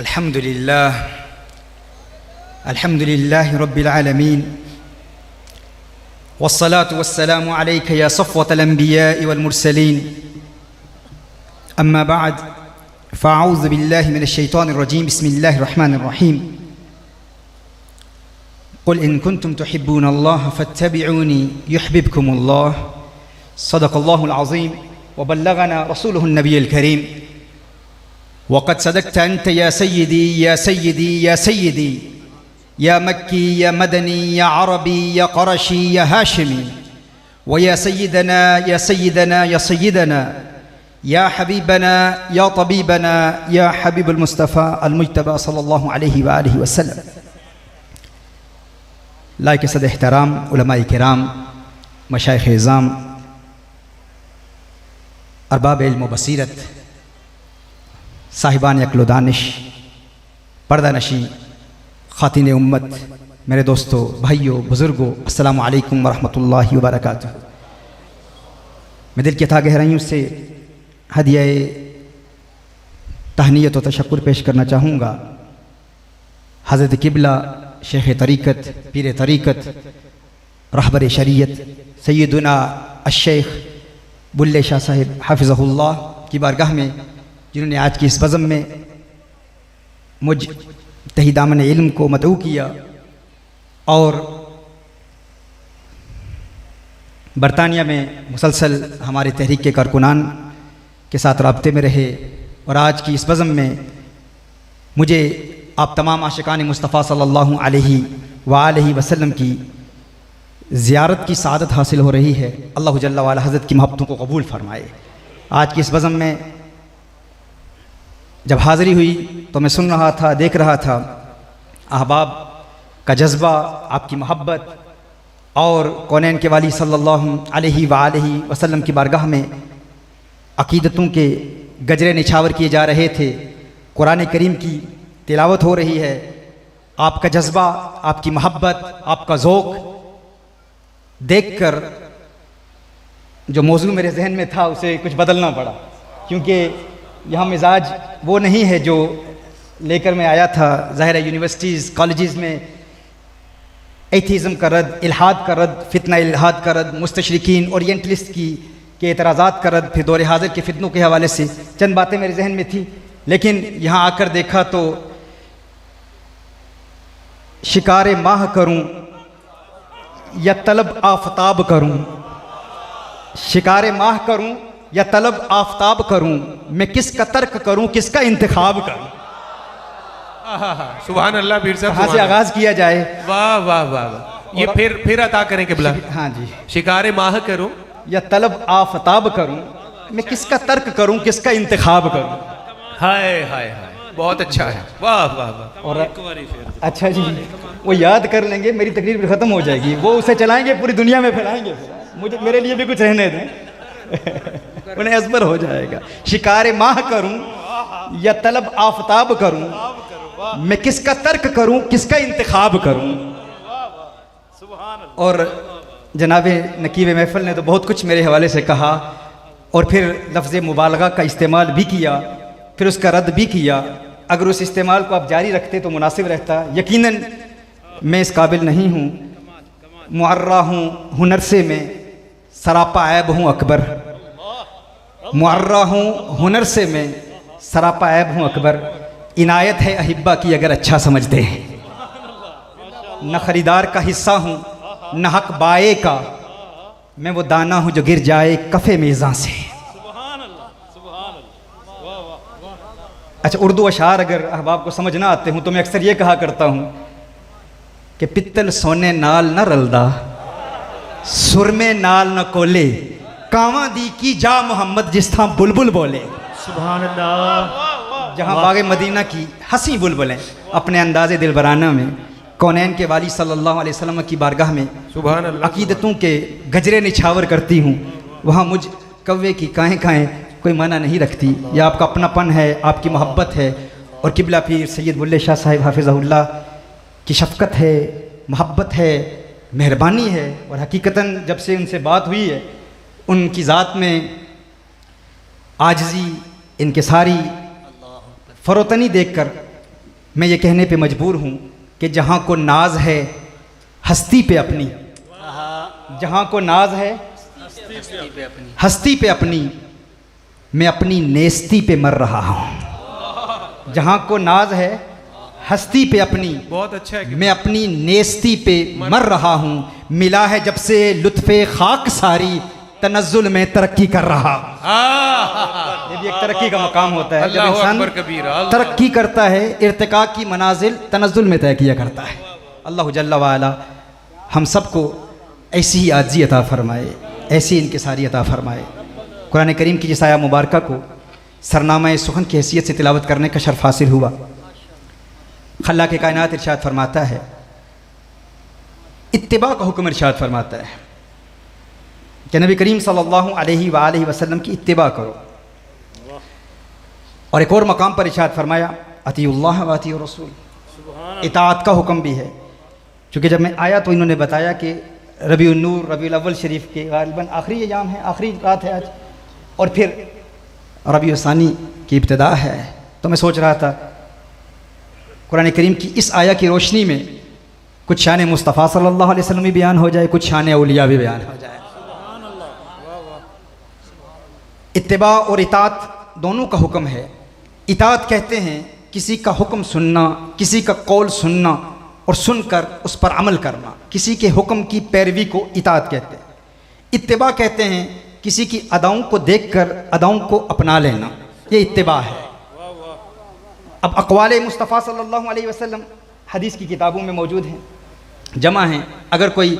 अल्हम्दुलिल्लाह रब्बिल आलमीन वस्सलातु वस्सलामु अलैका या सफ़्वतल अंबिया'i वल मुरसलीन अम्मा बअद फ़अऊज़ु बिल्लाहि मिनश शैतानिर रजीम बिस्मिल्लाहिर रहमानिर रहीम क़ुल इन कुन्तुम तुहिब्बूनल्लाह फ़त्तबिऊनी युहब्बिबकुमुल्लाह सदक़ल्लाहुल अज़ीम व बल्लगना रसूलुहुन नबियुल करीम वक़द सदक़्ता अन्त या सय्यदी या सय्यदी या सय्यदी या मक्की या मदनी या अरबी या क़ुरशी या हाशिमी व या सय्यदना या सय्यदना या सय्यदना या हबीबना या तबीबना या हबीबुल मुस्तफ़ा अल मुज्तबा सल्लल्लाहु अलैहि व आलिहि वसल्लम। लायक सद एहतराम उलमाए किराम, मशाइख़ इज़ाम, अरबाब इल्म व बसीरत, साहिबान अक्ल व दानिश, पर्दा नशी, ख़ातिन उम्मत, मेरे दोस्तों, भाइयों, बुज़ुर्गों, अस्सलामु अलैकुम व रहमतुल्लाहि व बरकातुहू। मैं दिल की अथाह गहराइयों से हदिया तहनीयत व तशक्कुर पेश करना चाहूँगा हज़रत किबला शेख तरीक़त, पीर तरीक़त, रहबर शरीयत सैयदुना अश-शेख बुल्ले शाह साहिब हाफ़िज़हुल्लाह की बारगाह में, जिन्होंने आज की इस बज़म में मुझ तही दामन इल्म को मदऊ किया और बरतानिया में मुसलसल हमारे तहरीक के कारकुनान के साथ राब्ते में रहे और आज की इस बज़म में मुझे आप तमाम आशिकान मुस्तफ़ा सल्लल्लाहु अलैहि वालैहि वसल्लम की ज़ियारत की सआदत हासिल हो रही है। अल्लाह जल्ला वाला हज़रत की मोहब्बतों को कबूल फरमाए। आज की इस बज़म में जब हाज़िरी हुई तो मैं सुन रहा था, देख रहा था, अहबाब का जज्बा, आपकी मोहब्बत और कौनैन के वाली सल्लल्लाहु अलैहि वालैहि वसल्लम की बारगाह में अक़ीदतों के गजरे निछावर किए जा रहे थे। कुरान करीम की तिलावत हो रही है। आपका जज्बा, आपकी मोहब्बत, आपका ज़ौक़ देखकर जो मौजू मेरे जहन में था उसे कुछ बदलना पड़ा, क्योंकि यहाँ मिजाज वो नहीं है जो लेकर मैं आया था। ज़ाहिर है यूनिवर्सिटीज़, कॉलेजेस में एथीज़म का रद्द, इल्हाद का रद्द, फितना इल्हाद का रद्द, मुस्तशरिकीन ओरिएंटलिस्ट के एतराज़ात का रद्द, फिर दौर हाज़िर के फितनों के हवाले से चंद बातें मेरे जहन में थी। लेकिन यहाँ आकर देखा तो शिकारे माह करूँ या तलब आफताब करूँ, शिकारे माह करूँ या तलब आफताब करूँ, मैं किसका तर्क करूँ, किसका इंतखाब करूँ। सुभान अल्लाह। पीर साहब कहाँ से आगाज़ किया जाए? वाह वाह वाह वाह। ये फिर अता करें किबला। हाँ जी। शिकारे माह करूँ या तलब आफताब करूँ, मैं किसका तर्क करूँ, किसका इंतखाब करूँ। हाय हाय हाय, बहुत अच्छा है। वाह वाह वाह। और अच्छा जी, वो याद कर लेंगे, मेरी तकरीर भी ख़त्म हो जाएगी, वो उसे चलाएंगे, पूरी दुनिया में फैलाएंगे। मुझे, मेरे लिए भी कुछ रहने दें उन्हें असबर हो जाएगा। शिकारे माह करूं या तलब आफताब करूं, मैं किसका तर्क करूं, किसका इंतखाब करूं। और जनाब नकीब महफिल ने तो बहुत कुछ मेरे हवाले से कहा और फिर लफ्ज़ मुबालगा का इस्तेमाल भी किया, फिर उसका रद्द भी किया। अगर उस इस्तेमाल को आप जारी रखते तो मुनासिब रहता। यकीनन मैं इस काबिल नहीं हूँ, मुअर्रा हूँ हुनर से, मैं सरापा ऐब हूँ अकबर। मुअर्रा हूँ हुनर से, मैं सरापा ऐब हूँ अकबर। इनायत है अहिब्बा की अगर अच्छा समझते हैं। न खरीदार का हिस्सा हूँ न हक बाए का, मैं वो दाना हूँ जो गिर जाए कफ़े मेज़ां से। अच्छा, उर्दू अशार अगर अहबाब को समझ ना आते हूँ तो मैं अक्सर ये कहा करता हूँ कि पित्तल सोने नाल न रलदा, सुरमे नाल न कोले, कावां दी की जा मोहम्मद जिस था बुलबुल बोले। सुभान अल्लाह। जहाँ बागे मदीना की हंसी बुलबुलें अपने अंदाज़े दिलबराना में कौनैन के वाली सल्लल्लाहु अलैहि वसल्लम की बारगाह में सुभान अल्लाह अक़ीदतों के गजरे निछावर करती हूँ, वहाँ मुझ कव्वे की काहें काहें कोई माना नहीं रखती। यह आपका अपनापन है, आपकी मोहब्बत है और किबला पीर सैयद बुल्ले शाह साहिब हाफ़िज़हुल्लाह की शफ़क़त है, मोहब्बत है, मेहरबानी है। और हकीकतन जब से उनसे बात हुई है, उनकी ज़ात में आजिज़ी, इनके सारी फ़रोतनी देखकर मैं ये कहने पे मजबूर हूँ कि जहाँ को नाज है हस्ती पे अपनी, जहाँ को नाज है हस्ती पे अपनी, मैं अपनी नेस्ती पे मर रहा हूँ। जहाँ को नाज है हस्ती पे अपनी, बहुत अच्छा है। मैं अपनी नेस्ती पे मर रहा हूँ। मिला है जब से लुत्फ़े खाक सारी, तनज़्ज़ुल में तरक्की कर रहा। ये भी एक तरक्की का मकाम होता है, जब अल्लाहु इंसान अकबर कबीरा, अल्लाह। तरक्की करता है, इर्तिका की मनाजिल तनज़्ज़ुल में तय किया करता है। अल्लाह जल्ला वाला हम सबको ऐसी ही आजी अता फरमाए, ऐसी इनकिसारी अता फरमाए। कुरान करीम की जिस आया मुबारका को सरनामा सुखन की हैसियत से तिलावत करने का शर्फ हासिल हुआ, खल्ला के कायनात इरशाद फरमाता है, इत्तिबा का हुक्म इरशाद फरमाता है कि नबी करीम सल्लल्लाहु अलैहि वसल्लम की इत्तिबा करो। और एक और मकाम पर इरशाद फरमाया, अतीउल्लाह व अतीउर रसूल, इताअत का हुक्म भी है। चूँकि जब मैं आया तो इन्होंने बताया कि रबीउन नूर रबीउल अव्वल शरीफ के गालिबन आखिरी अयाम है, आखिरी रात है आज, और फिर रबीउल सानी की इब्तिदा है। तो मैं सोच रहा था कुरान करीम की इस आया की रोशनी में कुछ शान मुस्तफ़ा सल्लल्लाहु अलैहि वसल्लम भी बयान हो जाए, कुछ शान औलिया भी बयान हो जाए। इत्तिबा और इताअत दोनों का हुक्म है। इताअत कहते हैं किसी का हुक्म सुनना, किसी का कौल सुनना और सुनकर उस पर अमल करना, किसी के हुक्म की पैरवी को इताअत कहते हैं। इत्तिबा कहते हैं किसी की अदाओं को देखकर अदाओं को अपना लेना, ये इत्तिबा है। अब अक़वाले मुस्तफ़ा सल्लल्लाहु अलैहि वसल्लम हदीस की किताबों में मौजूद हैं, जमा हैं। अगर कोई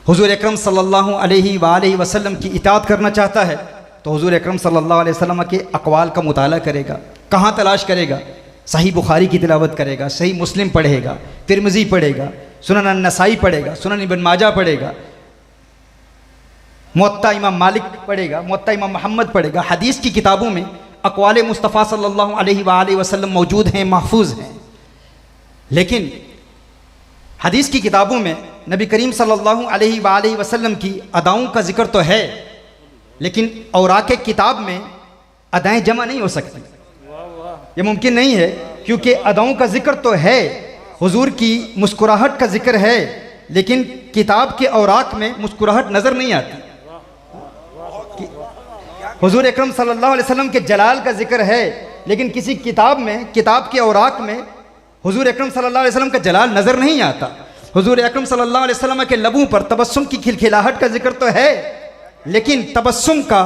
हुज़ूर अकरम सल्लल्लाहु अलैहि वसल्लम की इताअत करना चाहता है तो हुज़ूर अकरम सल्लल्लाहु अलैहि वसल्लम के अक़वाल का मुताला करेगा। कहाँ तलाश करेगा? सही बुखारी की तिलावत करेगा, सही मुस्लिम पढ़ेगा, तिरमिज़ी पढ़ेगा, सुनन अन्नसाई पढ़ेगा, सुनन इब्न माजा पढ़ेगा, मुअत्ता इमाम मालिक पढ़ेगा, मुअत्ता इमाम मोहम्मद पढ़ेगा। हदीस की किताबों में अक़वाले मुस्तफ़ा सल्लल्लाहु अलैहि वसल्लम मौजूद हैं, महफूज हैं। लेकिन हदीस की किताबों में नबी करीम सल्लल्लाहु अलैहि वसल्लम की अदाओं का जिक्र तो है, लेकिन औराक़े किताब में अदाएँ जमा नहीं हो सकती। ये मुमकिन नहीं है, क्योंकि अदाओं का जिक्र तो है, हुजूर की मुस्कुराहट का जिक्र है, लेकिन किताब के औराक में मुस्कुराहट नज़र नहीं आती। हुजूर अकरम सल्लल्लाहु अलैहि वसल्लम के जलाल का जिक्र है, लेकिन किसी किताब में, किताब के औराक में हुजूर अकरम सल्लल्लाहु अलैहि वसल्लम का जलाल नज़र नहीं आता। हुजूर अकरम सल्लल्लाहु अलैहि वसल्लम के लबों पर तबस्सुम की खिलखिलाहट का जिक्र तो है, लेकिन तबस्सुम का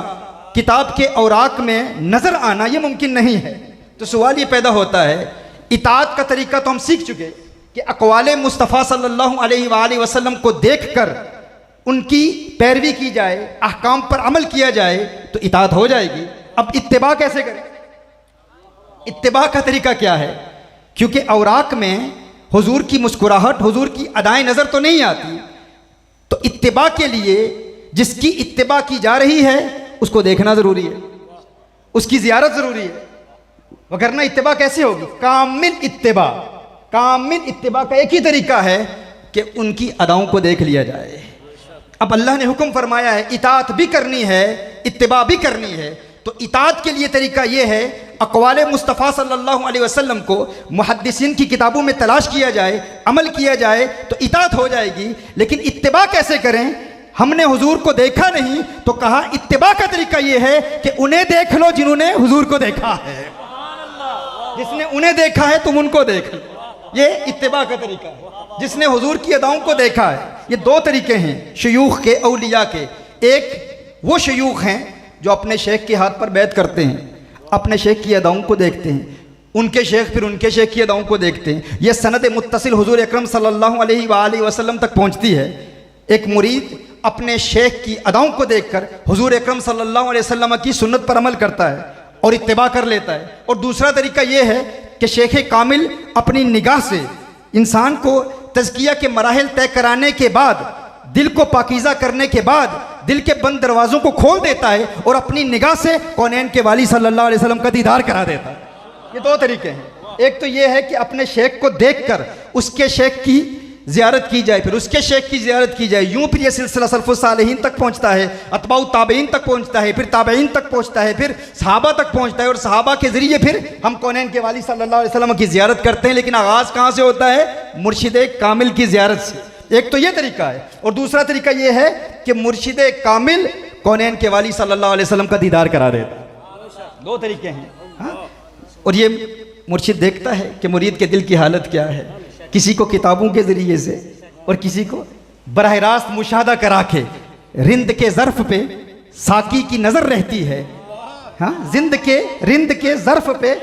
किताब के औराक में नज़र आना ये मुमकिन नहीं है। तो सवाल ये पैदा होता है, इताअत का तरीका तो हम सीख चुके कि अक़वाले मुस्तफ़ा सल्लल्लाहु अलैहि वसल्लम को देखकर उनकी पैरवी की जाए, अहकाम पर अमल किया जाए तो इताअत हो जाएगी। अब इत्तिबा कैसे करें? इत्तिबा का तरीका क्या है? क्योंकि औराक में हुजूर की मुस्कुराहट, हुजूर की अदाएँ नज़र तो नहीं आती, तो इत्तिबा के लिए जिसकी इत्तिबा की जा रही है उसको देखना ज़रूरी है, उसकी ज़ियारत ज़रूरी है, वगरना इत्तिबा कैसे होगी? कामिल इत्तिबा, कामिल इत्तिबा का एक ही तरीका है कि उनकी अदाओं को देख लिया जाए। अब अल्लाह ने हुक्म फरमाया है इताअत भी करनी है, इत्तिबा भी करनी है, तो इताअत के लिए तरीका यह है अक़वाले मुस्तफ़ा सल्लल्लाहु अलैहि वसल्लम को मुहद्दिसीन की किताबों में तलाश किया जाए, अमल किया जाए तो इताअत हो जाएगी। लेकिन इत्तिबा कैसे करें? हमने हुजूर को देखा नहीं तो कहा इत्तिबा का तरीका यह है कि उन्हें देख लो जिन्होंने हुजूर को देखा है, जिसने उन्हें देखा है तुम उनको देख लो, ये इत्तिबा का तरीका है। जिसने हुजूर की अदाओं को देखा है, ये दो तरीके हैं शयूख के, औलिया के। एक वो शयूख हैं जो अपने शेख के हाथ पर बैत करते हैं, अपने शेख की अदाओं को देखते हैं, उनके शेख फिर उनके शेख की अदाओं को देखते हैं। यह सनद मुत्तसिल हुजूर अकरम सल्लल्लाहु अलैहि वसल्लम तक पहुँचती है। एक मुरीद अपने शेख की अदाओं को देखकर हुजूर अकरम सल्लल्लाहु अलैहि वसल्लम की सुन्नत पर अमल करता है और इत्तिबा कर लेता है। और दूसरा तरीका यह है कि शेख कामिल अपनी निगाह से इंसान को तज़किया के मराहिल तय कराने के बाद, दिल को पाकीज़ा करने के बाद, दिल के बंद दरवाज़ों को खोल देता है और अपनी निगाह से कौनैन के वाली सल्लल्लाहु अलैहि वसल्लम का दीदार करा देता है। ये दो तरीके हैं। एक तो ये है कि अपने शेख को देखकर उसके शेख की ज़ियारत की जाए, फिर उसके शेख की ज़ियारत की जाए, यूँ फिर ये सिलसिला सल्फ़ुस सालिहीन तक पहुँचता है, अतबाउ ताबईन तक पहुँचता है, फिर ताबईन तक पहुँचता है, फिर सहाबा तक पहुँचता है, और सहाबा के ज़रिए फिर हम कौनैन के वाली सल्लल्लाहु अलैहि वसल्लम की ज़ियारत करते हैं। लेकिन आगाज़ कहाँ से होता है? मुर्शिद कामिल की ज़ियारत से। एक तो ये तरीका है, और दूसरा तरीका ये है कि मुर्शिद कामिल कौनैन के वाली सल्लल्लाहु अलैहि वसल्लम का दीदार करा देता है। दो तरीके हैं। हाँ? और ये मुर्शिद देखता है कि मुरीद के दिल की हालत क्या है, किसी को किताबों के ज़रिए से और किसी को बराह रास्त मुशाहदा करा के। रिंद के ज़र्फ़ पे साकी की नज़र रहती है। हाँ, रिंद के ज़र्फ़ पे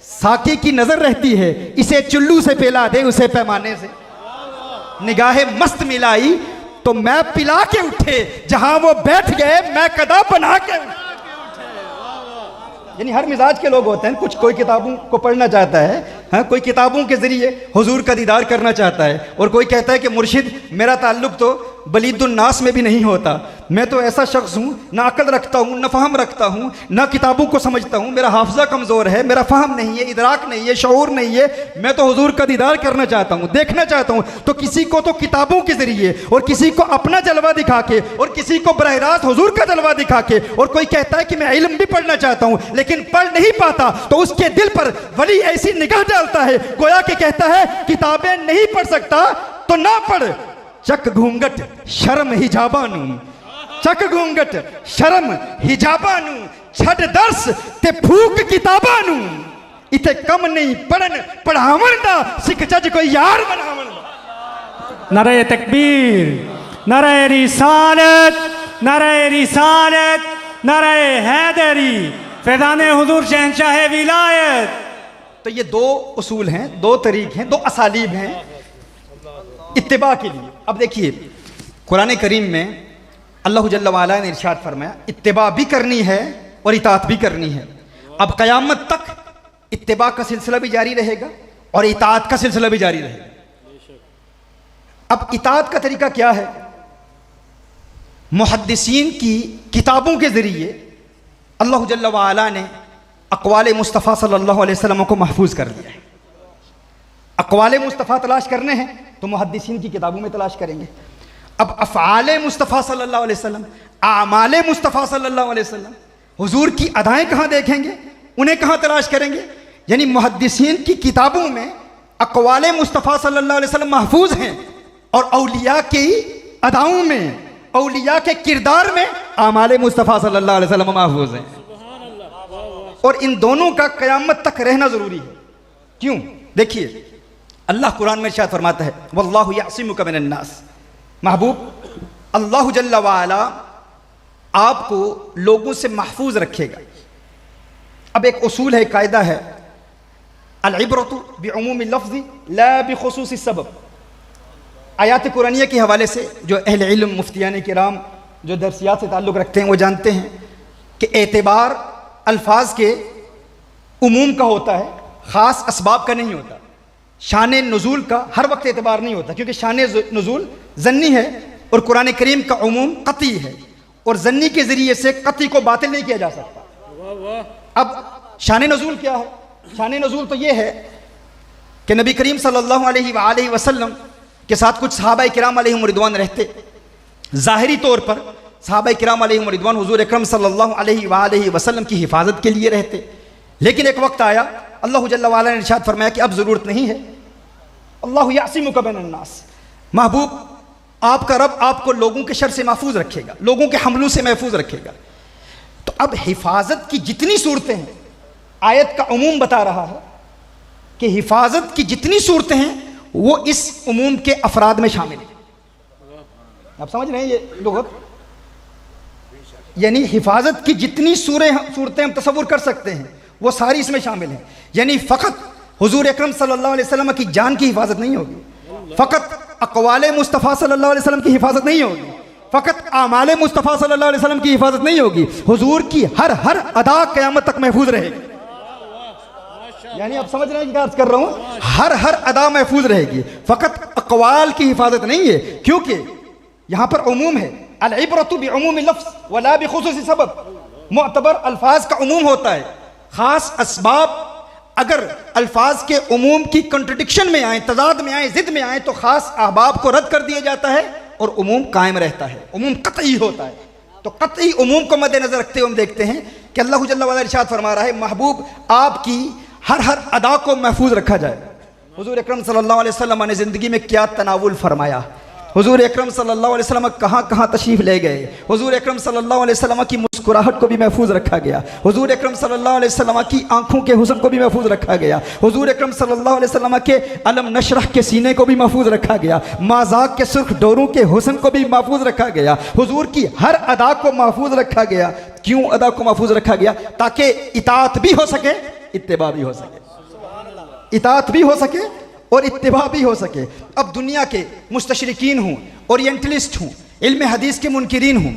साकी की नज़र रहती है, इसे चुल्लू से पिला दे उसे पैमाने से। निगाहे मस्त मिलाई तो मैं पिला के उठे, जहां वो बैठ गए मैं कदा बना के उठे। यानी हर मिजाज के लोग होते हैं। कुछ कोई किताबों को पढ़ना चाहता है, हाँ, कोई किताबों के ज़रिए हुजूर का दीदार करना चाहता है, और कोई कहता है कि मुर्शिद मेरा ताल्लुक़ तो बलीदुन्नास में भी नहीं होता, मैं तो ऐसा शख्स हूँ ना अकल रखता हूँ ना फ़हम रखता हूँ ना किताबों को समझता हूँ, मेरा हाफ़ज़ा कमज़ोर है, मेरा फ़हम नहीं है, इदराक नहीं है, शऊर नहीं है, मैं तो हुजूर का दीदार करना चाहता हूँ, देखना चाहता हूँ। तो किसी को तो किताबों के ज़रिए, और किसी को अपना जलवा दिखा के, और किसी को बराह रास्त हुजूर का जलवा दिखा के, और कोई कहता है कि मैं इल्म भी पढ़ना चाहता हूँ लेकिन पढ़ नहीं पाता, तो उसके दिल पर वली ऐसी निगाह डालता है गोया के कहता है किताबें नहीं पढ़ सकता तो ना पढ़, चक घूंघट शर्म हिजाबानू, चक घूंघट शर्म हिजाबानू, छड़ दर्स ते फूक किताबानू, इते कम नहीं पढ़न पढ़ावन दा, सिख जज कोई यार बनावन दा। नारे तकबीर, नारे रिसालत, नारे रिसालत, नारे हैदरी, फैज़ाने हुजूर शहंशाह विलायत। तो ये दो उसूल हैं, दो तरीक़ हैं, दो असालीब हैं इत्तिबा के लिए। अब देखिए कुरान करीम में अल्लाह जल्ल वाला ने इरशाद फरमाया इत्तिबा भी करनी है और इताअत भी करनी है। अब क़यामत तक इत्तिबा का सिलसिला भी जारी रहेगा और इताअत का सिलसिला भी जारी रहेगा। अब इताअत का तरीका क्या है? मुहद्दिसीन की किताबों के ज़रिए अल्लाह जल्ल वाला ने अक़वाले मुस्तफ़ा सल्लल्लाहु अलैहि वसल्लम को महफूज कर लिया है। अक़वाले मुस्तफ़ा तलाश करने हैं तो मुहद्दिसीन की किताबों में तलाश करेंगे। अब अफ़आले मुस्तफ़ा सल्लल्लाहु अलैहि वसल्लम, आमाले मुस्तफ़ा सल्लल्लाहु अलैहि वसल्लम, हुजूर की अदाएँ कहाँ देखेंगे, उन्हें कहाँ तलाश करेंगे? यानी मुहद्दिसीन की किताबों में अक़वाले मुस्तफ़ा सल्लल्लाहु अलैहि वसल्लम महफूज हैं, और औलिया की अदाओं में, औलिया के किरदार में आमाले मुस्तफ़ा सल्लल्लाहु अलैहि वसल्लम महफूज हैं। और इन दोनों का क़यामत तक रहना ज़रूरी है। क्यों? देखिए अल्लाह कुरान में इरशाद फरमाता है वल्लाहु यअसिमुका मिनन नास। महबूब अल्लाह जल्ल वाला आपको लोगों से महफूज रखेगा। अब एक उसूल है, कायदा है, अल इब्रतु बिउमूमि लफ्ज़ि ला बिखुसूसी सबब। आयात कुरानिया के हवाले से जो अहले इल्म मुफ्तियान किराम जो दरसियात से ताल्लुक़ रखते हैं वो जानते हैं कि एतबार अल्फाज के उमूम का होता है, ख़ास असबाब का नहीं होता। शान नुज़ूल का हर वक्त एतबार नहीं होता, क्योंकि शान नुज़ूल ज़न्नी है और कुरान करीम का उमूम क़ती है, और ज़न्नी के ज़रिए से क़ती को बातिल नहीं किया जा सकता। अब शान नुज़ूल क्या है? शान नुज़ूल तो ये है कि नबी करीम सल्लल्लाहु अलैहि वसल्लम के साथ कुछ सहाबा किराम अलैहिम रिदवान रहते। ज़ाहिरी तौर पर सहाबा किराम अलैहिम रिदवान हुज़ूर अकरम सल्लल्लाहु अलैहि वसल्लम की हिफाजत के लिए रहते। लेकिन एक वक्त आया, अल्लाह जल्ल वाला ने इरशाद फरमाया कि अब ज़रूरत नहीं है। अल्लाहु यअसिमुका मिनन नास। महबूब आपका रब आपको लोगों के शर से महफूज रखेगा, लोगों के हमलों से महफूज रखेगा। तो अब हिफाजत की जितनी सूरतें हैं, आयत का उमूम बता रहा है कि हिफाजत की जितनी सूरतें हैं वो इस उमूम के अफराद में शामिल है। आप समझ रहे हैं ये लुग़त? यानी हिफाजत की जितनी सूरतें हम तसव्वुर कर सकते हैं वो सारी इसमें शामिल हैं। यानी फ़कत हुजूर अकरम सल्लल्लाहु अलैहि वसल्लम की जान की हिफाजत नहीं होगी, फ़कत अक़वाले मुस्तफ़ा सल्लल्लाहु अलैहि वसल्लम की हिफाजत नहीं होगी, फ़कत आमाले मुस्तफ़ा सल्लल्लाहु अलैहि वसल्लम की हिफाजत नहीं होगी। हुजूर की हर अदा क़यामत तक महफूज रहेगी। यानी आप समझ रहे हैं क्या अर्ज़ कर रहा हूँ? हर अदा महफूज रहेगी, फ़कत अक़वाल की हिफाजत नहीं है, क्योंकि यहाँ पर उमूम है। अल इब्रतु बिउमूमि लफ्ज़ वला बिखुसूसी सबब। मुअतबर अल्फाज का उमूम होता है, ख़ास असबाब अगर अल्फाज के उमूम की कंट्रडिक्शन में आए, तजाद में आए, जिद में आए, तो ख़ास अहबाब को रद्द कर दिया जाता है और उमूम कायम रहता है, उमूम कतई होता है। तो कतई उमूम को मद्देनजर रखते हुए हम देखते हैं कि अल्लाह जल्ल वाला इरशाद फरमा रहा है, महबूब आपकी हर अदा को महफूज रखा जाए। हुजूर अकरम सल्लल्लाहु अलैहि वसल्लम ने ज़िंदगी में क्या तनावुल फरमाया, हुजूर अकरम सल्लल्लाहु अलैहि वसल्लम कहाँ कहाँ तशरीफ़ ले गए, हुजूर अकरम सल्लल्लाहु अलैहि वसल्लम की मुस्कुराहट को भी महफूज रखा गया, हुजूर अकरम सल्लल्लाहु अलैहि वसल्लम की आंखों के हुस्न को भी महफूज रखा गया, हुजूर अकरम सल्लल्लाहु अलैहि वसल्लम के अलम नशरह के सीने को भी महफूज रखा गया, माज़ाक के सुर्ख डोरों के हुस्न को भी महफूज रखा गया, हुजूर की हर अदा को महफूज रखा गया। क्यों अदा को महफूज रखा गया? ताकि इताअत भी हो सके, इत्तिबा भी हो सके, इताअत भी हो सके और इत्तिबा भी हो सके। अब दुनिया के मुस्तशरिकीन हूँ, ओरिएंटलिस्ट हूँ, इल्म हदीस के मुनकिरीन हूँ,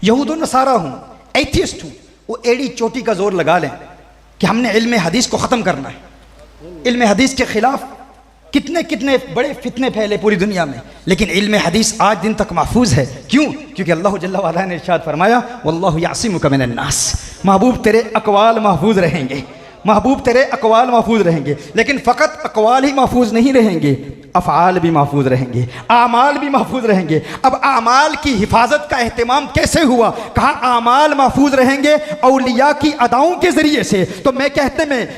यहूद और नसारा हूँ, एथियस्ट हूँ, वो एड़ी चोटी का जोर लगा लें कि हमने इल्म हदीस को ख़त्म करना है। इल्म हदीस के ख़िलाफ़ कितने कितने बड़े फितने फैले पूरी दुनिया में, लेकिन इल्म हदीस आज दिन तक महफूज है। क्यों? क्योंकि अल्लाह जल्ल वाला ने इरशाद फरमाया, वल्लाहु यासिमुका मिनन नास, महबूब तेरे अक़वाल महफूज रहेंगे, महबूब तेरे अक़वाल महफूज रहेंगे। लेकिन फ़कत अक़वाल ही महफूज नहीं रहेंगे, अफ़आल भी महफूज रहेंगे, आमाल भी महफूज रहेंगे। अब आमाल की हिफाजत का एहतमाम कैसे हुआ? कहा आमाल महफूज रहेंगे औलिया की अदाओं के ज़रिए से। तो मैं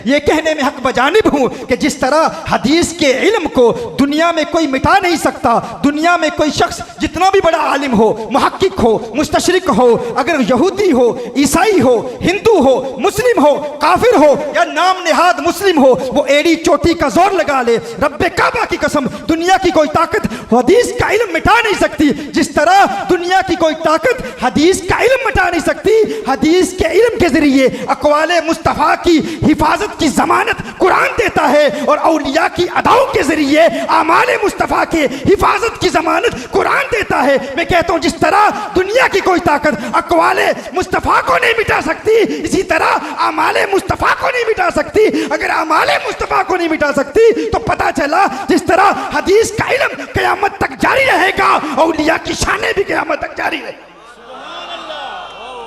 ये कहने में हक बजानिब हूँ कि जिस तरह हदीस के इल्म को दुनिया में कोई मिटा नहीं सकता, दुनिया में कोई शख्स जितना भी बड़ा आलिम हो, मुहक्किक हो, मुस्तशरिक हो, अगर यहूदी हो, ईसाई हो, हिंदू हो, मुस्लिम हो, काफिर हो या नाम निहाद मुस्लिम हो, वो एड़ी चोटी का जोर लगा ले, रब्बे काबा की कसम, दुनिया की कोई ताकत हदीस का इल्म मिटा नहीं सकती। जिस तरह दुनिया की कोई ताकत हदीस का इल्म मिटा नहीं सकती, हदीस के इल्म के जरिए अक़वाले मुस्तफ़ा की हिफाजत की जमानत कुरान देता है और औलिया की अदाओं के जरिए आमाले मुस्तफ़ा के हिफाजत की जमानत कुरान देता है। मैं कहता हूँ जिस तरह दुनिया की कोई ताकत अक़वाले मुस्तफ़ा को नहीं मिटा सकती, इसी तरह आमाले मुस्तफ़ा को नहीं मिटा सकती। अगर आमाले मुस्तफ़ा को नहीं मिटा सकती तो पता चला जिस तरह हदीस का इल्म क़यामत तक जारी रहेगा, औलिया की शानें भी क़यामत तक जारी रहेगी।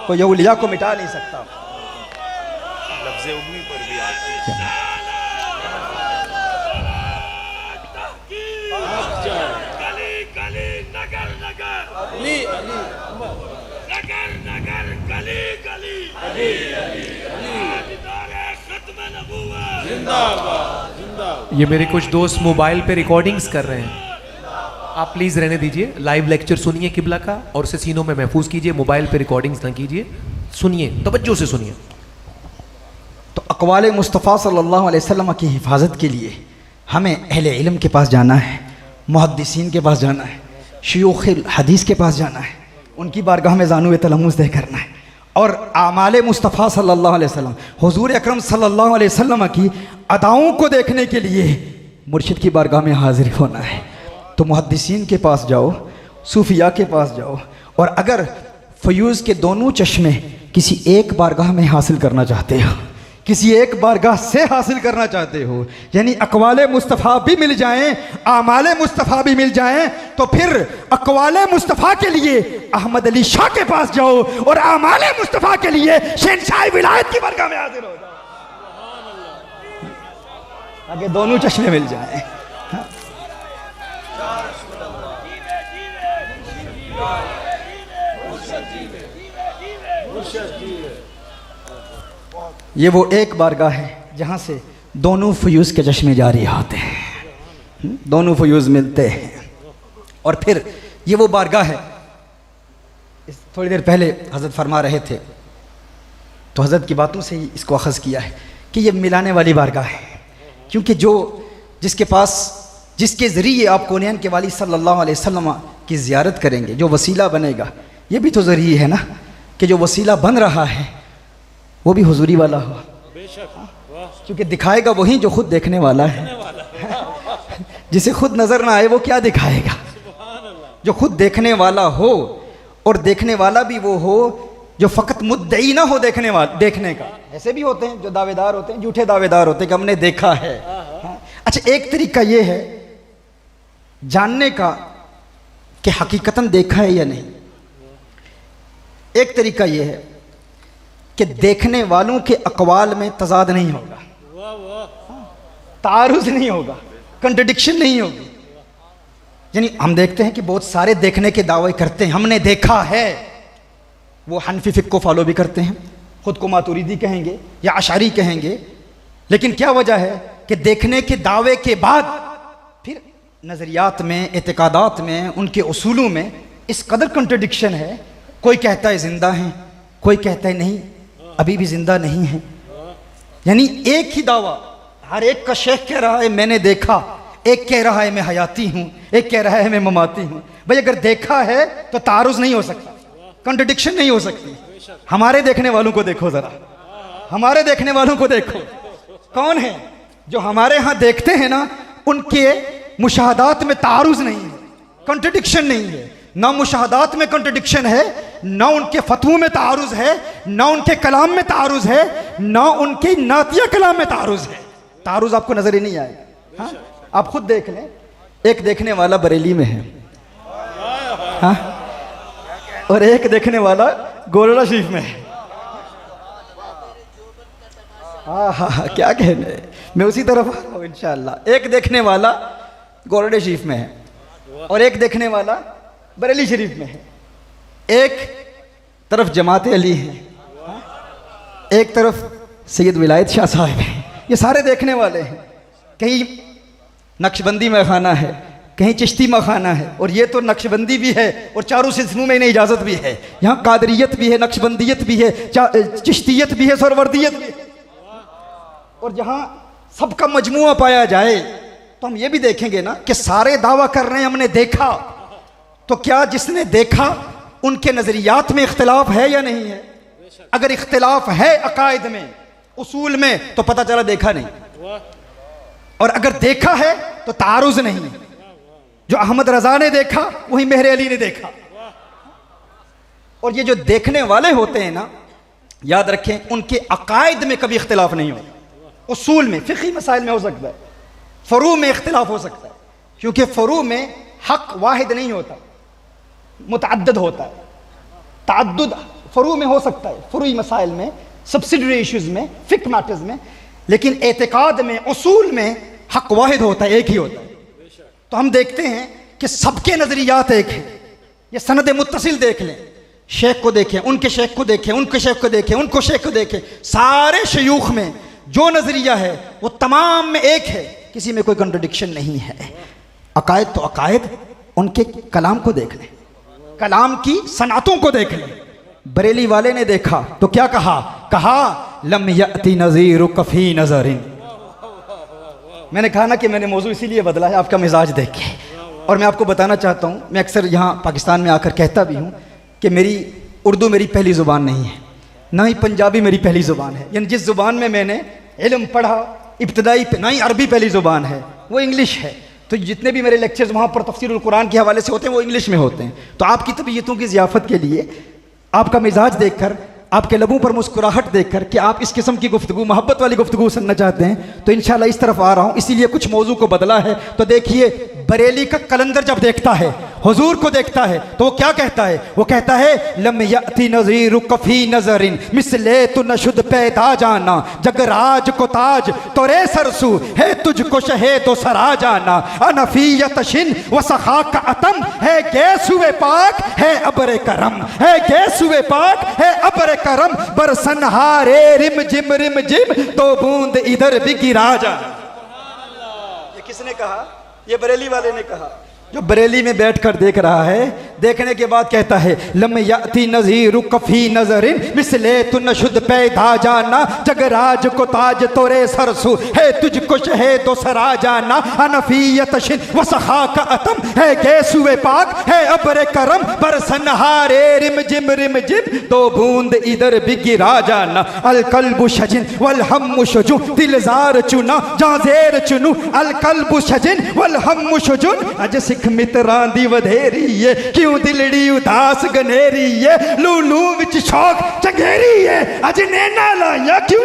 कोई औलिया को मिटा नहीं सकता। लफ्ज़े उम्मी पर भी आती है। ये मेरे कुछ दोस्त मोबाइल पे रिकॉर्डिंग्स कर रहे हैं, आप प्लीज़ रहने दीजिए। लाइव लेक्चर सुनिए किबला का और उसे सीनों में महफूज कीजिए, मोबाइल पे रिकॉर्डिंग्स ना कीजिए, सुनिए, तवज्जो से सुनिए। तो अक़वाले मुस्तफ़ा सल्लल्लाहु अलैहि वसल्लम की हिफाजत के लिए हमें अहले इल्म के पास जाना है, मुहद्दिसीन के पास जाना है, शयूख़ हदीस के पास जाना है, उनकी बारगाह में ज़ानुए तलम्मुस दे करना है और आमाले मुस्तफ़ा सल्लल्लाहु अलैहि वसल्लम, हुज़ूर अकरम सल्लल्लाहु अलैहि वसल्लम की अदाओं को देखने के लिए मुर्शिद की बारगाह में हाजिर होना है। तो मुहद्दिसीन के पास जाओ, सूफिया के पास जाओ, और अगर फ़यूज़ के दोनों चश्मे किसी एक बारगाह में हासिल करना चाहते हो, किसी एक बारगाह से हासिल करना चाहते हो, यानी अक़वाले मुस्तफ़ा भी मिल जाएं, आमाले मुस्तफ़ा भी मिल जाएं, तो फिर अक़वाले मुस्तफ़ा के लिए अहमद अली शाह के पास जाओ और आमाले मुस्तफ़ा के लिए शहंशाह विलायत की बारगाह में हाजिर हो जाओ, आगे दोनों चश्मे मिल जाएं। ये वो एक बारगाह है जहाँ से दोनों फ़यूज़ के चश्मे जारी होते हैं, दोनों फ़यूज़ मिलते हैं। और फिर ये वो बारगाह है, थोड़ी देर पहले हज़रत फरमा रहे थे तो हज़रत की बातों से ही इसको अख़ज़ किया है कि ये मिलाने वाली बारगाह है, क्योंकि जिसके ज़रिए आप कौनैन के वाली सल्लल्लाहु अलैहि वसल्लम की ज़ियारत करेंगे, जो वसीला बनेगा, ये भी तो ज़रिए है ना कि जो वसीला बन रहा है वो भी हुजूरी वाला हो, क्योंकि दिखाएगा वही जो खुद देखने वाला है। जिसे खुद नज़र ना आए वो क्या दिखाएगा? जो खुद देखने वाला हो, और देखने वाला भी वो हो जो फ़कत मुद्दई ना हो देखने का। ऐसे भी होते हैं जो दावेदार होते हैं, झूठे दावेदार होते हैं कि हमने देखा है। अच्छा, एक तरीका ये है जानने का कि हकीकतन देखा है या नहीं। एक तरीका ये है कि देखने वालों के अक़वाल में तज़ाद नहीं होगा। तारुज नहीं होगा, कंट्रडिक्शन नहीं होगी। यानी हम देखते हैं कि बहुत सारे देखने के दावे करते हैं, हमने देखा है, वो हनफी फिक को फॉलो भी करते हैं, खुद को मातुरीदी कहेंगे या अशारी कहेंगे, लेकिन क्या वजह है कि देखने के दावे के बाद फिर नज़रियात में, एतकादात में, उनके उसूलों में इस कदर कंट्रडिक्शन है। कोई कहता है ज़िंदा हैं, कोई कहता है नहीं अभी भी ज़िंदा नहीं है। यानी एक ही दावा, हर एक का शेख कह रहा है मैंने देखा, एक कह रहा है मैं हयाती हूँ, एक कह रहा है मैं ममाती हूँ। भाई अगर देखा है तो तारुज नहीं हो सकता, कंट्रडिक्शन नहीं हो सकती। हमारे देखने वालों को देखो ज़रा, हमारे देखने वालों को देखो, कौन है जो हमारे यहाँ देखते हैं ना, उनके मुशाहदात में तारुज नहीं है, कंट्रडिक्शन नहीं है। ना मुशाहदात में कंट्रडिक्शन है, ना उनके फतवों में तारुज है, ना उनके कलाम में तारुज है, ना उनके नातिया कलाम में तारुज है। तारुज आपको नजर ही नहीं आएगा। हाँ? आप खुद देख लें, एक देखने वाला बरेली में है, हाँ? और एक देखने वाला गोलड़ा शरीफ में है। हाँ हाँ हाँ, क्या कहने, मैं उसी तरफ आ रहा हूँ इंशाअल्लाह। एक देखने वाला गोलड़े शरीफ में है और एक देखने वाला बरेली शरीफ में है। एक तरफ जमात अली है, एक तरफ सैयद विलायत शाह साहब हैं। ये सारे देखने वाले हैं। कहीं नक्शबंदी में खाना है, कहीं चिश्ती में खाना है, और ये तो नक्शबंदी भी है और चारों सिलसिलों में इन्हें इजाज़त भी है। यहाँ कादरियत भी है, नक्शबंदियत भी है, चिश्तियत भी है, सरवर्दियत भी है। और जहाँ सबका मजमुआ पाया जाए तो हम ये भी देखेंगे ना कि सारे दावा कर रहे हैं हमने देखा, तो क्या जिसने देखा उनके नजरियात में इख्तिलाफ है या नहीं है? अगर इख्तिलाफ है अकायद में, उसूल में, तो पता चला देखा नहीं। और अगर देखा है तो तारुज नहीं है। जो अहमद रजा ने देखा वही मेहर अली ने देखा। और ये जो देखने वाले होते हैं ना, याद रखें उनके अकायद में कभी इख्तिलाफ नहीं होता। उसूल में, फिक़ही मसाइल में हो सकता है, फ़ुरू में इख्तिलाफ हो सकता है, क्योंकि फ़ुरू में हक वाहिद नहीं होता, मुतअद्दिद होता है। तअद्दुद फ़ुरू में हो सकता है, फ़ुरूई मसाइल में, सब्सिडरी इश्यूज़ में, फ़िक़्ह मैटर्स में, लेकिन एतिक़ाद में, उसूल में हक वाहिद होता है, एक ही होता है। तो हम देखते हैं कि सबके नज़रियात एक हैं। ये सनद मुत्तसिल देख लें, शेख को देखें, उनके शेख को देखें, उनके शेख को देखें, उनको शेख को देखें, सारे शयूख में जो नज़रिया है वो तमाम में एक है, किसी में कोई कंट्रडिक्शन नहीं है। अकायद तो अकायद, उनके कलाम को देख लें, कलाम की सनातों को देख लें। बरेली वाले ने देखा तो क्या कहा? कहा लम यअति नज़ीरु कफ़ी नज़रिन। मैंने कहा ना कि मैंने मौजू इसीलिए बदला है आपका मिजाज देख के। और मैं आपको बताना चाहता हूँ, मैं अक्सर यहाँ पाकिस्तान में आकर कहता भी हूँ कि मेरी उर्दू मेरी पहली ज़ुबान नहीं है, ना ही पंजाबी मेरी पहली ज़ुबान है। यानी जिस ज़ुबान में मैंने इल्म पढ़ा इब्तदाई पे, ना ही अरबी पहली ज़ुबान है, वो इंग्लिश है। तो जितने भी मेरे लेक्चर्स वहाँ पर तफसीरुल कुरान के हवाले से होते हैं वो इंग्लिश में होते हैं। तो आपकी तबीयतों की ज़ियाफ़त के लिए, आपका मिजाज देखकर, आपके लबों पर मुस्कुराहट देखकर कि आप इस किस्म की गुफ्तगू, मोहब्बत वाली गुफ्तगू सुनना चाहते हैं, तो इंशाल्लाह इस तरफ आ रहा हूँ। इसीलिए कुछ मौजू को बदला है। तो देखिए, बरेली का कलंदर जब देखता है, हुजूर को देखता है, तो वो क्या कहता है? वो कहता है लम यअति नज़ीरु कफ़ी नज़रिन मिसले तु नशुद पैदा जाना, जगराज को ताज तोरे सरसू है तुझको शहे तो सरा जाना, अनफियत शिन व सखा का अतम है गैसुए पाक है अबरे करम, है गैसुए पाक है अबरे करम, बरसन हारे रिम जिम तो बूंद इधर भी गिरा जाना। ये किसने कहा? ये बरेली वाले ने कहा, जो बरेली में बैठकर देख रहा है। देखने के बाद कहता है लम यअति नज़ीरु कफ़ी नज़रिन मिसले तु नशुद पैदा जाना, जगराज को ताज तोरे सरसू है तुझको शहे तो सरा जाना, अनफियत शिन व सखा का अतम है गैसुए पाक है अबरे करम, बरसन हारे रिम जिम दो बूंद इधर भी गिरा जाना, अल कल्बु शजिन वल हम्मु शुजू दिलजार चुना जाजेर चुनू, अल कल्बु शजिन वल हम्मु शुजू अज सिख मित्रां दी वधेरी है, क्यों दिलड़ी उदास गनेरी है, लूलू विच शौक चंगेरी है, अज नैना लाया क्यों।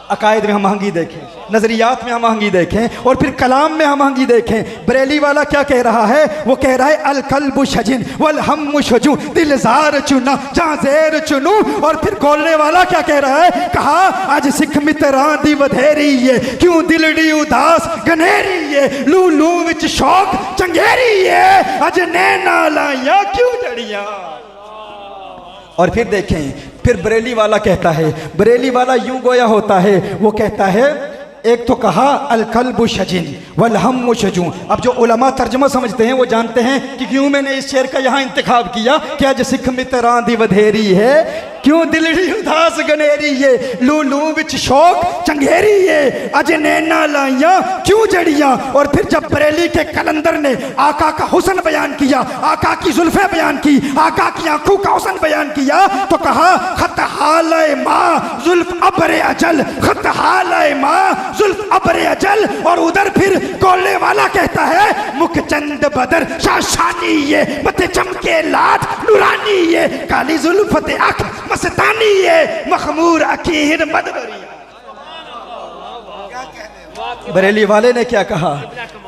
अकायद में हम आहंगी देखें, नज़रियात में हम आहंगी देखें, और फिर कलाम में हम आहंगी देखें। बरेली वाला क्या कह रहा है? वो कह रहा है अल कल्बु शजिन वल हम्मु शुजू, दिलजार चुना जहाँ ज़ेर चुनू। और फिर गोलने वाला क्या कह रहा है? कहा आज सिख मित्रां दी वधेरी है, क्यों दिलड़ी उदास गनेरी है, लू लू विच शौक चंगेरी है, अज नैना लाया क्यों जड़ियां। और फिर देखें, फिर बरेली वाला कहता है, बरेली वाला यूं गोया होता है, वो कहता है एक तो कहा अल कल्बु शजिन वल हम्मु शुजू। अब जो उलमा तर्जुमा समझते हैं वो जानते हैं कि क्यों मैंने इस शेर का यहाँ इंतखाब किया कि आज सिख मित्रां दी वधेरी है, क्यों दिलड़ी उदास गनेरी है, लू लू विच शौक चंगेरी है, अज नैना लाइया क्यों जड़ियां। और फिर जब बरेली के कलंदर ने आका का हुस्न बयान किया, आका की जुल्फे बयान की, आका की आंखों का हुस्न बयान किया, तो कहा खत हाले माँ जुल्फ अबरे अजल, खत हाले माँ जुल्फ अबरे अजल। और उधर फिर गोलने वाला कहता है मुख चंद बदर शाशानी ये, मथे चमके लाट नूरानी ये, काली जुल्फते अख मस्तानी ये, मखमूर अकीर मदबरी। बरेली वाले ने क्या कहा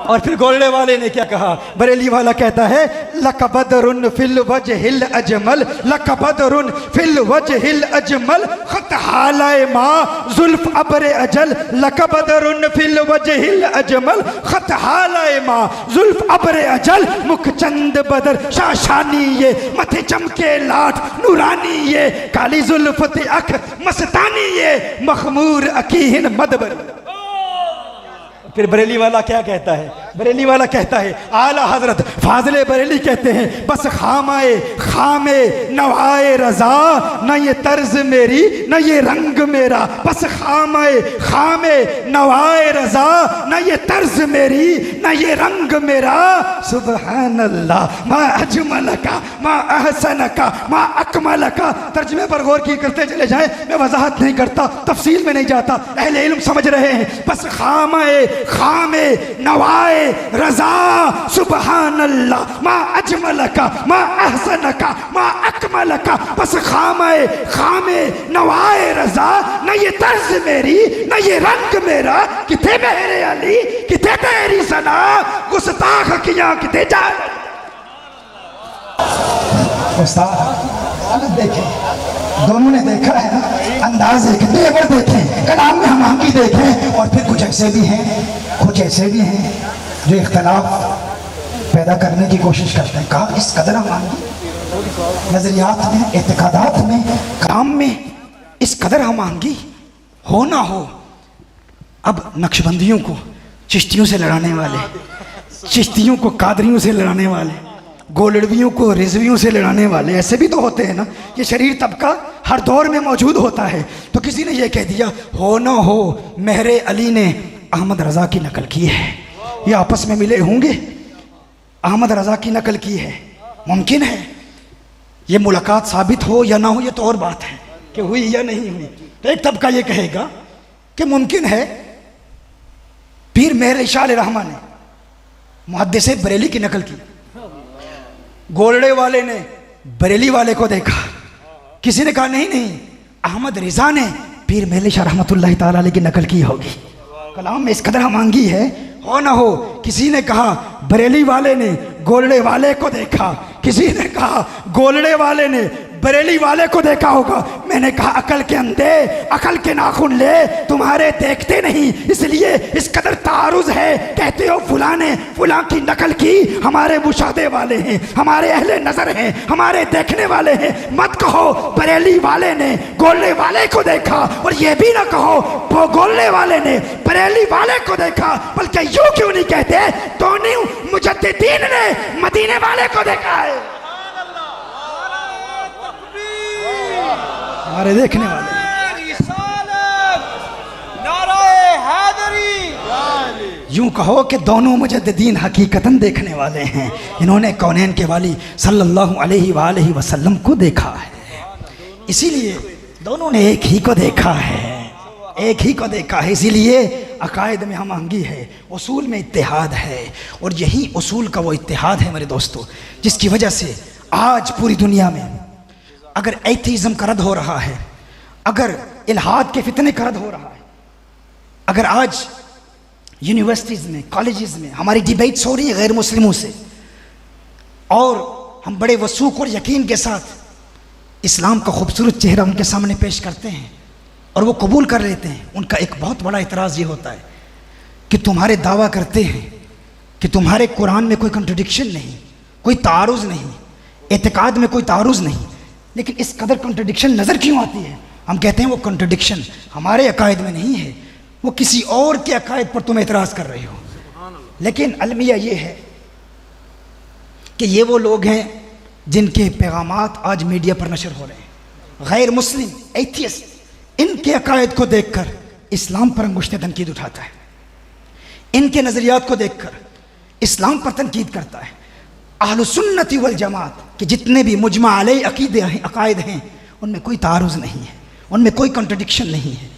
और फिर गोलने वाले ने क्या कहा? बरेली वाला कहता है लकबदरुन फिल वजहिल अजमल, लकबदरुन फिल वजहिल अजमल, खत हालाए माँ जुल्फ अबरे अजल, लकबदरुन फिल वजहिल अजमल, खत हालाए माँ जुल्फ अबरे अजल, मुख चंद बदर शाशानी ये, मथे चमके लाट नूरानी ये, काली जुल्फते अख मस्तानी ये, मखमूर अकीहिन मदबरी। फिर बरेली वाला क्या कहता है? बरेली वाला कहता है आला हजरत फाजिले बरेली कहते हैं बस खामाए खामे नवाए रजा, न ये तर्ज मेरी न ये रंग मेरा, बस खामाए खामे नवाए रजा, न ये तर्ज मेरी न ये रंग मेरा, सुबहान अल्लाह मा अजमल का मा अहसन का मा अकमल का। तर्जमे पर गौर की करते चले जाए, मैं वजाहत नहीं करता, तफसील में नहीं जाता, अहले इल्म समझ रहे हैं। बस खामाए खामे नवाए रजा, सुबहान अल्लाह मा अजमल का मा अहसन का मा अकमल का, बस खामे खामे नवाए रजा, न ये तर्ज मेरी न ये रंग मेरा, किथे मेरे अली किथे तेरी सना, गुस्ताख किया किथे जा। देखें दोनों ने देखा है ना, अंदाज देखें, तेवर देखें, कलाम में हम आंकी देखें। और फिर कुछ ऐसे भी हैं, कुछ ऐसे भी हैं जो इख्तलाफ पैदा करने की कोशिश करते हैं। कहा इस कदर हम आंगी नजरियात में, एतकादात में, काम में इस कदर हम आंगी हो ना हो। अब नक्शबंदियों को चिश्तियों से लड़ाने वाले, चिश्तियों को कादरियों से लड़ाने वाले, गोलड़वियों को रिजवियों से लड़ाने वाले, ऐसे भी तो होते हैं ना। ये शरीर तबका हर दौर में मौजूद होता है। तो किसी ने ये कह दिया हो ना हो मेहरे अली ने अहमद रजा की नकल की है, ये आपस में मिले होंगे, अहमद रजा की नकल की है, मुमकिन है ये मुलाकात साबित हो या ना हो, ये तो और बात है कि हुई या नहीं हुई। तो एक तबका ये कहेगा कि मुमकिन है पीर मेहर शाह रहमान ने मुहद्दिस बरेली की नकल की, गोलड़े वाले ने बरेली वाले को देखा, किसी ने कहा नहीं नहीं अहमद रिजा ने पीर मेहर शाह रहमतुल्लाह ताला अलैह की नकल की होगी। कलाम में इस कदर मांगी है हो ना हो। किसी ने कहा बरेली वाले ने गोलड़े वाले को देखा, किसी ने कहा गोलड़े वाले ने बरेली वाले को देखा होगा। मैंने कहा अकल के अंधे अकल के नाखून ले, तुम्हारे देखते नहीं इसलिए इस कदर तारुज है। कहते हो फुला ने फुला की नकल की, हमारे मुशादे वाले हैं, हमारे अहले नजर हैं, हमारे देखने वाले हैं। मत कहो बरेली वाले ने गोलने वाले को देखा, और ये भी ना कहो वो गोलने वाले ने बरेली वाले को देखा। बल्कि यूं क्यों नहीं कहते दोनों मुजद्दिदीन ने मदीने वाले को देखा है, हमारे देखने वाले। यूं कहो कि दोनों मुजद्दिदीन हकीकतन देखने वाले हैं, इन्होंने कौनैन के वाली सल्लल्लाहु अलैहि वसल्लम को देखा है, इसीलिए दोनों ने एक ही को देखा है, एक ही को देखा है। इसीलिए अकायद में हम आंगी है, उसूल में इत्तेहाद है, और यही उसूल का वो इत्तेहाद है मेरे दोस्तों जिसकी वजह से आज पूरी दुनिया में अगर एथीज़म का रद्द हो रहा है, अगर इल्हाद के फितने का रद्द हो रहा है, अगर आज यूनिवर्सिटीज़ में, कॉलेजेस में हमारी डिबेट्स हो रही हैं गैर मुस्लिमों से, और हम बड़े वसूख और यकीन के साथ इस्लाम का खूबसूरत चेहरा उनके सामने पेश करते हैं और वो कबूल कर लेते हैं, उनका एक बहुत बड़ा इतराज़ ये होता है कि तुम्हारे दावा करते हैं कि तुम्हारे कुरान में कोई कंट्रडिक्शन नहीं, कोई तारुज़ नहीं, एतकाद में कोई तारुज़ नहीं, लेकिन इस कदर कंट्रडिक्शन नज़र क्यों आती है? हम कहते हैं वो कंट्रडिक्शन हमारे अकायद में नहीं है, वो किसी और के अकायद पर तुम एतराज़ कर रहे हो। लेकिन अलमिया ये है कि ये वो लोग हैं जिनके पैगामात आज मीडिया पर नशर हो रहे हैं। गैर मुस्लिम एथियस्ट इनके अकायद को देखकर इस्लाम पर अंगुश्त तनकीद उठाता है, इनके नज़रियात को देखकर इस्लाम पर तनकीद करता है। अहलु सुन्नती वल जमात के जितने भी मुजमा अलैह अकीदे हैं, अकायद हैं, उनमें कोई तारुज़ नहीं है, उनमें कोई कंट्रडिक्शन नहीं है।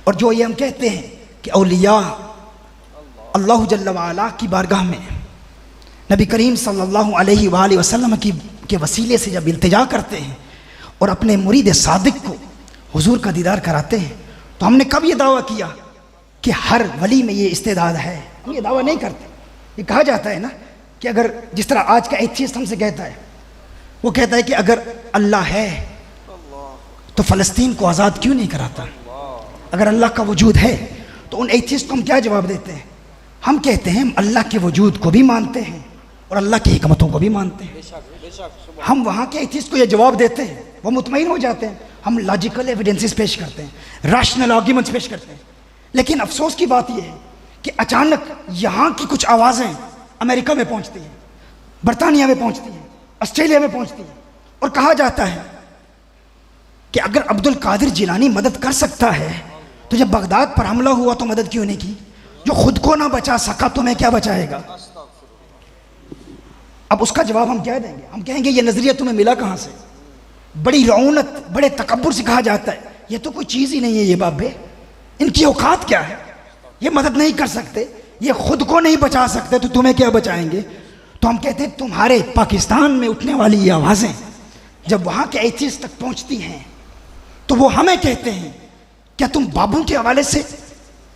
और जो ये हम कहते हैं कि औलिया अल्लाह जल्ल व अला की बारगाह में नबी करीम सल्लल्लाहु अलैहि वसल्लम के वसीले से जब इल्तिजा करते हैं और अपने मुरीद सादिक को हुजूर का दीदार कराते हैं, तो हमने कब ये दावा किया कि हर वली में ये इस्तेदाद है? हम ये दावा नहीं करते। ये कहा जाता है ना कि अगर जिस तरह आज का एथियस्ट हमसे कहता है, वो कहता है कि अगर अल्लाह है तो फ़लस्तीन को आज़ाद क्यों नहीं कराता? अगर अल्लाह का वजूद है तो उन एथियस्ट को हम क्या जवाब देते हैं? हम कहते हैं हम अल्लाह के वजूद को भी मानते हैं और अल्लाह की हिकमतों को भी मानते हैं। हम वहाँ के एथियस्ट को ये जवाब देते हैं, वो मुतमईन हो जाते हैं। हम लॉजिकल एविडेंसेस पेश करते हैं, रैशनल आर्ग्यूमेंट्स पेश करते हैं। लेकिन अफसोस की बात यह है कि अचानक यहाँ की कुछ आवाज़ें अमेरिका में पहुँचती हैं, बरतानिया में पहुँचती हैं, ऑस्ट्रेलिया में पहुँचती हैं, और कहा जाता है कि अगर अब्दुल कादिर जिलानी मदद कर सकता है तो जब बगदाद पर हमला हुआ तो मदद क्यों नहीं की? जो खुद को ना बचा सका तो मैं क्या बचाएगा? अब उसका जवाब हम क्या देंगे? हम कहेंगे ये नज़रिया तुम्हें मिला कहाँ से? बड़ी रौनक, बड़े तकब्बुर से कहा जाता है ये तो कोई चीज़ ही नहीं है, ये बाबे इनकी औकात क्या है? ये मदद नहीं कर सकते, ये खुद को नहीं बचा सकते, तो तुम्हें क्या बचाएंगे? तो हम कहते हैं तुम्हारे पाकिस्तान में उठने वाली ये आवाज़ें जब वहाँ के एथियस्ट तक पहुँचती हैं तो वो हमें कहते हैं क्या तुम बाबू के हवाले से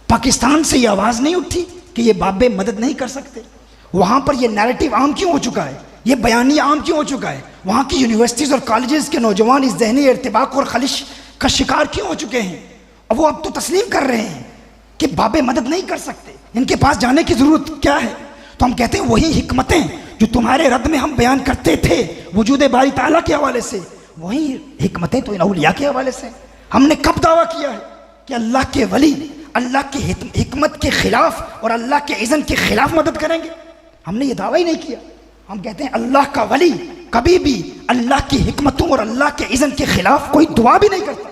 पाकिस्तान से ये आवाज़ नहीं उठी कि ये बाबे मदद नहीं कर सकते? वहाँ पर ये नैरेटिव आम क्यों हो चुका है? ये बयानिया आम क्यों हो चुका है? वहाँ की यूनिवर्सिटीज़ और कॉलेजेस के नौजवान इस ज़हनी इर्तिबाक और खलिश का शिकार क्यों हो चुके हैं? और वो अब तो तस्लीम कर रहे हैं कि बाबे मदद नहीं कर सकते, इनके पास जाने की ज़रूरत क्या है? तो हम कहते हैं वही हिकमतें जो तुम्हारे रद्द में हम बयान करते थे वजूद बारी ताला के हवाले से, वही हिकमतें तो इन औलिया के हवाले से। हमने कब दावा किया है कि अल्लाह के वली अल्लाह की हिकमत के खिलाफ और अल्लाह के इज़्न के खिलाफ मदद करेंगे? हमने ये दावा ही नहीं किया। हम कहते हैं अल्लाह का वली कभी भी अल्लाह की हिकमतों और अल्लाह के इज़्न के खिलाफ कोई दुआ भी नहीं करता।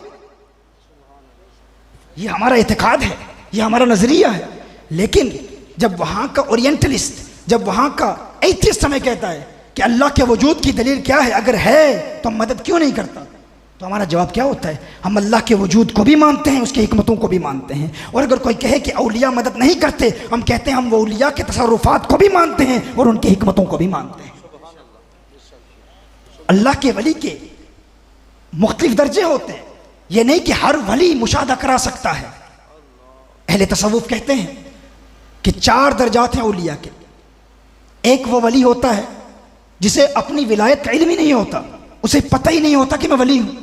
ये हमारा एतकाद है, ये हमारा नज़रिया है। लेकिन जब वहाँ का ओरिएंटलिस्ट, जब वहाँ का एथियस्ट हमें कहता है कि अल्लाह के वजूद की दलील क्या है, अगर है तो हम मदद क्यों नहीं करता, तो हमारा जवाब क्या होता है? हम अल्लाह के वजूद को भी मानते हैं, उसकी हिकमतों को भी मानते हैं। और अगर कोई कहे कि औलिया मदद नहीं करते, हम कहते हैं हम वो औलिया के तसर्रुफात को भी मानते हैं और उनकी हिकमतों को भी मानते हैं। अल्लाह के वली के मुख्तलिफ दर्जे होते हैं, ये नहीं कि हर वली मुशाहदा करा सकता है। अहले तसव्वुफ कहते हैं कि 4 दर्जात हैं औलिया के। एक वो वली होता है जिसे अपनी विलायत का इल्म ही नहीं होता, उसे पता ही नहीं होता कि मैं वली हूं,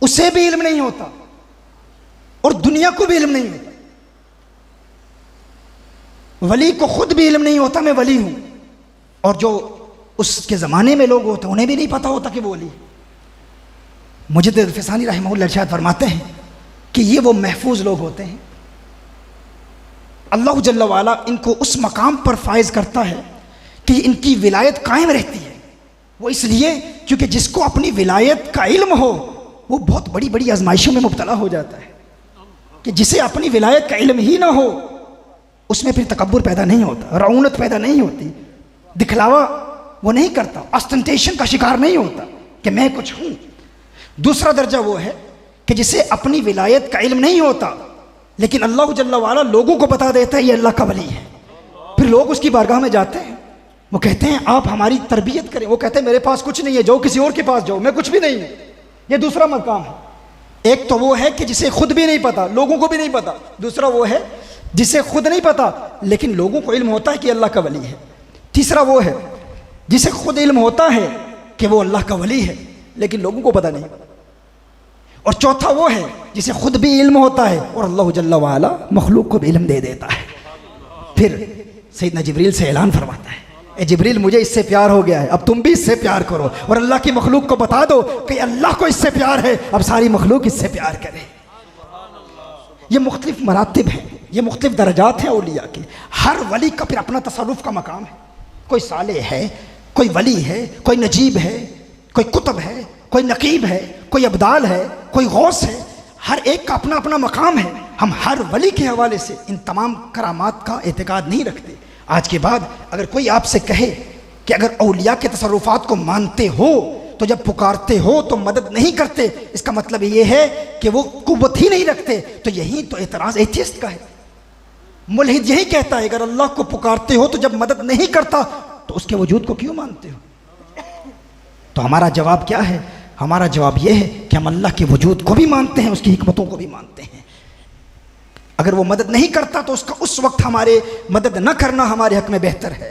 उसे भी इल्म नहीं होता और दुनिया को भी इल्म नहीं होता। वली को खुद भी इल्म नहीं होता मैं वली हूं, और जो उसके ज़माने में लोग होते हैं उन्हें भी नहीं पता होता कि वो वली। मुजद्दिद अल-फ़िसानी रहमहुल्लाह इरशाद फरमाते हैं कि ये वो महफूज लोग होते हैं, अल्लाह जल्ल वाला इनको उस मकाम पर फायज करता है कि इनकी विलायत कायम रहती है। वो इसलिए क्योंकि जिसको अपनी विलायत का इल्म हो वो बहुत बड़ी बड़ी आजमाइशों में मुब्तला हो जाता है, कि जिसे अपनी विलायत का इल्म ही ना हो उसमें फिर तकब्बुर पैदा नहीं होता, रऊनत पैदा नहीं होती, दिखलावा वो नहीं करता, ऑस्टेंटेशन का शिकार नहीं होता कि मैं कुछ हूं। दूसरा दर्जा वो है कि जिसे अपनी विलायत का इल्म नहीं होता लेकिन अल्लाह जल्ल वाला लोगों को बता देता है ये अल्लाह का वली है। फिर लोग उसकी बारगाह में जाते हैं, वो कहते हैं आप हमारी तरबियत करें। वो कहते हैं मेरे पास कुछ नहीं है, जाओ किसी और के पास जाओ, मैं कुछ भी नहीं हूं। ये दूसरा मकाम है। एक तो वो है कि जिसे खुद भी नहीं पता, लोगों को भी नहीं पता। दूसरा वो है जिसे खुद नहीं पता लेकिन लोगों को इल्म होता है कि अल्लाह का वली है। तीसरा वो है जिसे खुद इल्म होता है कि वो अल्लाह का वली है लेकिन लोगों को पता नहीं। और चौथा वो है जिसे खुद भी इल्म होता है और अल्लाह जल्ला वाला मखलूक को भी इल्म दे देता है। फिर सैयदना जिब्रील से ऐलान फरमाता है, ए जिब्रील मुझे इससे प्यार हो गया है, अब तुम भी इससे प्यार करो और अल्लाह की मखलूक को बता दो कि अल्लाह को इससे प्यार है, अब सारी मखलूक इससे प्यार करे। ये मुख्तलिफ मरातिब हैं, ये मुख्तलिफ दर्जात हैं औलिया के। हर वली का फिर अपना तसर्रुफ का मकाम है। कोई साले है, कोई वली है, कोई नजीब है, कोई कुतुब है, कोई नकीब है, कोई अब्दाल है, कोई गौस है। हर एक का अपना अपना मकाम है। हम हर वली के हवाले से इन तमाम करामात का एतकाद नहीं रखते। आज के बाद अगर कोई आपसे कहे कि अगर औलिया के तसर्रुफात को मानते हो तो जब पुकारते हो तो मदद नहीं करते, इसका मतलब ये है कि वो कुव्वत ही नहीं रखते। तो यही तो एतराज़ एथियस्ट का है। मुल्हिद यही कहता है अगर अल्लाह को पुकारते हो तो जब मदद नहीं करता तो उसके वजूद को क्यों मानते हो? तो हमारा जवाब क्या है? हमारा जवाब यह है कि हम अल्लाह के वजूद को भी मानते हैं, उसकी हिकमतों को भी मानते हैं। अगर वो मदद नहीं करता तो उसका उस वक्त हमारे मदद न करना हमारे हक में बेहतर है।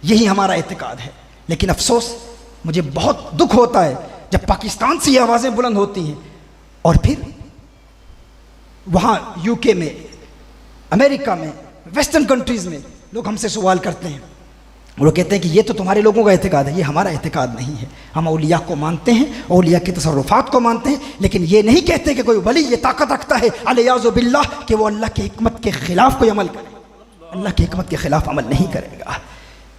यही हमारा एतकाद है। लेकिन अफसोस, मुझे बहुत दुख होता है जब पाकिस्तान से ये आवाज़ें बुलंद होती हैं और फिर वहाँ यूके में, अमेरिका में, वेस्टर्न कंट्रीज़ में लोग हमसे सवाल करते हैं। वो कहते हैं कि ये तो तुम्हारे लोगों का एतकाद है, ये हमारा एतकाद नहीं है। हम औलिया को मानते हैं, औलिया के तसर्रुफात को मानते हैं, लेकिन ये नहीं कहते कि कोई वली ये ताकत रखता है अलियाज़ु बिल्लाह कि वो अल्लाह की हिकमत के ख़िलाफ़ कोई अमल करे। अल्लाह की हिकमत के ख़िलाफ़ अमल नहीं करेगा।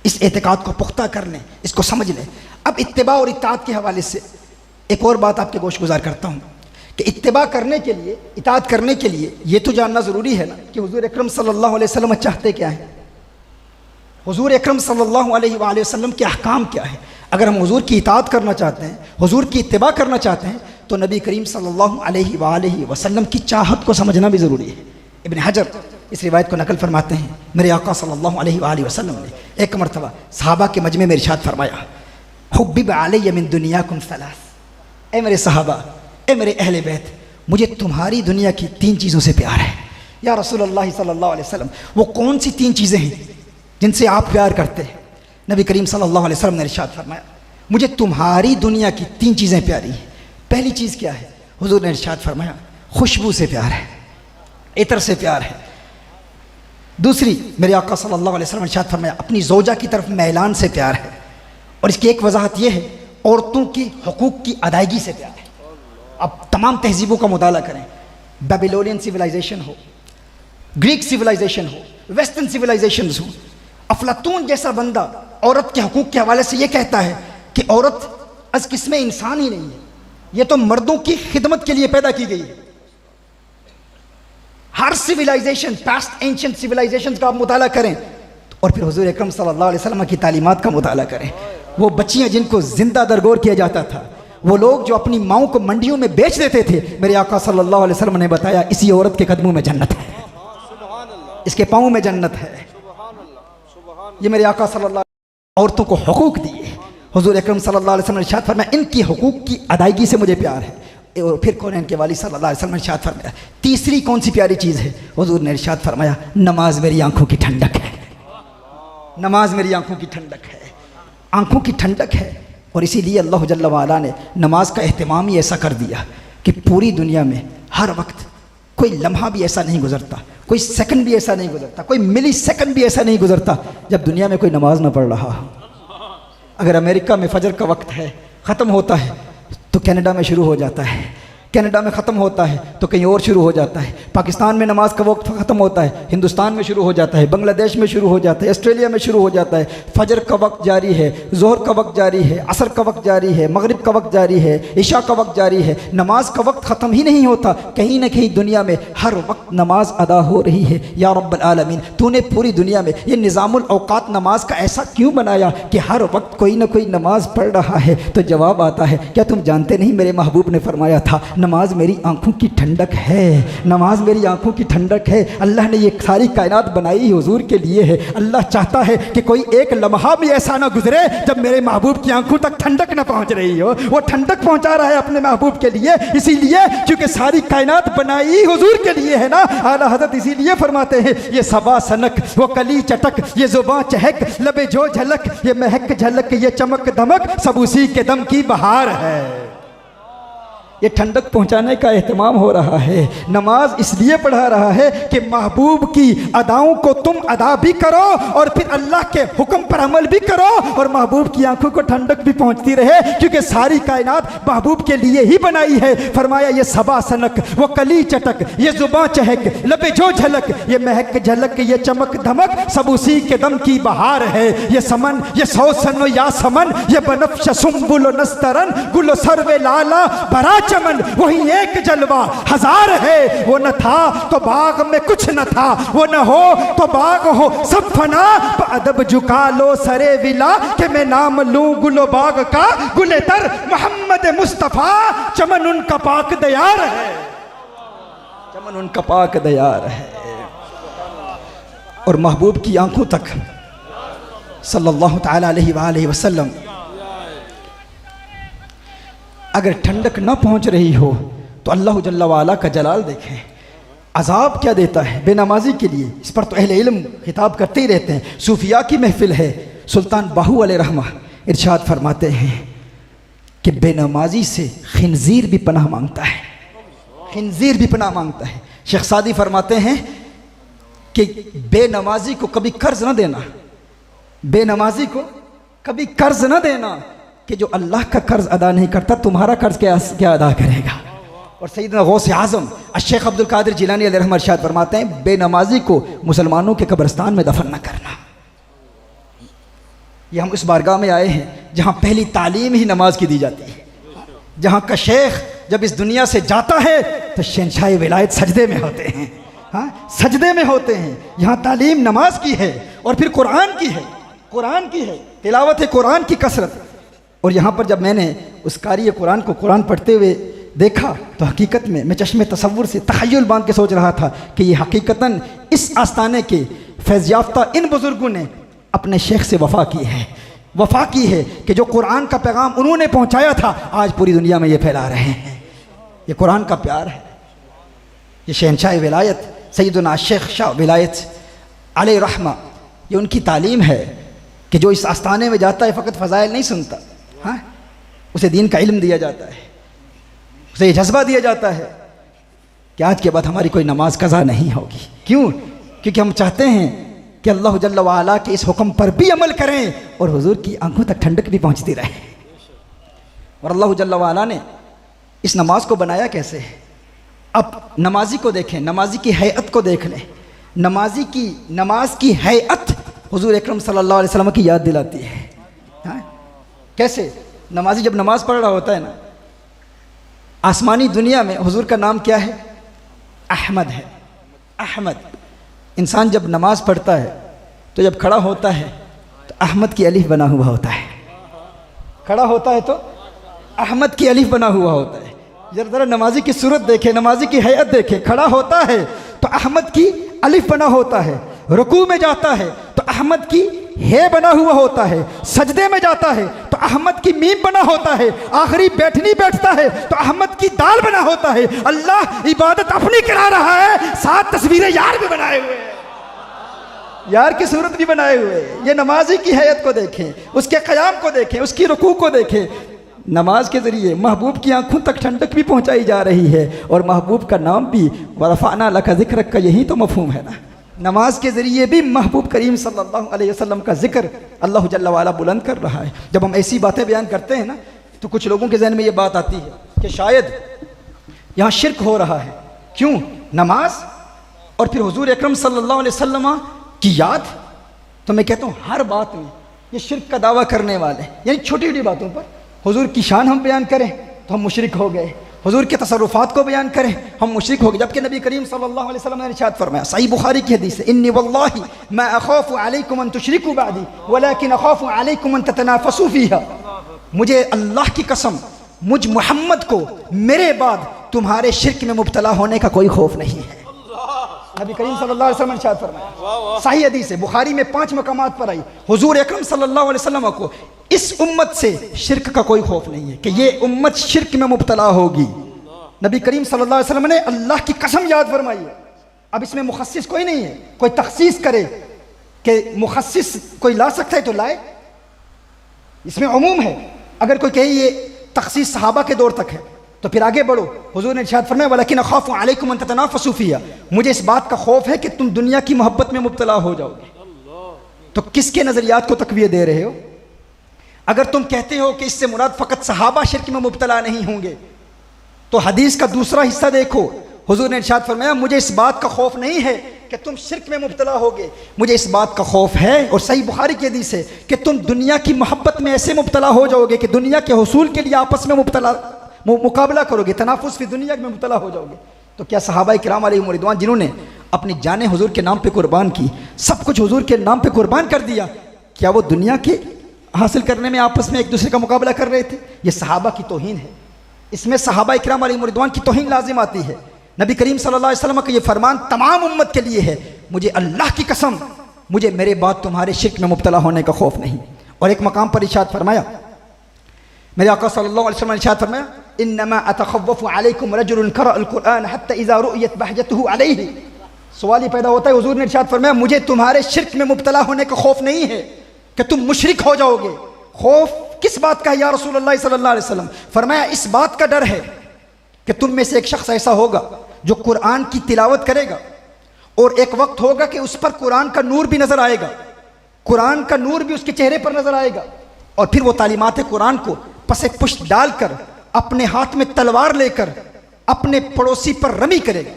इस एतकाद को पुख्ता कर लें, इसको समझ लें। अब इत्तिबा और इताअत के हवाले से एक और बात आपके गोश गुजार करता हूँ कि इत्तिबा करने के लिए, इताअत करने के लिए ये तो जानना ज़रूरी है ना कि हुज़ूर अकरम सल्लल्लाहु अलैहि वसल्लम चाहते क्या हैं। हुज़ूर अकरम सल्लल्लाहु अलैहि वसल्लम के अहकाम क्या है। अगर हम हुज़ूर की इताअत करना चाहते हैं, हुज़ूर की इत्तिबा करना चाहते हैं तो नबी करीम सल्लल्लाहु अलैहि वसल्लम की चाहत को समझना भी ज़रूरी है। इब्न हजर इस रिवायत को नकल फरमाते हैं, मेरे आका सल्लल्लाहु अलैहि वसल्लम ने एक मरतबा सहाबा के मजमे में इरशाद फरमाया, हुब्बिब अलैया मिन दुनियाकुम सलास, ए मेरे सहाबा, ए मेरे अहले बैत, मुझे तुम्हारी दुनिया की 3 चीज़ों से प्यार है। या रसूलल्लाह सल्लल्लाहु अलैहि वसल्लम, वो कौन सी 3 चीज़ें हैं जिनसे आप प्यार करते हैं? नबी करीम सल्लल्लाहु अलैहि वसल्लम ने इरशाद फरमाया, मुझे तुम्हारी दुनिया की 3 चीज़ें प्यारी हैं। पहली चीज़ क्या है? हुजूर ने इरशाद फरमाया, खुशबू से प्यार है, इतर से प्यार है। दूसरी, मेरे आका सल्लल्लाहु अलैहि वसल्लम ने इरशाद फरमाया, अपनी ज़ौजा की तरफ मैलान से प्यार है। और इसकी एक वजाहत यह है, औरतों की हुकूक की अदायगी से प्यार है। अब तमाम तहजीबों का मुताला करें, बेबीलोनियन सिविलाइजेशन हो, ग्रीक सिविलाइजेशन हो, वेस्टर्न सिविलाइजेशन हो, अफलातून जैसा बंदा औरत के हकूक़ के हवाले से ये कहता है कि औरत अज़ किस्म इंसान ही नहीं है, ये तो मर्दों की खिदमत के लिए पैदा की गई है। हर सिविलाइजेशन, पास्ट एंशिएंट सिविलाइजेशन का आप मुताला करें और फिर हुज़ूर अकरम सल्लल्लाहु अलैहि वसल्लम की तालीमात का मुताला करें। वो बच्चियाँ जिनको जिंदा दरगोर किया जाता था, वो लोग जो अपनी माओं को मंडियों में बेच देते थे, मेरे आका सल्लल्लाहु अलैहि वसल्लम ने बताया इसी औरत के कदमों में जन्नत है, इसके पाँव में जन्नत है। ये मेरे आका सल्लल्लाहु औरतों को हुकूक दिए। हुज़ूर अकरम सल्लल्लाहु अलैहि वसल्लम ने इरशाद फरमाया, इनकी हुकूक की अदायगी से मुझे प्यार है। और फिर कौन है इनके वाली सल्लल्लाहु अलैहि वसल्लम ने इरशाद फरमाया, तीसरी कौन सी प्यारी चीज़ है? हुज़ूर ने इरशाद फरमाया, नमाज मेरी आंखों की ठंडक है। नमाज मेरी आंखों की ठंडक है, आंखों की ठंडक है। और इसीलिए अल्लाह जल्ल वाला ने नमाज का एहतमाम ही ऐसा कर दिया कि पूरी दुनिया में हर वक्त कोई लम्हा भी ऐसा नहीं गुजरता, कोई सेकंड भी ऐसा नहीं गुजरता, कोई मिली सेकंड भी ऐसा नहीं गुजरता जब दुनिया में कोई नमाज ना पढ़ रहा हो। अगर अमेरिका में फजर का वक्त है, ख़त्म होता है तो कनाडा में शुरू हो जाता है, कनाडा में ख़त्म होता है तो कहीं और शुरू हो जाता है। पाकिस्तान में नमाज का वक्त ख़त्म होता है, हिंदुस्तान में शुरू हो जाता है, बांग्लादेश में शुरू हो जाता है, ऑस्ट्रेलिया में शुरू हो जाता है। फजर का वक्त जारी है, ज़ोहर का वक्त जारी है, असर का वक्त जारी है, मगरिब का वक्त जारी है, इशा का वक्त जारी है। नमाज का वक्त ख़त्म ही नहीं होता। कहीं ना कहीं दुनिया में हर वक्त नमाज अदा हो रही है। या रब्बल आलमीन, तूने पूरी दुनिया में ये निज़ामुल औकात नमाज का ऐसा क्यों बनाया कि हर वक्त कोई ना कोई नमाज पढ़ रहा है? तो जवाब आता है, क्या तुम जानते नहीं मेरे महबूब ने फरमाया था, नमाज मेरी आंखों की ठंडक है, नमाज मेरी आंखों की ठंडक है। अल्लाह ने ये सारी कायनात बनाई हुजूर के लिए है। अल्लाह चाहता है कि कोई एक लम्हा भी ऐसा ना गुजरे जब मेरे महबूब की आंखों तक ठंडक ना पहुंच रही हो। वो ठंडक पहुंचा रहा है अपने महबूब के लिए, इसीलिए क्योंकि सारी कायनात बनाई हुजूर के लिए है ना। आला हज़रत इसीलिए फरमाते हैं ये सबा सनक, वो कली चटक, ये जुबां चहक, लबे जो झलक, ये महक झलक, ये चमक दमक, सब उसी के दम की बहार है। ये ठंडक पहुंचाने का एहतमाम हो रहा है। नमाज इसलिए पढ़ा रहा है कि महबूब की अदाओं को तुम अदा भी करो और फिर अल्लाह के हुक्म पर अमल भी करो और महबूब की आंखों को ठंडक भी पहुंचती रहे, क्योंकि सारी कायनात महबूब के लिए ही बनाई है। फरमाया ये सबा सनक, वो कली चटक, ये जुबां चहक, लबे जो झलक, ये महक झलक, ये चमक धमक, सब उसी के दम की बहार है। ये समन, ये सौसन या समन, ये बनफ्श सुम्बुल नस्तरन, गुल सरवे लाला बरा चमन, वही एक जलवा हजार है। वो न था तो बाग में कुछ न था, वो न हो तो बाग हो सब फना, अदब झुका लो सरे विला कि मैं नाम लूं गुलो बाग का, गुले तर मोहम्मद मुस्तफा, चमन उनका पाक दयार है, चमन उनका पाक दयार है। और महबूब की आंखों तक सल्लल्लाहु तआला अलैहि वसल्लम अगर ठंडक न पहुंच रही हो तो अल्लाह जल्ला वाला का जलाल देखें, अजाब क्या देता है बेनमाजी के लिए। इस पर तो अहले इल्म खिताब करते ही रहते हैं। सूफिया की महफिल है, सुल्तान बाहू अलैहिर्रहमा इरशाद फरमाते हैं कि बेनमाजी से खिंजीर भी पनाह मांगता है, खिंजीर भी पनाह मांगता है। शेख सादी फरमाते हैं कि बेनमाजी को कभी कर्ज न देना, बेनमाजी को कभी कर्ज न देना, कि जो अल्लाह का कर्ज अदा नहीं करता तुम्हारा कर्ज क्या अदा करेगा। और सैयदना गौस आज़म शेख अब्दुल कादिर जिलानी अलैहिर्रहमत इरशाद फरमाते हैं बेनमाजी को मुसलमानों के कब्रिस्तान में दफन न करना। ये हम उस बारगाह में आए हैं जहाँ पहली तालीम ही नमाज की दी जाती है, जहाँ का शेख जब इस दुनिया से जाता है तो शहंशाह विलायत सजदे में होते हैं, हाँ सजदे में होते हैं। यहाँ तालीम नमाज की है और फिर कुरान की है, कुरान की है, तिलावत है कुरान की कसरत। और यहाँ पर जब मैंने उस कारी कुरान को कुरान पढ़ते हुए देखा तो हकीकत में मैं चश्मे तसव्वुर से तख़य्युल बांध के सोच रहा था कि ये हकीकतन इस आस्ताने के फैज़ याफ्ता इन बुज़ुर्गों ने अपने शेख से वफ़ा की है, वफ़ा की है कि जो कुरान का पैगाम उन्होंने पहुँचाया था आज पूरी दुनिया में ये फैला रहे हैं। ये कुरान का प्यार है। ये शहंशाह विलायत सैयदना शेख शाह विलायत अलैहिर्रहमा, ये उनकी तालीम है कि जो इस आस्ताने में जाता है फ़कत फ़ज़ाइल नहीं सुनता, हाँ उसे दीन का इल्म दिया जाता है, उसे ये जज्बा दिया जाता है कि आज के बाद हमारी कोई नमाज कज़ा नहीं होगी। क्यों? क्योंकि हम चाहते हैं कि अल्लाह जल्ला वाला के इस हुक्म पर भी अमल करें और हुजूर की आंखों तक ठंडक भी पहुंचती रहे। और अल्लाह जल्ला वाला ने इस नमाज को बनाया कैसे है? अब नमाजी को देखें, नमाजी की हैअत को देख लें। नमाज की हैअत हुजूर अकरम सल्लल्लाहु अलैहि वसल्लम की याद दिलाती है। हाँ? कैसे? नमाजी जब नमाज पढ़ रहा होता है ना, आसमानी दुनिया में हुजूर का नाम क्या है? अहमद है, अहमद। इंसान जब नमाज पढ़ता है तो जब खड़ा होता है तो अहमद की अलिफ बना हुआ होता है, खड़ा होता है तो अहमद की अलिफ बना हुआ होता है। जरा नमाजी की सूरत देखें, नमाजी की हैयत देखें। खड़ा होता है तो अहमद की अलिफ बना होता है, रुकू में जाता है तो अहमद की हे बना हुआ होता है, सजदे में जाता है तो अहमद की मीम बना होता है, आखिरी बैठनी बैठता है तो अहमद की दाल बना होता है। अल्लाह इबादत अपनी करा रहा है, साथ तस्वीरें यार भी बनाए हुए हैं, यार की सूरत भी बनाए हुए हैं। ये नमाजी की हैयत को देखें, उसके क़याम को देखें, उसकी रुकू को देखें। नमाज के ज़रिए महबूब की आंखों तक ठंडक भी पहुंचाई जा रही है और महबूब का नाम भी वरफ़अना लका ज़िक्रक का यही तो मफ़हूम है ना। नमाज के ज़रिए भी महबूब करीम सल्लल्लाहु अलैहि वसल्लम का ज़िक्र अल्लाह जल्ला वाला बुलंद कर रहा है। जब हम ऐसी बातें बयान करते हैं ना तो कुछ लोगों के जहन में ये बात आती है कि शायद यहाँ शिरक हो रहा है। क्यों? नमाज और फिर हुजूर अकरम सल्लल्लाहु अलैहि वसल्लम की याद। तो मैं कहता हूँ हर बात में ये शिरक का दावा करने वाले, यानी छोटी छोटी बातों पर हुजूर की शान हम बयान करें तो हम मुशरिक हो गए, हुजूर के तसर्रुफात को बयान करें हम मुशरिक हो गए। जबकि नबी करीम सल्लल्लाहु अलैहि वसल्लम ने इरशाद फरमाया, सही बुखारी की हदीस है, इन्नी वल्लाहि मा अखाफु अलैकुम अन तुशरिकू बअदी वलाकिन अखाफु अलैकुम अन ततनाफसू फीहा। मुझे अल्लाह की कसम, मुझ मोहम्मद को मेरे बाद तुम्हारे शिर्क में मुब्तला होने का कोई खौफ नहीं है। नबी करीम सल्लल्लाहु अलैहि वसल्लम ने इरशाद फरमाया, सही हदीस है, बुखारी में 5 मकामात पर आई, हुजूर अकरम सल्लल्लाहु अलैहि वसल्लम को इस उम्मत से शिर्क का कोई खौफ नहीं है कि ये उम्मत शिर्क में मुब्तला होगी। नबी करीम सल्लल्लाहु अलैहि वसल्लम ने अल्लाह की कसम याद फरमाई है। अब इसमें मुखस्सिस कोई नहीं है, कोई तखसीस करे कि मुखस्सिस कोई ला सकता है तो लाए, इसमें उमूम है। अगर कोई कहे ये तखसीस सहाबा के दौर तक है तो फिर आगे बढ़ो। हुजूर ने इरशाद फरमाया, वलकिन अखाफु अलैकुम अन ततनाफसू फिहा, मुझे इस बात का खौफ है कि तुम दुनिया की मोहब्बत में मुब्तला हो जाओगे। तो किसके नजरियात को तकवीह दे रहे हो? अगर तुम कहते हो कि इससे मुराद फ़कत सहाबा शिर्क में मुब्तला नहीं होंगे तो हदीस का दूसरा हिस्सा देखो। हुजूर ने इरशाद फरमाया, मुझे इस बात का खौफ नहीं है कि तुम शिर्क में मुब्तला होगे, मुझे इस बात का खौफ है, और सही बुखारी की हदीस है, कि तुम दुनिया की मोहब्बत में ऐसे मुब्तला हो जाओगे कि दुनिया के हुसूल के लिए आपस में मुकाबला करोगे, तनाफुस फिर दुनिया में मुब्तला हो जाओगे। तो क्या सहाबा किराम अलैहिम रिदवान जिन्होंने अपनी जानें हुजूर के नाम पे कुर्बान की, सब कुछ हुजूर के नाम पे कुर्बान कर दिया, क्या वो दुनिया के हासिल करने में आपस में एक दूसरे का मुकाबला कर रहे थे? ये सहाबा की तौहीन है, इसमें सहाबा किराम अलैहिम रिदवान की तौहीन लाजिम आती है। नबी करीम सल्लल्लाहु अलैहि वसल्लम का ये फरमान तमाम उम्मत के लिए है, मुझे अल्लाह की कसम, मुझे मेरे बाद तुम्हारे शिर्क में मुब्तला होने का खौफ नहीं। और एक मकाम पर इरशाद फरमाया, मेरे आका सल्लल्लाहु अलैहि वसल्लम ने इरशाद फरमाया, इन्नमा अतखव्वफु अलैकुम रजुलन क़रअल कुरआन हत्ता इज़ा रुअयत बहजतहु अलैहि। सवाल ये पैदा होता है, हुजूर ने इरशाद फरमाया, मुझे तुम्हारे शिर्क में मुब्तला होने का खौफ नहीं है कि तुम मुशरिक हो जाओगे। खौफ किस बात का है या रसूलुल्लाह सल्लल्लाहु अलैहि वसल्लम? फरमाया, इस बात का डर है कि तुम में से एक शख्स ऐसा होगा जो कुरान की तिलावत करेगा और एक वक्त होगा कि उस पर कुरान का नूर भी नजर आएगा, कुरान का नूर भी उसके चेहरे पर नजर आएगा, और फिर वो तालीमात कुरान को पसे पुष्ट डालकर अपने हाथ में तलवार लेकर अपने पड़ोसी पर रमी करेगा।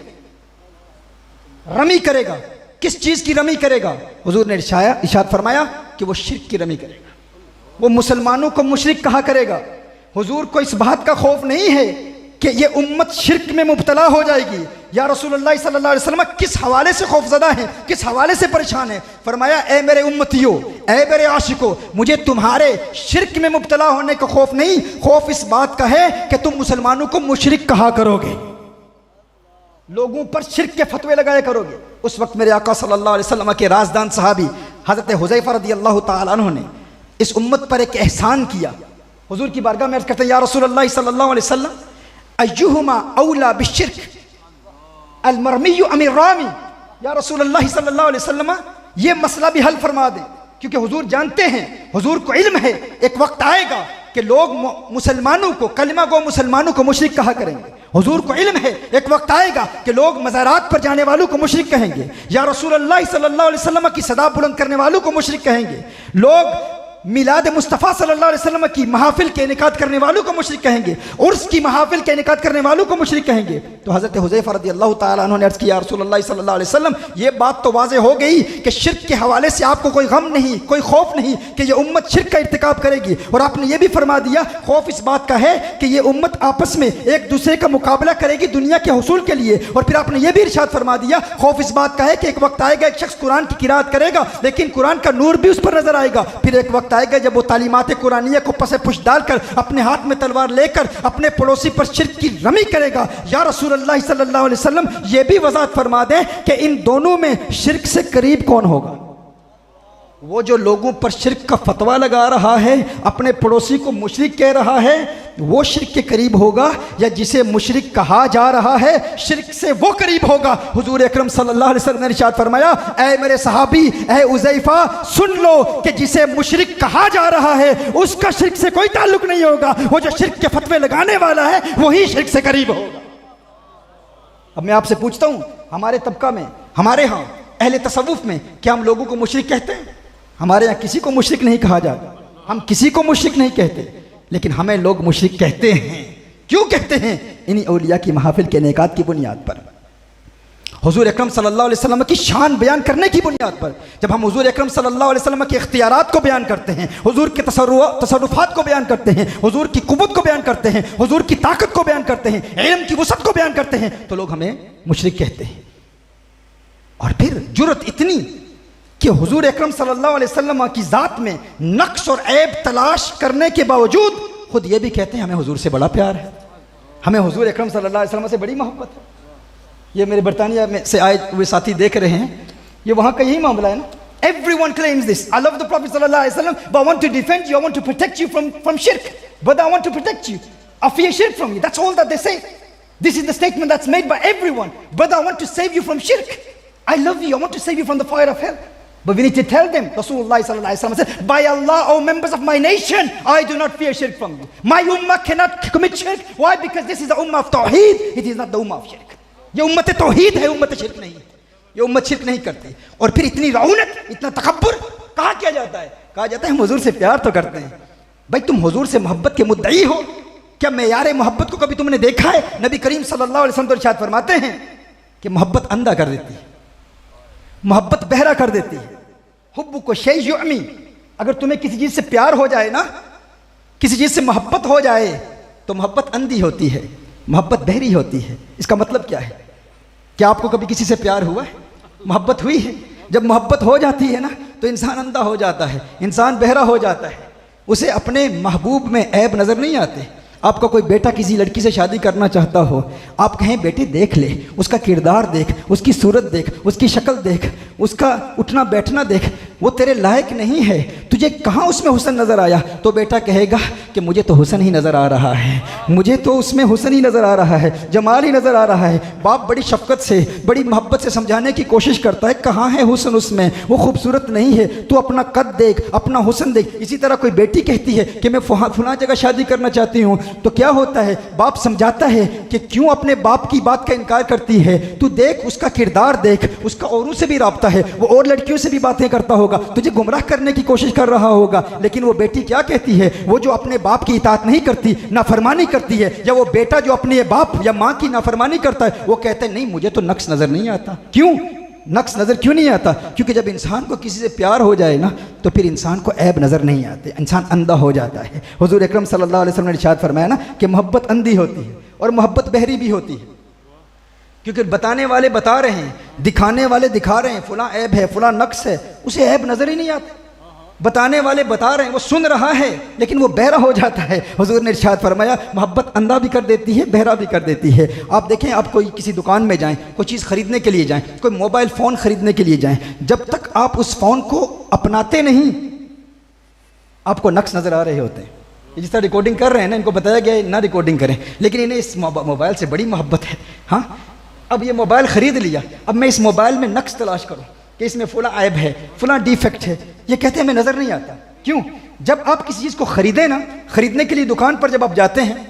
रमी करेगा, किस चीज की रमी करेगा? हुजूर ने इरशाद फरमाया कि वो शिर्क की रमी करेगा, वो मुसलमानों को मुशरिक कहा करेगा। हुजूर को इस बात का खौफ नहीं है कि ये उम्मत शिर्क में मुब्तला हो जाएगी। या रसूलुल्लाह सल्लल्लाहु अलैहि वसल्लम किस हवाले से खौफजदा है, किस हवाले से परेशान है? फरमाया, ए मेरे उम्मतियों, ए मेरे आशिकों, मुझे तुम्हारे शिर्क में मुब्तला होने का खौफ नहीं, खौफ इस बात का है कि तुम मुसलमानों को मुशरिक कहा करोगे, लोगों पर शिर्क के फतवे लगाया करोगे। उस वक्त मेरे आका सल्लल्लाहु अलैहि वसल्लम के राजदान सहाबी हज़रत हुज़ैफा रज़ियल्लाहु ताला अन्हु ने इस उम्मत पर एक एहसान किया। हुजूर की बारगाह में अर्ज़ करते हैं, या रसूलल्लाह सल्लल्लाहु अलैहि वसल्लम, अय्युहुमा औला बिश्शिर्क अलमरमिय्यु अमिर रामी। या रसूलल्लाह सल्लल्लाहु अलैहि वसल्लम, ये मसला भी हल फरमा दें, क्योंकि हुजूर जानते हैं, हुजूर को इल्म है, एक वक्त आएगा कि लोग मुसलमानों को, कलिमा गो मुसलमानों को मुशरिक कहा करेंगे। हुजूर को इल्म है, एक वक्त आएगा कि लोग मज़ारात पर जाने वालों को मुशरिक कहेंगे, या रसूलुल्लाह सल्लल्लाहु अलैहि वसल्लम की सदा बुलंद करने वालों को मुशरिक कहेंगे, लोग मिलाद मुस्तफ़ा सल्लल्लाहु अलैहि वसल्लम की महफिल के इनेकाद करने वालों को मुशरिक कहेंगे, उर्स की महफिल के इनेकाद करने वालों को मुशरिक कहेंगे। तो हज़रत हुज़ैफा रज़ियल्लाहु ताला अन्हु ने अर्ज़ किया, रसूलुल्लाह सल्लल्लाहु अलैहि वसल्लम, ये बात तो वाज़ेह हो गई कि शिर्क के हवाले से आपको कोई गम नहीं, कोई खौफ नहीं कि ये उम्मत शिर्क का इर्तिकाब करेगी। और आपने ये भी फरमा दिया, खौफ इस बात का है कि ये उम्मत आपस में एक दूसरे का मुकाबला करेगी दुनिया के हुसूल के लिए। और फिर आपने ये भी इरशाद फरमा दिया, खौफ इस बात का है कि एक वक्त आएगा, एक शख्स कुरान की किरात करेगा लेकिन कुरान का नूर भी उस पर नजर आएगा। फिर एक वक्त आएगा जब वो तालीमात कुरानिया को पसे पुश डालकर अपने हाथ में तलवार लेकर अपने पड़ोसी पर शिर्क की रमी करेगा। या रसूलुल्लाह सल्लल्लाहु अलैहि वसल्लम, ये भी वजाहत फरमा दें कि इन दोनों में शिर्क से करीब कौन होगा? वो जो लोगों पर शिर्क का फतवा लगा रहा है, अपने पड़ोसी को मुशरिक कह रहा है, वो शिर्क के करीब होगा, या जिसे मुशरिक कहा जा रहा है शिर्क से वो करीब होगा? हुजूर अकरम सल्लल्लाहु अलैहि वसल्लम ने इरशाद फरमाया, ऐ मेरे सहाबी, ऐ उज़ैफा, सुन लो कि जिसे मुशरिक कहा जा रहा है उसका शिर्क से कोई ताल्लुक नहीं होगा, वो जो शिर्क के फतवे लगाने वाला है वही शिर्क से करीब होगा। अब मैं आपसे पूछता हूँ, हमारे तबका में, हमारे यहाँ अहले तसव्वुफ में, क्या हम लोगों को मुशरिक कहते हैं? हमारे यहाँ किसी को मुशरिक नहीं कहा जाता, हम किसी को मुशरिक नहीं कहते, लेकिन हमें लोग मुशरिक कहते हैं। क्यों कहते हैं? इन्हीं औलिया की महफिल के नेकात की बुनियाद पर, हुजूर अकरम सल्लल्लाहु अलैहि वसल्लम की शान बयान करने की बुनियाद पर। जब हम हुजूर अकरम सल्लल्लाहु अलैहि वसल्लम के इख्तियारात को बयान करते हैं, हुजूर के तसर्रुफात को बयान करते हैं, हुजूर की कुव्वत को बयान करते हैं, हुजूर की ताकत को बयान करते हैं, इल्म की वसअत को बयान करते हैं, तो लोग हमें मुशरिक कहते हैं। और फिर जुर्रत इतनी कि हुजूर अकरम सल्लल्लाहु अलैहि वसल्लम की ज़ात में नक्श और ऐब तलाश करने के बावजूद खुद ये भी कहते हैं हमें हुजूर से बड़ा प्यार है, हमें हुजूर अकरम सल्लल्लाहु अलैहि वसल्लम से बड़ी मोहब्बत है। ये मेरे बरतानिया में से आए हुए साथी देख रहे हैं, ये वहाँ का यही मामला है ना। Everyone claims this. I love the Prophet sallallahu alaihi wasallam, but I want to defend you. I want to protect you from shirk. But I want to protect you. I fear shirk from you. That's all that they say. This is the statement that's made by everyone. But I want to save you from shirk. I love you. I want to save you from the fire of hell. But we need to tell them. Rasulullah sallallahu alaihi wasallam said, "By Allah, O members of my nation, I do not fear shirk from you. My ummah cannot commit shirk. Why? Because this is the ummah of tawheed. It is not the ummah of shirk. ये उम्मत तौहीद है, उम्मत शिर्क नहीं है। ये उम्मत शिर्क नहीं करती। और फिर इतनी रौनक, इतना तकब्बुर कहा किया जाता है? कहा जाता है हम हुजूर से प्यार तो करते हैं। भाई तुम हुजूर से मोहब्बत के मुद्दई हो, क्या मेयार मोहब्बत को कभी तुमने देखा है? नबी करीम सल्लल्लाहु अलैहि वसल्लम तो इरशाद फरमाते हैं कि मोहब्बत अंधा कर देती है, मोहब्बत बहरा कर देती है। हुब्बु को शै युअमी, अगर तुम्हें किसी चीज से प्यार हो जाए ना, किसी चीज से मोहब्बत हो जाए तो मोहब्बत अंधी होती है, मोहब्बत बहरी होती है। इसका मतलब क्या है? क्या आपको कभी किसी से प्यार हुआ है? मोहब्बत हुई है? जब मोहब्बत हो जाती है ना तो इंसान अंधा हो जाता है, इंसान बहरा हो जाता है, उसे अपने महबूब में ऐब नज़र नहीं आते। आपका कोई बेटा किसी लड़की से शादी करना चाहता हो, आप कहें बेटे देख ले, उसका किरदार देख, उसकी सूरत देख, उसकी शक्ल देख, उसका उठना बैठना देख, वो तेरे लायक नहीं है, तुझे कहाँ उसमें हुस्न नज़र आया? तो बेटा कहेगा कि मुझे तो हुस्न ही नज़र आ रहा है, मुझे तो उसमें हुस्न ही नज़र आ रहा है, जमाल ही नज़र आ रहा है। बाप बड़ी शफ़क़त से, बड़ी मोहब्बत से समझाने की कोशिश करता है, कहाँ है हुस्न उसमें, वो खूबसूरत नहीं है, तू अपना कद देख, अपना हुस्न देख। इसी तरह कोई बेटी कहती है कि मैं फलां जगह शादी करना चाहती हूँ, तो क्या होता है? बाप समझाता है कि क्यों अपने बाप की बात का इनकार करती है, तू देख उसका किरदार देख, उसका औरों से भी राब्ता है, वो और लड़कियों से भी बातें करता होगा, तुझे गुमराह करने की कोशिश कर रहा होगा। लेकिन वो बेटी क्या कहती है? वो जो अपने बाप की इताअत नहीं करती, नाफरमानी करती है, या वो बेटा जो अपने बाप या माँ की नाफरमानी करता है, वो कहते हैं नहीं मुझे तो नक्स नज़र नहीं आता। क्यों नक्स नज़र क्यों नहीं आता? क्योंकि जब इंसान को किसी से प्यार हो जाए ना तो फिर इंसान को ऐब नज़र नहीं आते, इंसान अंधा हो जाता है। हुजूर अकरम सल्लल्लाहु अलैहि वसल्लम ने इरशाद फरमाया ना कि मोहब्बत अंधी होती है और मोहब्बत बहरी भी होती है। क्योंकि बताने वाले बता रहे हैं, दिखाने वाले दिखा रहे हैं, फलां ऐब है, फलां नक्स है, उसे ऐब नज़र ही नहीं आता। बताने वाले बता रहे हैं, वो सुन रहा है लेकिन वो बहरा हो जाता है। हुजूर ने इरशाद फरमाया मोहब्बत अंधा भी कर देती है, बहरा भी कर देती है। आप देखें, आप कोई किसी दुकान में जाएं, कोई चीज़ खरीदने के लिए जाएं, कोई मोबाइल फ़ोन खरीदने के लिए जाएं, जब तक आप उस फ़ोन को अपनाते नहीं आपको नक्स नज़र आ रहे होते हैं। जिस तरह रिकॉर्डिंग कर रहे हैं ना, इनको बताया गया है ना रिकॉर्डिंग करें, लेकिन इन्हें इस मोबाइल से बड़ी मोहब्बत है। हाँ, अब ये मोबाइल ख़रीद लिया, अब मैं इस मोबाइल में नक्स तलाश करूँ कि इसमें फला ऐब है, फला डिफेक्ट है, ये कहते हैं मैं नज़र नहीं आता। क्यों? जब आप किसी चीज़ को ख़रीदें ना, ख़रीदने के लिए दुकान पर जब आप जाते हैं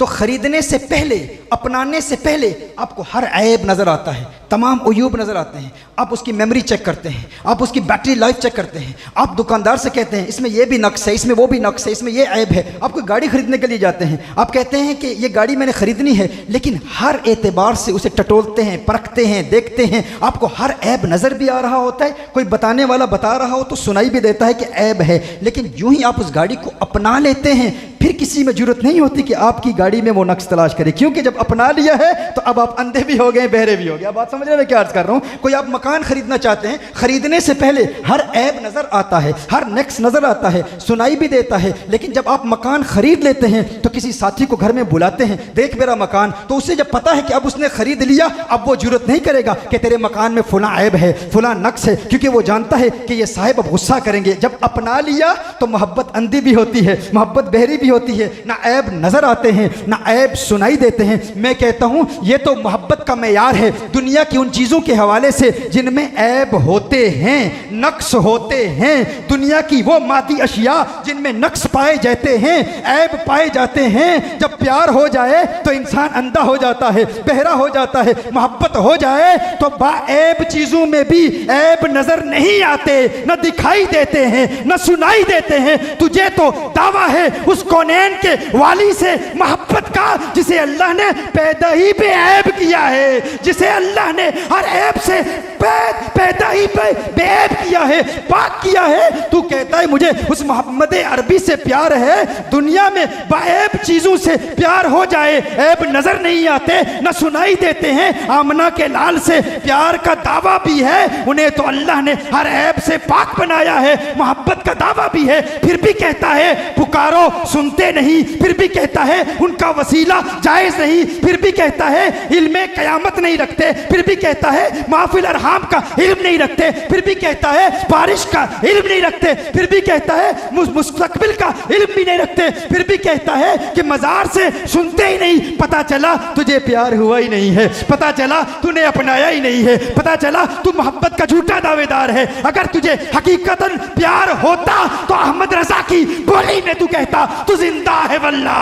तो ख़रीदने से पहले, अपनाने से पहले आपको हर ऐब नज़र आता है, तमाम उयूब नज़र आते हैं। आप उसकी मेमोरी चेक करते हैं, आप उसकी बैटरी लाइफ चेक करते हैं, आप दुकानदार से कहते हैं इसमें ये भी नक्स है, इसमें वो भी नक्स है, इसमें ये ऐब है। आप कोई गाड़ी खरीदने के लिए जाते हैं, आप कहते हैं कि ये गाड़ी मैंने ख़रीदनी है, लेकिन हर एतबार से उसे टटोलते हैं, परखते हैं, देखते हैं, आपको हर ऐब नज़र भी आ रहा होता है। कोई बताने वाला बता रहा हो तो सुनाई भी देता है कि ऐब है, लेकिन यूं ही आप उस गाड़ी को अपना लेते हैं, फिर किसी में जरूरत नहीं होती कि आपकी गाड़ी में वो नक्स तलाश करे, क्योंकि जब अपना लिया है तो अब आप अंधे भी हो गए, बहरे भी हो गए। आप बात समझ रहे हैं क्या अर्ज कर रहा हूँ? कोई आप मकान खरीदना चाहते हैं, खरीदने से पहले हर ऐब नजर आता है, हर नक्स नजर आता है, सुनाई भी देता है, लेकिन जब आप मकान खरीद लेते हैं तो किसी साथी को घर में बुलाते हैं, देख मेरा मकान, तो उसे जब पता है कि अब उसने खरीद लिया, अब वो जरूरत नहीं करेगा कि तेरे मकान में फुला ऐब है, फुला नक्स है, क्योंकि वो जानता है कि ये साहिब अब गुस्सा करेंगे। जब अपना लिया तो मोहब्बत अंधी भी होती है, मोहब्बत बहरी भी होती है, ना ऐब नजर आते हैं ना ऐब सुनाई देते हैं। मैं कहता हूं ये तो मोहब्बत का मेयार है। दुनिया की उन चीजों के हवाले से जिनमें ऐब होते हैं, नक्स होते हैं, दुनिया की वो मादी अशिया जिनमें नक्स पाए जाते हैं, ऐब पाए जाते हैं, जब प्यार हो जाए तो इंसान अंधा हो जाता है, बहरा हो जाता है। मोहब्बत हो जाए तो बाऐब चीजों में भी ऐब नजर नहीं आते, न दिखाई देते हैं, न सुनाई देते हैं। तुझे तो दावा है उस कौनैन के वाली से मोहब्बत का जिसे अल्लाह ने पैदा ही बेऐब किया है, जिसे अल्लाह ने हर ऐब से पैदा ही बेऐब किया है, पाक किया है। तू कहता है मुझे उस मोहम्मद अरबी से प्यार है। दुनिया में बाऐब चीजों से प्यार हो जाए, ऐब नजर नहीं आते न सुनाई देते हैं। आमना के लाल से प्यार का दावा भी है, उन्हें तो अल्लाह ने हर ऐब से पाक बनाया है। मोहब्बत का दावा भी है, फिर भी कहता है पुकारो सुनते नहीं, फिर भी कहता है उनका वसीला जायज नहीं, फिर भी कहता है इल्मे कयामत नहीं रखते, फिर भी कहता है माफिल अरहाम का इल्म नहीं रखते, फिर भी कहता है बारिश का इल्म नहीं रखते, फिर भी कहता है मुस्तकबिल का इल्म भी नहीं रखते, फिर भी कहता है कि मजार से सुनते ही नहीं। पता चला तुझे प्यार हुआ ही नहीं है, पता चला तूने अपनाया ही नहीं है, पता चला तू मोहब्बत का झूठा दावेदार है। अगर तुझे हकीकतन प्यार होता तो अहमद रजा की बोली में तू कहता तू जिंदा है वल्ला,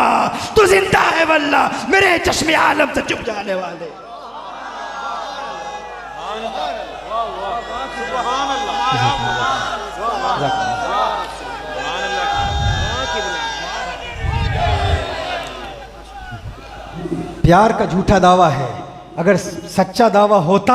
तू जिंदा है वल्ला, मेरे चश्मे आलम से चुप जाने वाले। प्यार का झूठा दावा है। अगर सच्चा दावा होता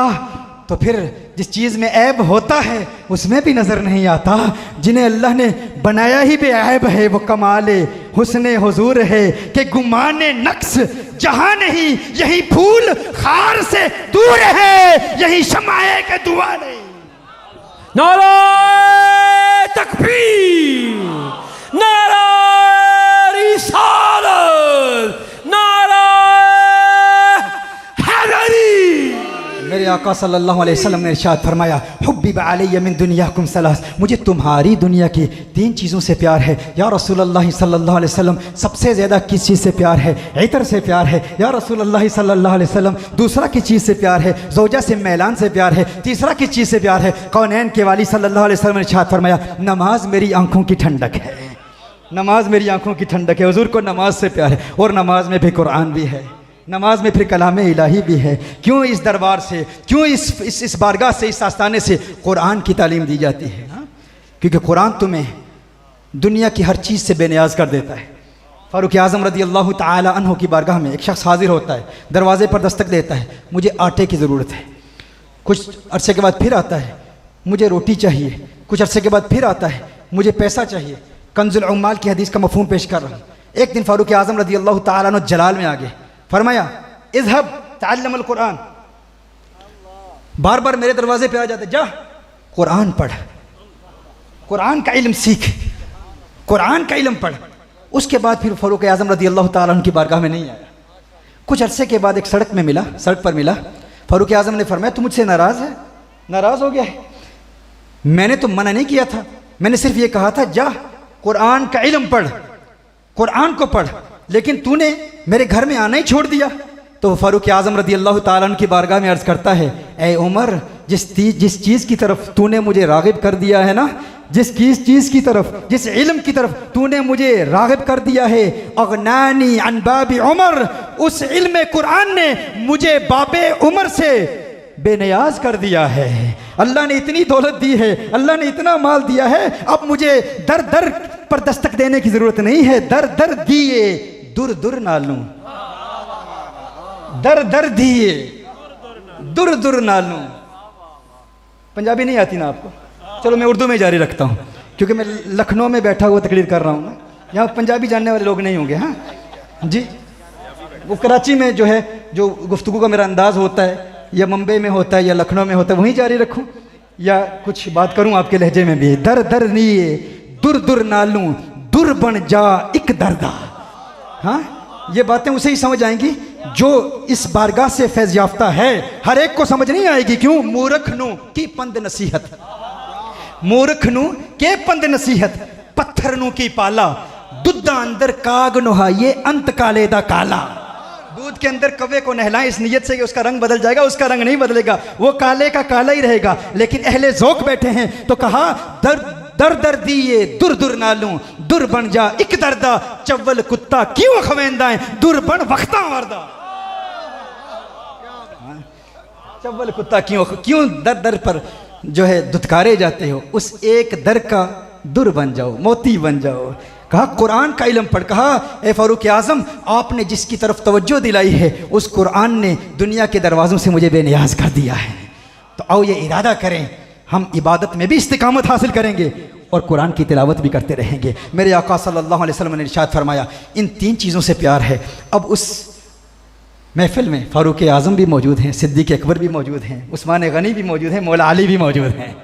तो फिर जिस चीज़ में ऐब होता है उसमें भी नज़र नहीं आता। जिन्हें अल्लाह ने बनाया ही बेऐब है वो कमाले हुस्ने हुजूर है कि गुमाने नक्स जहां नहीं, यही फूल खार से दूर है, यही शमाए के दुआ नहीं। नारे तकबीर, नारे रिसालत, नारे हैदरी। मेरे आका सल्लल्लाहु अलैहि वसल्लम ने इरशाद फरमाया हुब्बिब अलैया मिन दुनियाकुम सलास, मुझे तुम्हारी दुनिया की 3 चीज़ों से प्यार है। या रसूलल्लाह सल्लल्लाहु अलैहि वसल्लम, सबसे ज़्यादा किस चीज़ से प्यार है? इतर से प्यार है। या रसूलल्लाह सल्लल्लाहु अलैहि वसल्लम, दूसरा किस चीज़ से प्यार है? ज़ौजा से मैलान से प्यार है। तीसरा किस चीज़ से प्यार है? कौनैन के वाली सल्लल्लाहु अलैहि वसल्लम ने इरशाद फरमाया नमाज मेरी आंखों की ठंडक है, नमाज मेरी आंखों की ठंडक है। हुजूर को नमाज से प्यार है और नमाज में भी कुरान भी है, नमाज में फिर कलाम इलाही भी है। क्यों इस दरबार से, क्यों इस बारगाह से, इस आस्थाने से कुरान की तालीम दी जाती है? हाँ? क्योंकि कुरान तुम्हें दुनिया की हर चीज़ से बेनियाज कर देता है। फ़ारूक आज़म रदी अल्लाह ताला अन्हु की बारगाह में एक शख्स हाजिर होता है, दरवाजे पर दस्तक देता है, मुझे आटे की ज़रूरत है। कुछ अरसे के बाद फिर आता है, मुझे रोटी चाहिए। कुछ अरसे के बाद फिर आता है, मुझे पैसा चाहिए। कंजुल उम्माल की हदीस का मफ़हूम पेश कर रहा हूँ। एक दिन फ़ारूक आज़म रदी अल्लाह ताला अन्हु जलाल में आ गए, फरमाया इज़हब तअल्लम कुरान। बार बार मेरे दरवाजे पे आ जाते, जा कुरान पढ़, कुरान का इल्म सीख, कुरान का इल्म पढ़। उसके बाद फिर फ़ारूक आज़म रदी अल्लाह ताला अन्हु की बारगाह में नहीं आया। कुछ अरसे के बाद एक सड़क पर मिला। फ़ारूक आज़म ने फरमाया तू मुझसे नाराज़ है, नाराज़ हो गया है? मैंने तो मना नहीं किया था, मैंने सिर्फ ये कहा था जा कुरान का इल्म पढ़, कुरान को पढ़, लेकिन तूने मेरे घर में आना ही छोड़ दिया। तो फ़ारूक आज़म रदी अल्लाह ताला अन्हु की बारगाह में अर्ज़ करता है ए उमर, जिस चीज़ की तरफ तूने मुझे राग़िब कर दिया है ना, जिस चीज़ की तरफ, जिस इल्म की तरफ तूने मुझे राग़िब कर दिया है, अगनानी अन बाबी उमर, उस इल्म कुरान ने मुझे बाबे उमर से बेनियाज कर दिया है। अल्लाह ने इतनी दौलत दी है, अल्लाह ने इतना माल दिया है, अब मुझे दर दर पर दस्तक देने की ज़रूरत नहीं है। दर दर दिए दुर दुर नालू, दर दर दिए दुर दुर नालू। पंजाबी नहीं आती ना आपको? चलो मैं उर्दू में जारी रखता हूँ, क्योंकि मैं लखनऊ में बैठा हुआ तकरीर कर रहा हूँ ना, यहाँ पंजाबी जानने वाले लोग नहीं होंगे। हाँ जी, वो कराची में जो है, जो गुफ्तगू का मेरा अंदाज़ होता है, या मुंबई में होता है या लखनऊ में होता है, वहीं जारी रखूँ या कुछ बात करूँ आपके लहजे में भी? दर दर निये दुर दुर नालू, दुर बन जा एक दर्दा। हाँ, ये बातें उसे ही समझ आएंगी जो इस बारगाह से फैज़ याफ्ता है। हर एक को समझ नहीं आएगी। क्यों? मूर्ख नू की पंद नसीहत, मूर्ख नू के पंद नसीहत, पत्थर नू की पाला, दुद्धा अंदर काग नुहाइए अंत काले दा काला। दूध के अंदर कव्वे को नहलाएं इस नियत से कि उसका रंग बदल जाएगा, उसका रंग नहीं बदलेगा, वो काले का काला ही रहेगा। लेकिन अहले ज़ौक़ बैठे हैं तो कहा दर दर दिए दुर दुर नालू, दुर बन जा इक दर्दा, चव्वल कुत्ता क्यों खवेंदाएं, दुर बन वक्ता मरदा। चव्वल कुत्ता क्यों दर दर पर जो है दुत्कारे जाते हो? उस एक दर का दुर बन जाओ, मोती बन जाओ। कहा कुरान का इल्म पढ़। कहा ए फारूक आज़म, आपने जिसकी तरफ तवज्जो दिलाई है उस कुरान ने दुनिया के दरवाज़ों से मुझे बेनियाज कर दिया है। तो आओ ये इरादा करें, हम इबादत में भी इस्तिकामत हासिल करेंगे और कुरान की तिलावत भी करते रहेंगे। मेरे आका सल्लल्लाहु अलैहि वसल्लम ने इरशाद फरमाया, इन 3 चीज़ों से प्यार है। अब उस महफिल में फ़ारूक आज़म भी मौजूद हैं, सिद्दीक़ अकबर भी मौजूद हैं, उस्मान गनी भी मौजूद हैं, मौला अली भी मौजूद हैं।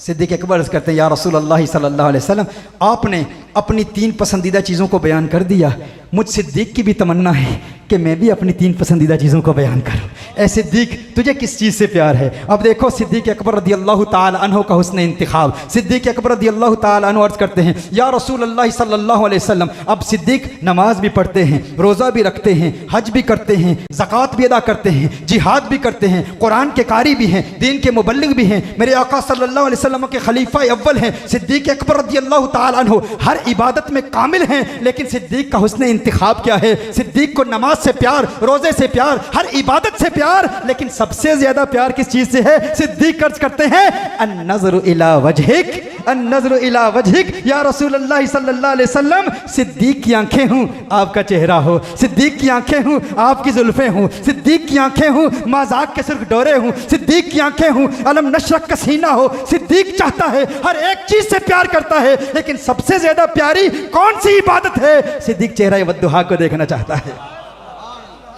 सिद्दीक़ अकबर अर्ज़ करते हैं, या रसूल अल्लाह सल्लल्लाहु अलैहि वसल्लम, आपने अपनी 3 पसंदीदा चीज़ों को बयान कर दिया। मुझ सिद्दीक़ की भी तमन्ना है कि मैं भी अपनी 3 पसंदीदा चीज़ों को बयान करूँ। ए सिद्दीक़, तुझे किस चीज़ से प्यार है? अब देखो सिद्दीक़ अकबर रदियल्लाहु ताला अन्हु का हुस्न इंतिखाब। सिद्दीक़ अकबर रदियल्लाहु ताला अन्हु अर्ज़ करते हैं, या रसूल अल्लाह सल्लल्लाहु अलैहि वसल्लम, अब सिद्दीक़ नमाज भी पढ़ते हैं, रोज़ा भी रखते हैं, हज भी करते हैं, ज़कात भी अदा करते हैं, जिहाद भी करते हैं, कुरान के कारी भी हैं, दीन के मुबल्लिग भी हैं, मेरे आका सल्लल्लाहु अलैहि वसल्लम के खलीफा अव्वल हैं। सिद्दीक़ अकबर रदियल्लाहु ताला अन्हु हर इबादत में कामिल हैं, लेकिन सिद्दीक़ का हुस्न इंतिखाब क्या है? सिद्दीक़ को नमाज से प्यार, रोज़े से प्यार, हर इबादत से प्यार, लेकिन सबसे ज्यादा प्यार किस चीज से है? सिद्दीक़ अर्ज़ करते हैं, अन-नज़्रु इला वजहिक, अन-नज़्रु इला वजहिक, या रसूल अल्लाह सल्लल्लाहु अलैहि वसल्लम, सिद्दीक़ की आंखें हूँ आपका चेहरा हो, सिद्दीक़ की आंखें हूँ आपकी जुल्फें हूँ, सिद्दीक़ की आंखें हूँ मज़ाक के सुर्ख डोरे हूँ, सिद्दीक़ की आंखें हूँ अलम नशरह का सीना हो। सिद्दीक़ चाहता है, हर एक चीज से प्यार करता है, लेकिन सबसे ज्यादा प्यारी कौन सी इबादत है? सिद्दीक़ चेहरा वद्दुहा को देखना चाहता है।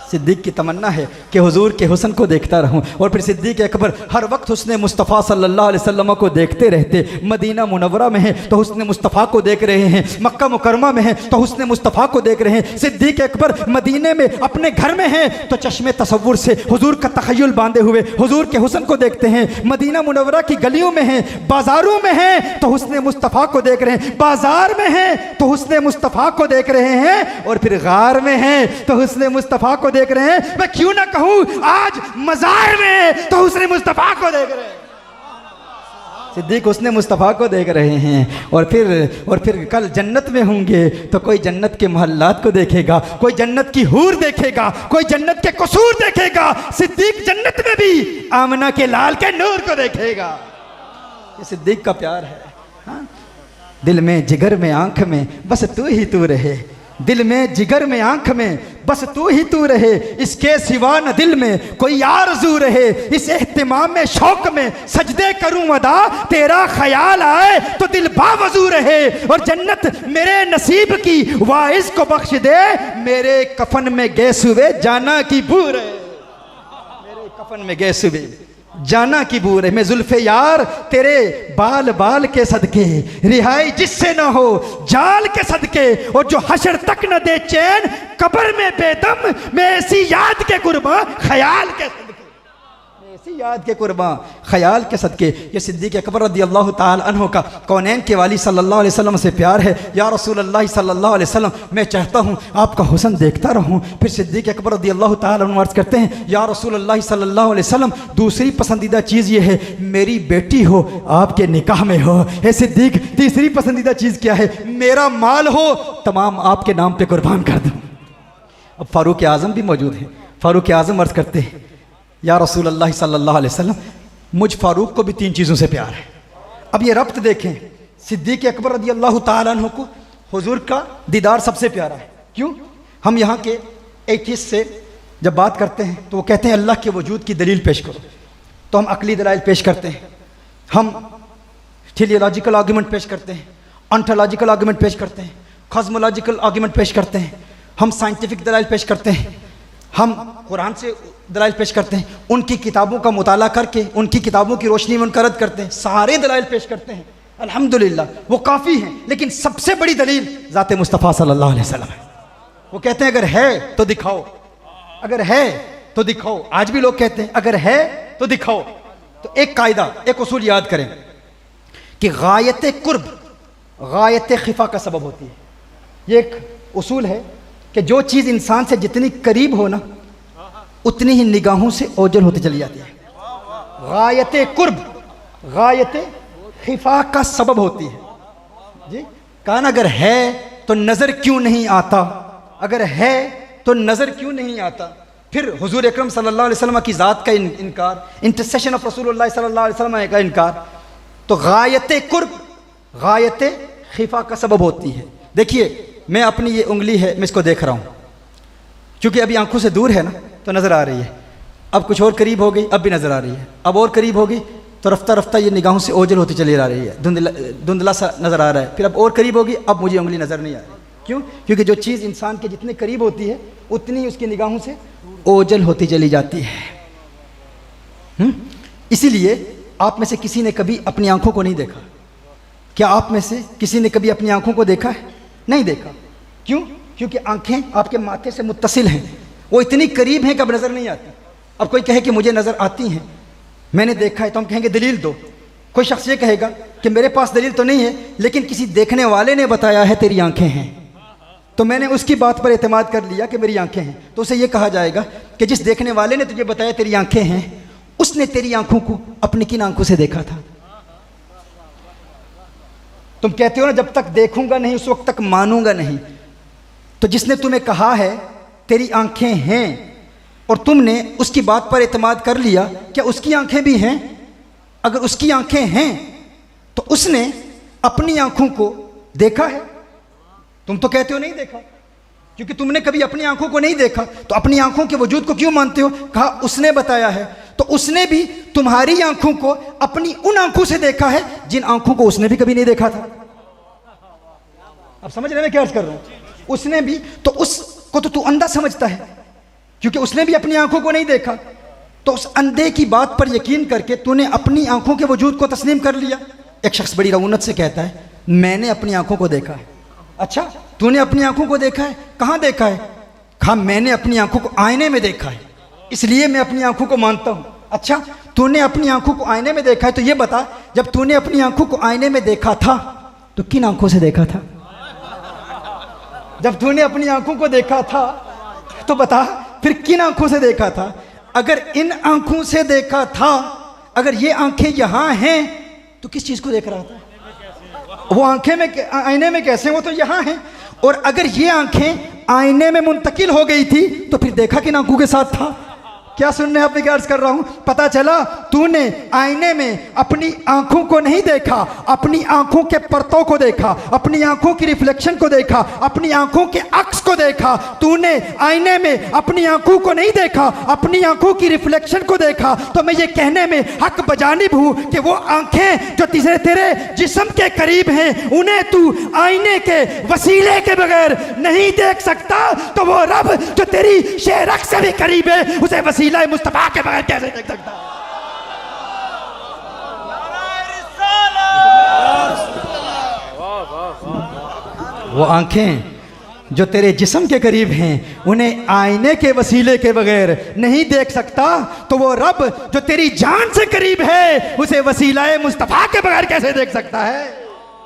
सिद्दीक़ की तमन्ना है कि हुजूर के हुस्न को देखता रहूं। और फिर सिद्दीक़ अकबर हर वक्त हुस्न मुस्तफ़ा सल्लल्लाहु अलैहि वसल्लम को देखते रहते। मदीना मुनव्वरा में है तो हुस्न मुस्तफ़ा को देख रहे हैं, मक्का मुकरमा में है तो हुस्न मुस्तफ़ा को देख रहे हैं। सिद्दीक़ अकबर मदीने में अपने घर में हैं तो चश्मे तसव्वुर से हुजूर का तख़य्युल बांधे हुए हुजूर के हुस्न को देखते हैं। मदीना मुनव्वरा की गलियों में हैं, बाज़ारों में हैं तो हुस्न मुस्तफ़ा को देख रहे हैं, बाज़ार में हैं तो हुस्न मुस्तफ़ा को देख रहे हैं, और फिर गार में हैं तो हुस्न मुस्तफ़ा को देख रहे हैं। मैं क्यों ना कहूं आज मज़ार में तो हुस्न मुस्तफ़ा को देख रहे हैं। सिद्दीक़ हुस्न मुस्तफ़ा को देख रहे हैं। और फिर कल जन्नत में होंगे तो कोई जन्नत के महल्लात को देखेगा, कोई जन्नत की हूर देखेगा, कोई जन्नत के कसूर देखेगा। सिद्दीक़ जन्नत में भी आमना के लाल के नूर को देखेगा। ये सिद्दीक़ का प्यार है। हाँ? दिल में जिगर में आंख में बस तू ही तू रहे, दिल में जिगर में आंख में बस तू ही तू रहे, इसके सिवा न दिल में कोई आरज़ू रहे। इस एहतिमाम में शौक में सजदे करूं अदा, तेरा ख्याल आए तो दिल बावजू रहे। और जन्नत मेरे नसीब की वाइस को बख्श दे, मेरे कफन में गैस हुए जाना की बू रहे, मेरे कफन में गैस हुए जाना की बू रहे। मैं जुल्फे यार तेरे बाल बाल के सदके, रिहाई जिससे न हो जाल के सदके, और जो हशर तक न दे चैन कब्र में बेदम, मैं ऐसी याद के कुर्बान ख्याल के सदके, मैं ऐसी याद के कुर्बान ख्याल के सदके। ये सिद्दीक़ अकबर रदियल्लाहु ताला अन्हु का कौनैन के वाली सल्लल्लाहु अलैहि वसल्लम से प्यार है। या रसूल अल्लाह सल्लल्लाहु अलैहि वसल्लम, मैं चाहता हूँ आपका हुस्न देखता रहूँ। फिर सिद्दीक़ अकबर रदियल्लाहु ताला अन्हु अर्ज़ करते हैं, या रसूल अल्लाह सल्लल्लाहु अलैहि वसल्लम, दूसरी पसंदीदा चीज़ ये है मेरी बेटी हो आपके निकाह में हो। हे सिद्दीक़, तीसरी पसंदीदा चीज़ क्या है? मेरा माल हो तमाम आपके नाम पे कुर्बान कर दूँ। अब फ़ारूक आज़म भी मौजूद हैं। फ़ारूक आज़म अर्ज़ करते हैं, या रसूल अल्लाह सल्लल्लाहु अलैहि वसल्लम, मुझ फ़ारूक को भी 3 चीज़ों से प्यार है। अब ये रब्त देखें, सिद्दीक़ अकबर रदियल्लाहु ताला अन्हु को हुजूर का दीदार सबसे प्यारा है। क्यों? हम यहाँ के एथिस्ट से जब बात करते हैं तो वो कहते हैं अल्लाह के वजूद की दलील पेश करो, तो हम अकली दलाइल पेश करते हैं, हम टेलियोलॉजिकल आर्गूमेंट पेश करते हैं, ऑन्टोलॉजिकल आर्गूमेंट पेश करते हैं, कॉस्मोलॉजिकल आर्गूमेंट पेश करते हैं, हम साइंटिफिक दलाइल पेश करते हैं, हम कुरान से दलाइल पेश करते हैं, उनकी किताबों का मुताला करके उनकी किताबों की रोशनी में उनका रद्द करते हैं, सारे दलाइल पेश करते हैं। अल्हम्दुलिल्लाह वो काफ़ी हैं, लेकिन सबसे बड़ी दलील ज़ात मुस्तफ़ा सल्लल्लाहु अलैहि वसल्लम है। वो कहते हैं अगर है तो दिखाओ, अगर है तो दिखाओ। आज भी लोग कहते हैं अगर है तो दिखाओ। तो एक कायदा, एक उसूल याद करें कि गायत कुर्ब गायत खिफा का सबब होती है। ये एक उसूल है कि जो चीज़ इंसान से जितनी करीब हो ना उतनी ही निगाहों से ओझल होती चली जाती है। गायत कुर्ब गायत खिफा का सबब होती है। जी कान अगर है तो नज़र क्यों नहीं आता, अगर है तो नज़र क्यों नहीं आता। फिर हुजूर अकरम सल्लल्लाहु अलैहि वसल्लम की ज़ात का इनकार, इंटरसेशन ऑफ रसूलुल्लाह सल्लल्लाहु अलैहि वसल्लम का इनकार। तो गायत कुर्ब गायत खिफा का सबब होती है। देखिए मैं अपनी ये उंगली है, मैं इसको देख रहा हूँ, क्योंकि अभी आंखों से दूर है ना तो नज़र आ रही है। अब कुछ और करीब हो गई, अब भी नज़र आ रही है। अब और करीब हो गई तो रफ्ता रफ्ता ये निगाहों से ओझल होती चली आ रही है, धुंधला सा नज़र आ रहा है। फिर अब और करीब होगी, अब मुझे उंगली नज़र नहीं आ रही। क्यों? क्योंकि जो चीज़ इंसान के जितने करीब होती है उतनी ही उसकी निगाहों से ओझल होती चली जाती है। इसीलिए आप में से किसी ने कभी अपनी आंखों को नहीं देखा? क्या आप में से किसी ने कभी अपनी आंखों को देखा है? नहीं देखा। क्यों? क्योंकि आंखें आपके माथे से मुत्तसिल हैं, वो इतनी करीब हैं कि अब नज़र नहीं आती। अब कोई कहे कि मुझे नज़र आती हैं, मैंने देखा है, तो हम कहेंगे दलील दो। कोई शख्स ये कहेगा कि मेरे पास दलील तो नहीं है, लेकिन किसी देखने वाले ने बताया है तेरी आंखें हैं, तो मैंने उसकी बात पर एतमाद कर लिया कि मेरी आंखें हैं। तो उसे ये कहा जाएगा कि जिस देखने वाले ने तुझे बताया तेरी आंखें हैं, उसने तेरी आंखों को अपनी किन आंखों से देखा था? तुम कहते हो ना जब तक देखूंगा नहीं उस वक्त तक मानूंगा नहीं। तो जिसने तुम्हें कहा है तेरी आंखें हैं और तुमने उसकी बात पर एतमाद कर लिया, क्या उसकी आंखें भी हैं? अगर उसकी आंखें हैं तो उसने अपनी आंखों को देखा है। तुम तो कहते हो नहीं देखा, क्योंकि तुमने कभी अपनी आंखों को नहीं देखा, तो अपनी आंखों के वजूद को क्यों मानते हो? कहा उसने बताया है, तो उसने भी तुम्हारी आंखों को अपनी उन आंखों से देखा है जिन आंखों को उसने भी कभी नहीं देखा था। अब समझ रहे मैं क्या अर्ज कर रहा हूं? उसने भी, तो उसको तो तू अंधा समझता है, क्योंकि उसने भी अपनी आंखों को नहीं देखा। तो उस अंधे की बात पर यकीन करके तूने अपनी आंखों के वजूद को तस्लीम कर लिया। एक शख्स बड़ी रऊनत से कहता है मैंने अपनी आंखों को देखा है। अच्छा, तूने अपनी आंखों को देखा है? कहाँ देखा है? कहा मैंने अपनी आंखों को आईने में देखा है, इसलिए मैं अपनी आंखों को मानता हूं। अच्छा, तूने अपनी आंखों को आईने में देखा है, तो ये बता जब तूने अपनी आंखों को आईने में देखा था तो किन आंखों से देखा था? जब तूने अपनी आंखों को देखा था तो बता फिर किन आंखों से देखा था? अगर इन आंखों से देखा था, अगर ये आंखें यहां हैं तो किस चीज को देख रहा था? वो आंखें में आईने में कैसे? वो तो यहां हैं। और अगर ये आंखें आईने में मुंतकिल हो गई थी तो फिर देखा किन आंखों के साथ था? क्या सुनने आप क्या अर्ज कर रहा हूं? पता चला तूने आईने में अपनी आंखों को नहीं देखा, अपनी आंखों के परतों को देखा, अपनी आंखों की रिफ्लेक्शन को देखा, अपनी आंखों के अक्स को देखा। तूने आईने में अपनी आंखों को नहीं देखा, अपनी आंखों की रिफ्लेक्शन को देखा। तो मैं ये कहने में हक बजानिब हूं कि वो आंखें जो तेरे जिस्म के करीब हैं उन्हें तू आईने के वसीले के बगैर नहीं देख सकता, तो वो रब जो तेरी शेरक से भी करीब है उसे वसीला मुस्तफा के बगैर कैसे देख सकता? वो आंखें जो तेरे जिस्म के करीब हैं उन्हें आईने के वसीले के बगैर नहीं देख सकता, तो वो रब जो तेरी जान से करीब है उसे वसीला मुस्तफा के बगैर कैसे देख सकता है?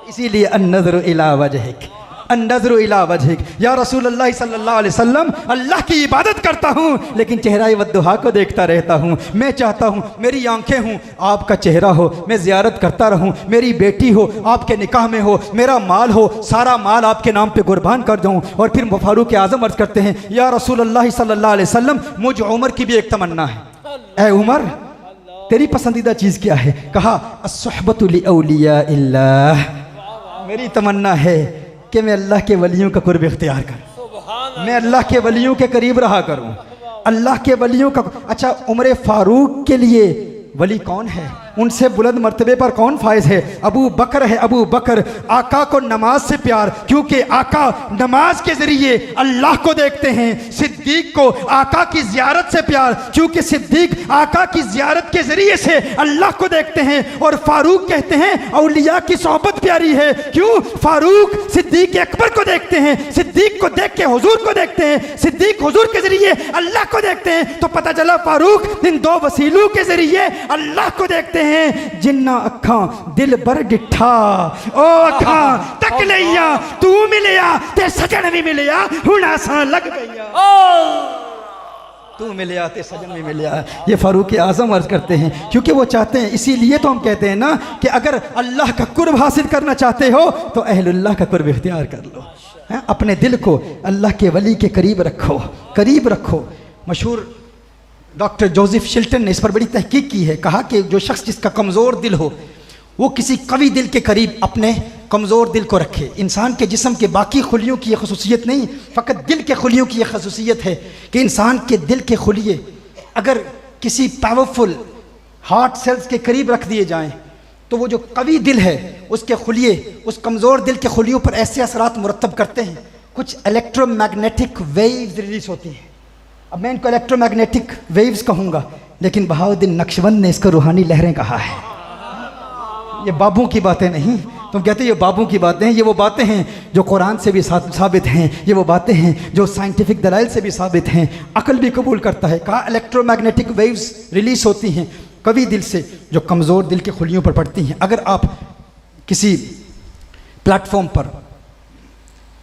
इसीलिए अन्नज़रु इला वजहिक, अन्नज़रु इला वजहिक या रसूलुल्लाह सल्लल्लाहु अलैहि वसल्लम, अल्लाह की इबादत करता हूँ लेकिन चेहरा वद्दुहा को देखता रहता हूँ। मैं चाहता हूँ मेरी आंखें हों, आपका चेहरा हो, मैं ज़ियारत करता रहूँ, मेरी बेटी हो, आपके निकाह में हो, मेरा माल हो, सारा माल आपके नाम पे कुर्बान कर दूँ। और फिर फारूक आज़म अर्ज़ करते हैं या रसूलुल्लाह सल्लल्लाहु अलैहि वसल्लम, मुझ उमर की भी एक तमन्ना है। ऐ उमर, तेरी पसंदीदा चीज़ क्या है? कहा अस्सुहबतु लिऔलिया इल्लाह, मेरी तमन्ना है कि मैं अल्लाह के वलियों का कुर्ब इख्तियार करूं, मैं अल्लाह के वलियों के करीब रहा करूं, अल्लाह के वलियों का। अच्छा, उमर फारूक के लिए वली कौन है? उनसे बुलंद मर्तबे पर कौन फायज है? अबू बकर है। अबू बकर, आका को नमाज से प्यार, क्योंकि आका नमाज के जरिए अल्लाह को देखते हैं। सिद्दीक को आका की जियारत से प्यार, क्योंकि सिद्दीक आका की जियारत के जरिए से अल्लाह को देखते हैं। और फारूक कहते हैं औलिया की सोहबत प्यारी है, क्यों? फारूक सिद्दीक अकबर को देखते हैं, सिद्दीक को देख के हुजूर को देखते हैं, सिद्दीक हुजूर के जरिए अल्लाह को देखते हैं। तो पता चला फारूक इन दो वसीलों के जरिए अल्लाह को देखते हैं। जिन्ना अखा दिल बर डिठा, ओ अखा तक लिया तू मिलिया ते सजन भी मिलिया, हुण आसां लग गईया, तू मिलिया ते सजन भी मिलिया। ये फारूक आजम अर्ज करते हैं, क्योंकि वो चाहते हैं। इसीलिए तो हम कहते हैं ना कि अगर अल्लाह का कुर्ब हासिल करना चाहते हो तो अहलुल्लाह का कुर्ब इख्तियार कर लो। अपने दिल को अल्लाह के वली के करीब रखो, करीब रखो। मशहूर डॉक्टर जोसेफ शिल्टन ने इस पर बड़ी तहकीक की है। कहा कि जो शख्स जिसका कमज़ोर दिल हो वो किसी कवी दिल के करीब अपने कमज़ोर दिल को रखे। इंसान के जिस्म के बाकी खुलियों की ये खसूसियत नहीं, फ़कत दिल के खुलियों की ये खसूसियत है कि इंसान के दिल के खुलिये अगर किसी पावरफुल हार्ट सेल्स के करीब रख दिए जाएं तो वो जो कवी दिल है उसके खुलिये उस कमज़ोर दिल के खुलियों पर ऐसे असरात मुरतब करते हैं। कुछ इलेक्ट्रोमैग्नेटिक वेव्स रिलीज होती हैं। अब मैं इनको इलेक्ट्रोमैग्नेटिक वेव्स कहूँगा, लेकिन बहाउद्दीन नक्शबंद ने इसको रूहानी लहरें कहा है। ये बाबू की बातें नहीं, तुम कहते ये बाबू की बातें हैं, ये वो बातें हैं जो कुरान से भी साबित हैं, ये वो बातें हैं जो साइंटिफिक दलाइल से भी साबित हैं, अकल भी कबूल करता है। कहा इलेक्ट्रोमैग्नेटिक वेव्स रिलीज होती हैं कवि दिल से जो कमज़ोर दिल के खुलियों पर पड़ती हैं। अगर आप किसी प्लेटफॉर्म पर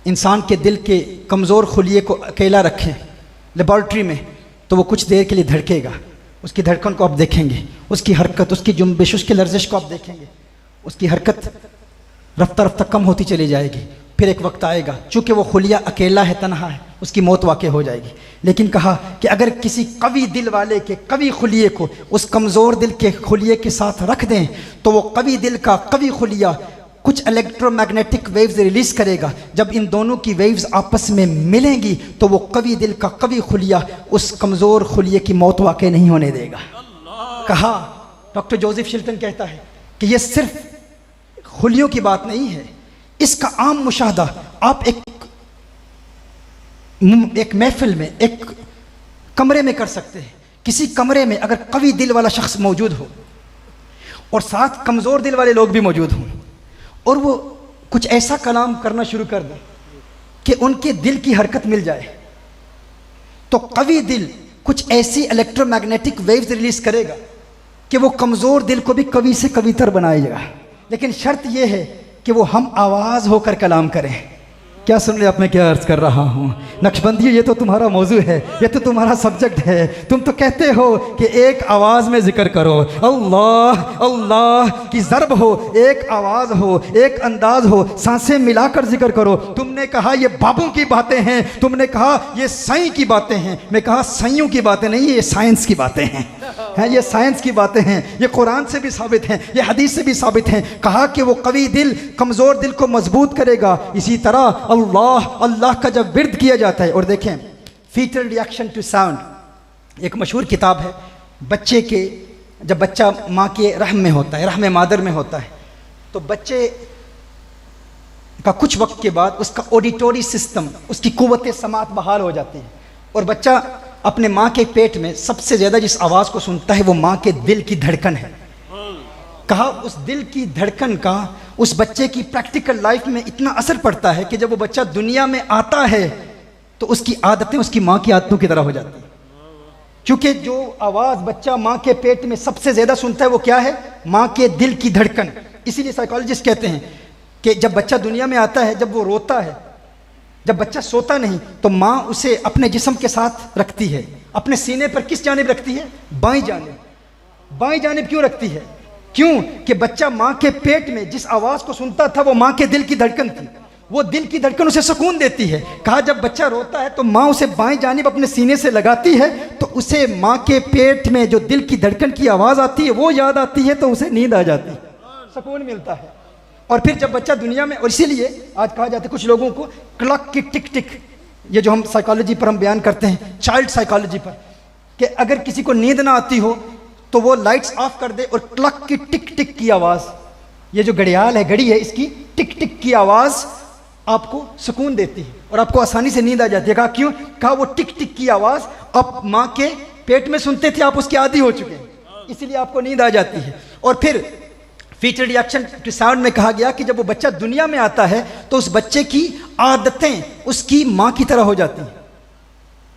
इंसान के दिल के कमज़ोर खुलिये को अकेला रखें लेबॉर्ट्री में, तो वो कुछ देर के लिए धड़केगा। उसकी धड़कन को आप देखेंगे, उसकी हरकत, उसकी जुम्बिश, उसकी लर्जिश को आप देखेंगे। उसकी हरकत रफ्ता रफ्ता कम होती चली जाएगी। फिर एक वक्त आएगा, चूँकि वो खुलिया अकेला है, तन्हा है, उसकी मौत वाक़ई हो जाएगी। लेकिन कहा कि अगर किसी कवि दिल वाले के कवि खुलिये को उस कमज़ोर दिल के खुलिये के साथ रख दें तो वो कवि दिल का कवि खुलिया कुछ इलेक्ट्रोमैग्नेटिक वेव्स रिलीज़ करेगा। जब इन दोनों की वेव्स आपस में मिलेंगी तो वो कवि दिल का कवि खुलिया उस कमज़ोर खुलिये की मौत वाक़ई नहीं होने देगा। कहा डॉक्टर जोसेफ शिल्टन कहता है कि ये सिर्फ खुलियों की बात नहीं है, इसका आम मुशाहदा आप एक महफिल में, एक कमरे में कर सकते हैं। किसी कमरे में अगर कवि दिल वाला शख्स मौजूद हो और साथ कमज़ोर दिल वाले लोग भी मौजूद हों और वो कुछ ऐसा कलाम करना शुरू कर दें कि उनके दिल की हरकत मिल जाए, तो कवि दिल कुछ ऐसी इलेक्ट्रोमैग्नेटिक वेव्स रिलीज करेगा कि वो कमज़ोर दिल को भी कवि से कवितर बनाएगा। लेकिन शर्त यह है कि वो हम आवाज़ होकर कलाम करें। क्या सुन रहे, अब मैं क्या अर्ज़ कर रहा हूँ? नक्शबंदी, ये तो तुम्हारा मौजू है, ये तो तुम्हारा सब्जेक्ट है। तुम तो कहते हो कि एक आवाज़ में जिक्र करो, अल्लाह अल्लाह की ज़रब हो, एक आवाज़ हो, एक अंदाज हो, सांसें मिलाकर जिक्र करो। तुमने कहा ये बाबू की बातें हैं, तुमने कहा ये साईं की बातें हैं। मैं कहा साइयों की बातें नहीं, ये साइंस की बातें हैं, ये साइंस की बातें हैं, ये कुरान से भी साबित हैं, ये हदीस से भी साबित हैं। कहा कि वो कवि दिल कमज़ोर दिल को मजबूत करेगा। इसी तरह अल्लाह अल्लाह का जब विर्द किया जाता है, और देखें फीटल रिएक्शन टू साउंड, एक मशहूर किताब है। बच्चे के जब बच्चा माँ के रहम में होता है, रहम मादर में होता है, तो बच्चे का कुछ वक्त के बाद उसका ऑडिटोरी सिस्टम, उसकी कुव्वत समात बहाल हो जाती है और बच्चा अपने माँ के पेट में सबसे ज़्यादा जिस आवाज़ को सुनता है वो माँ के दिल की धड़कन है। कहा उस दिल की धड़कन का उस बच्चे की प्रैक्टिकल लाइफ में इतना असर पड़ता है कि जब वो बच्चा दुनिया में आता है तो उसकी आदतें उसकी माँ की आदतों की तरह हो जाती हैं। क्योंकि जो आवाज़ बच्चा माँ के पेट में सबसे ज़्यादा सुनता है वो क्या है? माँ के दिल की धड़कन। इसीलिए साइकोलॉजिस्ट कहते हैं कि जब बच्चा दुनिया में आता है, जब वो रोता है, जब बच्चा सोता नहीं, तो माँ उसे अपने जिस्म के साथ रखती है। अपने सीने पर किस जानिब रखती है? बाईं जानिब। बाईं जानिब क्यों रखती है? क्यों कि बच्चा माँ के पेट में जिस आवाज़ को सुनता था वो माँ के दिल की धड़कन थी। वो दिल की धड़कन उसे सुकून देती है। कहा जब बच्चा रोता है तो माँ उसे बाईं जानिब अपने सीने से लगाती है, तो उसे माँ के पेट में जो दिल की धड़कन की आवाज़ आती है वो याद आती है, तो उसे नींद आ जाती है, सुकून मिलता है। और फिर जब बच्चा दुनिया में, और इसीलिए आज कहा जाता है कुछ लोगों को क्लॉक की टिक टिक, ये जो हम साइकोलॉजी पर हम बयान करते हैं, चाइल्ड साइकोलॉजी पर, कि अगर किसी को नींद ना आती हो तो वो लाइट्स ऑफ कर दे और क्लॉक की टिक टिक की आवाज़, ये जो घड़ियाल है, घड़ी है, इसकी टिक टिक की आवाज़ आपको सुकून देती है और आपको आसानी से नींद आ जाती है। कहा क्यों? कहा वो टिक टिक की आवाज़ आप माँ के पेट में सुनते थे, आप उसके आदी हो चुके हैं, इसलिए आपको नींद आ जाती है। और फिर फीचर रिएक्शन टू साउंड में कहा गया कि जब वो बच्चा दुनिया में आता है तो उस बच्चे की आदतें उसकी माँ की तरह हो जाती हैं।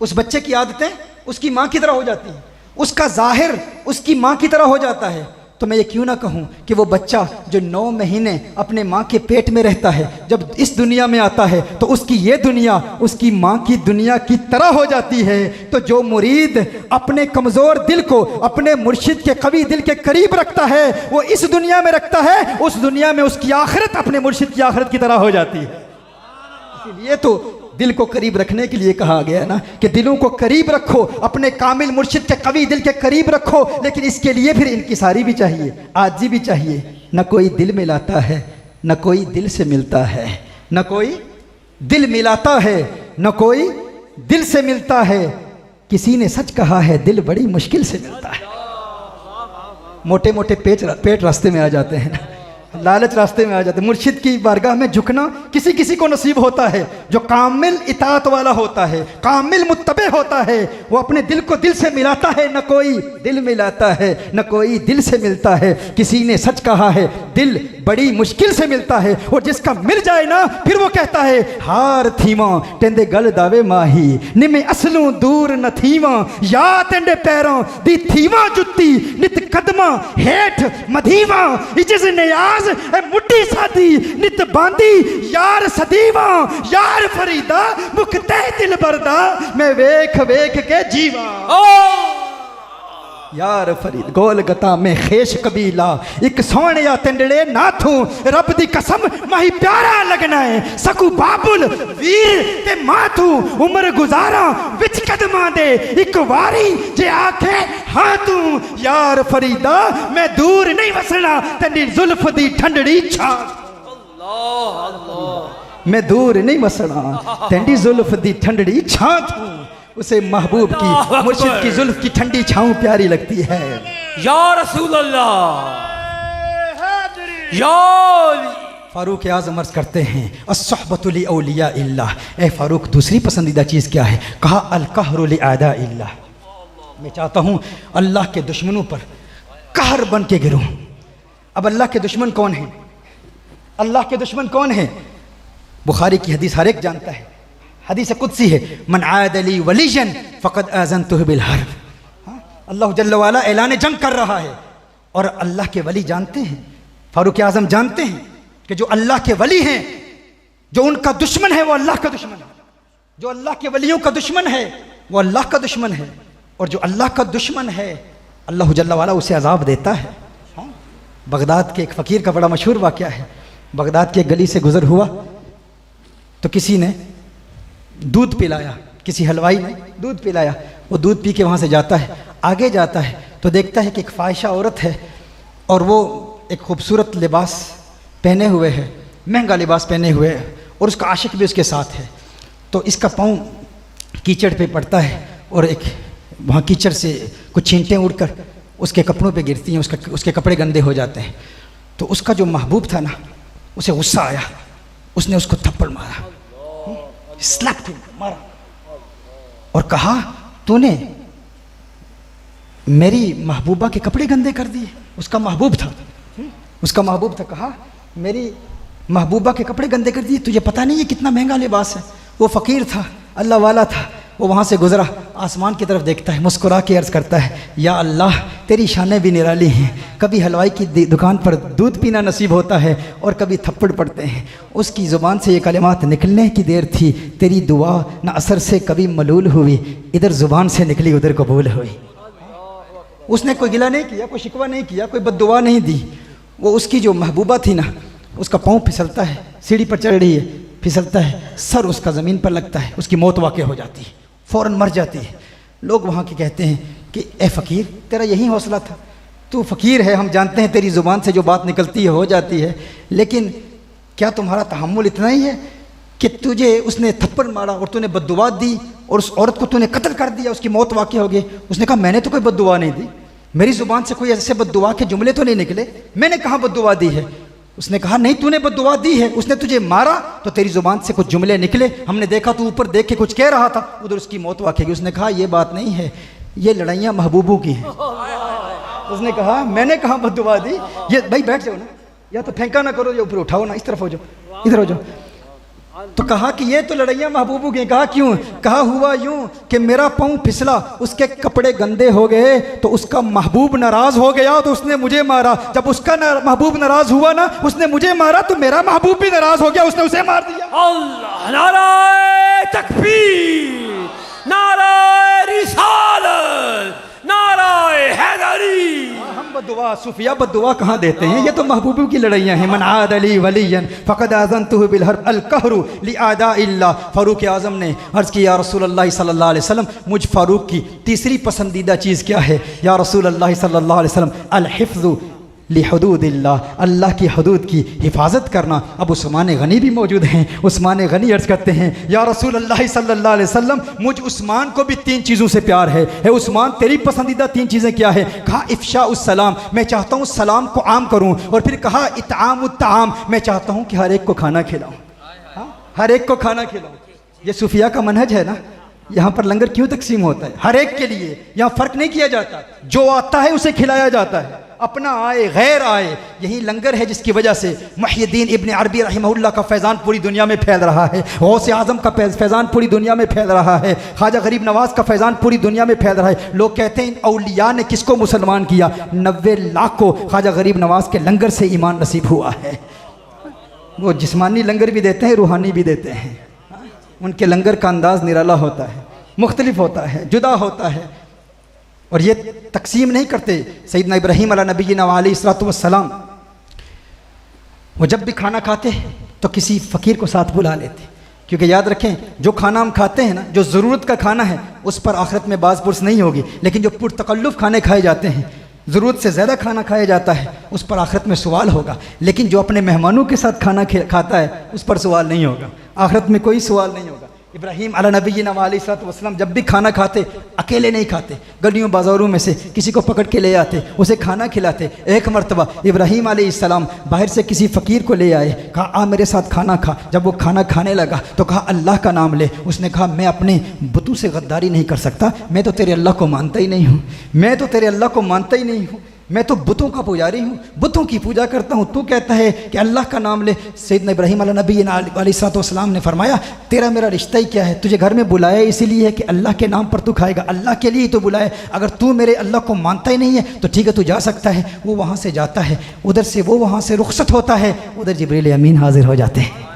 उस बच्चे की आदतें उसकी माँ की तरह हो जाती हैं, उसका जाहिर उसकी माँ की तरह हो जाता है। तो मैं ये क्यों ना कहूँ कि वो बच्चा जो 9 महीने अपने माँ के पेट में रहता है, जब इस दुनिया में आता है तो उसकी ये दुनिया उसकी माँ की दुनिया की तरह हो जाती है। तो जो मुरीद अपने कमज़ोर दिल को अपने मुर्शिद के कवी दिल के करीब रखता है, वो इस दुनिया में रखता है, उस दुनिया में उसकी आखिरत अपने मुर्शिद की आखिरत की तरह हो जाती है। इसीलिए तो दिल को करीब रखने के लिए कहा गया ना कि दिलों को करीब रखो, अपने कामिल मुर्शिद के कवी दिल के करीब रखो। लेकिन इसके लिए फिर इनकिसारी भी चाहिए, आजी भी चाहिए। न कोई दिल में लाता है न कोई दिल से मिलता है, न कोई दिल मिलाता है, न कोई दिल से मिलता है। किसी ने सच कहा है दिल बड़ी मुश्किल से मिलता है। मोटे मोटे पेट रास्ते में आ जाते हैं ना, लालच रास्ते में आ जाते हैं। मुर्शिद की बारगाह में झुकना किसी किसी को नसीब होता है। जो कामिल इताअत वाला होता है, कामिल मुत्तबे होता है, वो अपने दिल को दिल से मिलाता है। न कोई दिल मिलाता है, न कोई दिल से मिलता है। किसी ने सच कहा है दिल बड़ी मुश्किल से मिलता है। और जिसका मिल जाए ना, फिर वो कहता है हार थीवा टेंदे गल दावे माही, निमे असलों दूर न थीवा, या तेंदे पैरों दी थीवा जुत्ती, नित कदमा हेठ मधीवा, इजिज नियाज मुट्ठी सादी नित बांदी, यार सदीवा यार फरीदा मुक्ते दिल बरदा, मैं वेख वेख के जीवा। यार फरीद गोल गता में खेश कबीला, एक सोने या तिंडड़े नाथू, रब दी कसम माही प्यारा लगना है। सकू बाबुल वीर ते माथू, उम्र गुजारा विच कदमा दे, एक वारी जे आखे हाँ तू। यार फरीदा मैं दूर नहीं वसना, तेरी जुल्फ दी ठंडड़ी छा। मैं दूर नहीं वसना, तेरी जुल्फ दी ठंडड़ी छा तू। उसे महबूब की मुर्शिद की जुल्फ की ठंडी छाँव प्यारी लगती है। या रसूल अल्लाह, या फारूक आज़म अर्ज़ करते हैं अस्सहबतु लि औलिया इल्लाह। ए फारूक दूसरी पसंदीदा चीज़ क्या है? कहा अल कहरु लि आदा इल्लाह। मैं चाहता हूँ अल्लाह के दुश्मनों पर कहर बन के गिरूँ। अब अल्लाह के दुश्मन कौन है? अल्लाह के दुश्मन कौन है? बुखारी की हदीस हर एक जानता है, हदीस कुदसी है, मन आद अली वलीजन फ़क़द आज़नतुहु बिल हर्ब। अल्लाह जल्ल वाला ऐलान जंग कर रहा है। और अल्लाह के वली जानते हैं, फारूक आज़म जानते हैं कि जो अल्लाह के वली हैं, जो उनका दुश्मन है वो अल्लाह का दुश्मन है। जो अल्लाह के वलियों का दुश्मन है वो अल्लाह का दुश्मन है। और जो अल्लाह का दुश्मन है अल्लाह जल्ल वाला उसे अजाब देता है। बगदाद के एक फ़कीर का बड़ा मशहूर वाक़या है। बगदाद के एक गली से गुज़र हुआ तो किसी ने दूध पिलाया, किसी हलवाई ने दूध पिलाया। वो दूध पी के वहाँ से जाता है, आगे जाता है तो देखता है कि एक फ़ाहिशा औरत है और वो एक खूबसूरत लिबास पहने हुए है, महंगा लिबास पहने हुए है, और उसका आशिक भी उसके साथ है। तो इसका पाँव कीचड़ पे पड़ता है और एक वहाँ कीचड़ से कुछ छींटें उड़कर उसके कपड़ों पे गिरती हैं, उसके कपड़े गंदे हो जाते हैं। तो उसका जो महबूब था ना, उसे गुस्सा आया, उसने उसको थप्पड़ मारा, स्लैप्ड हिम, मारा और कहा तूने मेरी महबूबा के कपड़े गंदे कर दिए। उसका महबूब था, उसका महबूब था। कहा मेरी महबूबा के कपड़े गंदे कर दिए, तुझे पता नहीं है कितना महंगा लिबास है। वो फ़कीर था, अल्लाह वाला था। वो वहाँ से गुजरा, आसमान की तरफ देखता है, मुस्कुरा के अर्ज़ करता है या अल्लाह तेरी शानें भी निराली हैं। कभी हलवाई की दुकान पर दूध पीना नसीब होता है और कभी थप्पड़ पड़ते हैं। उसकी ज़ुबान से ये कलिमात निकलने की देर थी, तेरी दुआ न असर से कभी मलूल हुई, इधर ज़ुबान से निकली उधर कबूल हुई। उसने कोई गिला नहीं किया, कोई शिकवा नहीं किया, कोई बद्दुआ नहीं दी। वो उसकी जो महबूबा थी ना, उसका पाँव फिसलता है, सीढ़ी पर चढ़ रही है, फिसलता है, सर उसका ज़मीन पर लगता है, उसकी मौत वाक़ हो जाती है, फ़ौरन मर जाती है। लोग वहाँ के कहते हैं कि ए फ़कीर तेरा यही हौसला था, तू फ़कीर है, हम जानते हैं तेरी ज़ुबान से जो बात निकलती है हो जाती है, लेकिन क्या तुम्हारा तहम्मुल इतना ही है कि तुझे उसने थप्पड़ मारा और तूने बद्दुआ दी और उस औरत को तूने कत्ल कर दिया, उसकी मौत वाक़ हो गई। उसने कहा मैंने तो कोई बद्दुआ नहीं दी, मेरी ज़ुबान से कोई ऐसे बद्दुआ के जुमले तो नहीं निकले, मैंने कहाँ बद्दुआ दी है। उसने कहा नहीं तूने बद्दुआ दी है, उसने तुझे मारा तो तेरी ज़ुबान से कुछ जुमले निकले, हमने देखा तू ऊपर देख के कुछ कह रहा था, उधर उसकी मौत वाक़ हुई। उसने कहा ये बात नहीं है, ये लड़ाइयाँ महबूबों की हैं। उसने कहा मैंने कहाँ बद्दुआ दी, ये भाई बैठ जाओ ना, या तो फेंका ना करो या ऊपर उठाओ ना, इस तरफ हो जाओ, इधर हो जाओ। तो कहा कि ये तो लड़ाइयाँ महबूबों की। कहा क्यों? कहा हुआ यूं कि मेरा पाँव फिसला, उसके कपड़े गंदे हो गए तो उसका महबूब नाराज हो गया तो उसने मुझे मारा। जब उसका महबूब नाराज हुआ ना, उसने मुझे मारा तो मेरा महबूब भी नाराज हो गया, उसने उसे मार दिया। अल्लाह, नाराए तकबीर, नाराए रिसालत, नाराए हैदरी। हम बद्दुआ सूफिया बद्दुआ कहाँ देते हैं, ये तो महबूबों की लड़ाइयाँ हैं। मन आद अली वलियन फ़क़द आज़नतुहु बिल हर्ब अल कहरु लि आदा इल्ला। फ़ारूक आज़म ने अर्ज़ किया या रसूल अल्लाह सल्लल्लाहु अलैहि वसल्लम, मुझ फ़ारूक की तीसरी पसंदीदा चीज़ क्या है? या रसूल अल्लाह सल्लल्लाहु अलैहि वसल्लम, अल हिफ्ज़ु लिहुदूदिल्लाह, अल्लाह की हदूद की हिफाजत करना। अब उस्मान गनी भी मौजूद हैं। उस्मान गनी अर्ज़ करते हैं, या रसूल अल्लाह सल्लल्लाहु अलैहि वसल्लम, मुझ उस्मान को भी 3 चीज़ों से प्यार है। उस्मान, तेरी पसंदीदा 3 चीज़ें क्या है? कहा इफ़शा उस सलाम, मैं चाहता हूँ सलाम को आम करूँ। और फिर कहा इत्आम उत ताम, मैं चाहता हूँ कि हर एक को खाना खिलाऊँ, हर एक को खाना खिलाऊँ। ये सूफिया का मनहज है ना। यहाँ पर लंगर क्यों तकसीम होता है? हर एक के लिए, यहाँ फ़र्क नहीं किया जाता। जो आता है उसे खिलाया जाता है, अपना आए गैर आए। यही लंगर है जिसकी वजह से मुहय्यद्दीन इब्न अरबी रहमहुल्लाह का फैज़ान पूरी दुनिया में फैल रहा है, गौसे आज़म का फैज़ान पूरी दुनिया में फैल रहा है, ख्वाजा गरीब नवाज़ का फैज़ान पूरी दुनिया में फैल रहा है। लोग कहते हैं इन औलिया ने किसको मुसलमान किया? 90 लाख को ख्वाजा गरीब नवाज़ के लंगर से ईमान नसीब हुआ है। वो जिस्मानी लंगर भी देते हैं, रूहानी भी देते हैं। उनके लंगर का अंदाज़ निराला होता है, मुख्तलिफ होता है, जुदा होता है। और ये तकसीम नहीं करते। सैयदना इब्राहीम अला नबीना अलैहिस्सलातु वस्सलाम, वो जब भी खाना खाते तो किसी फ़कीर को साथ बुला लेते, क्योंकि याद रखें जो खाना हम खाते हैं ना, जो ज़रूरत का खाना है उस पर आखिरत में बाज़ पुरस नहीं होगी। लेकिन जो पुरतकल्लुफ़ खाने खाए जाते हैं, ज़रूरत से ज़्यादा खाना खाया जाता है, उस पर आखिरत में सवाल होगा। लेकिन जो अपने मेहमानों के साथ खाना खाता है उस पर सवाल नहीं होगा, आखिरत में कोई सवाल नहीं होगा। इब्राहीम अला नबीना अलैहिस्सलातु वस्सलाम जब भी खाना खाते अकेले नहीं खाते, गलियों बाज़ारों में से किसी को पकड़ के ले आते, उसे खाना खिलाते। एक मरतबा इब्राहीम अलैहिस्सलाम बाहर से किसी फ़कीर को ले आए, कहा आ मेरे साथ खाना खा। जब वो खाना खाने लगा तो कहा अल्लाह का नाम ले। उसने कहा मैं अपने बुतों से गद्दारी नहीं कर सकता, मैं तो तेरे अल्लाह को मानता ही नहीं हूँ, मैं तो तेरे अल्लाह को मानता ही नहीं हूँ, मैं तो बुतों का पुजारी हूँ, बुतों की पूजा करता हूँ। तू कहता है कि अल्लाह का नाम ले। सैयदना इब्राहीम अला नबीना अलैहिस्सलातु वस्सलाम ने फरमाया तेरा मेरा रिश्ता ही क्या है? तुझे घर में बुलाया इसीलिए है कि अल्लाह के नाम पर तू खाएगा, अल्लाह के लिए ही तो बुलाए। अगर तू मेरे अल्लाह को मानता ही नहीं है तो ठीक है, तू जा सकता है। वो वहाँ से जाता है, उधर से वो वहाँ से रुखसत होता है, उधर जिब्रील अमीन हाजिर हो जाते हैं।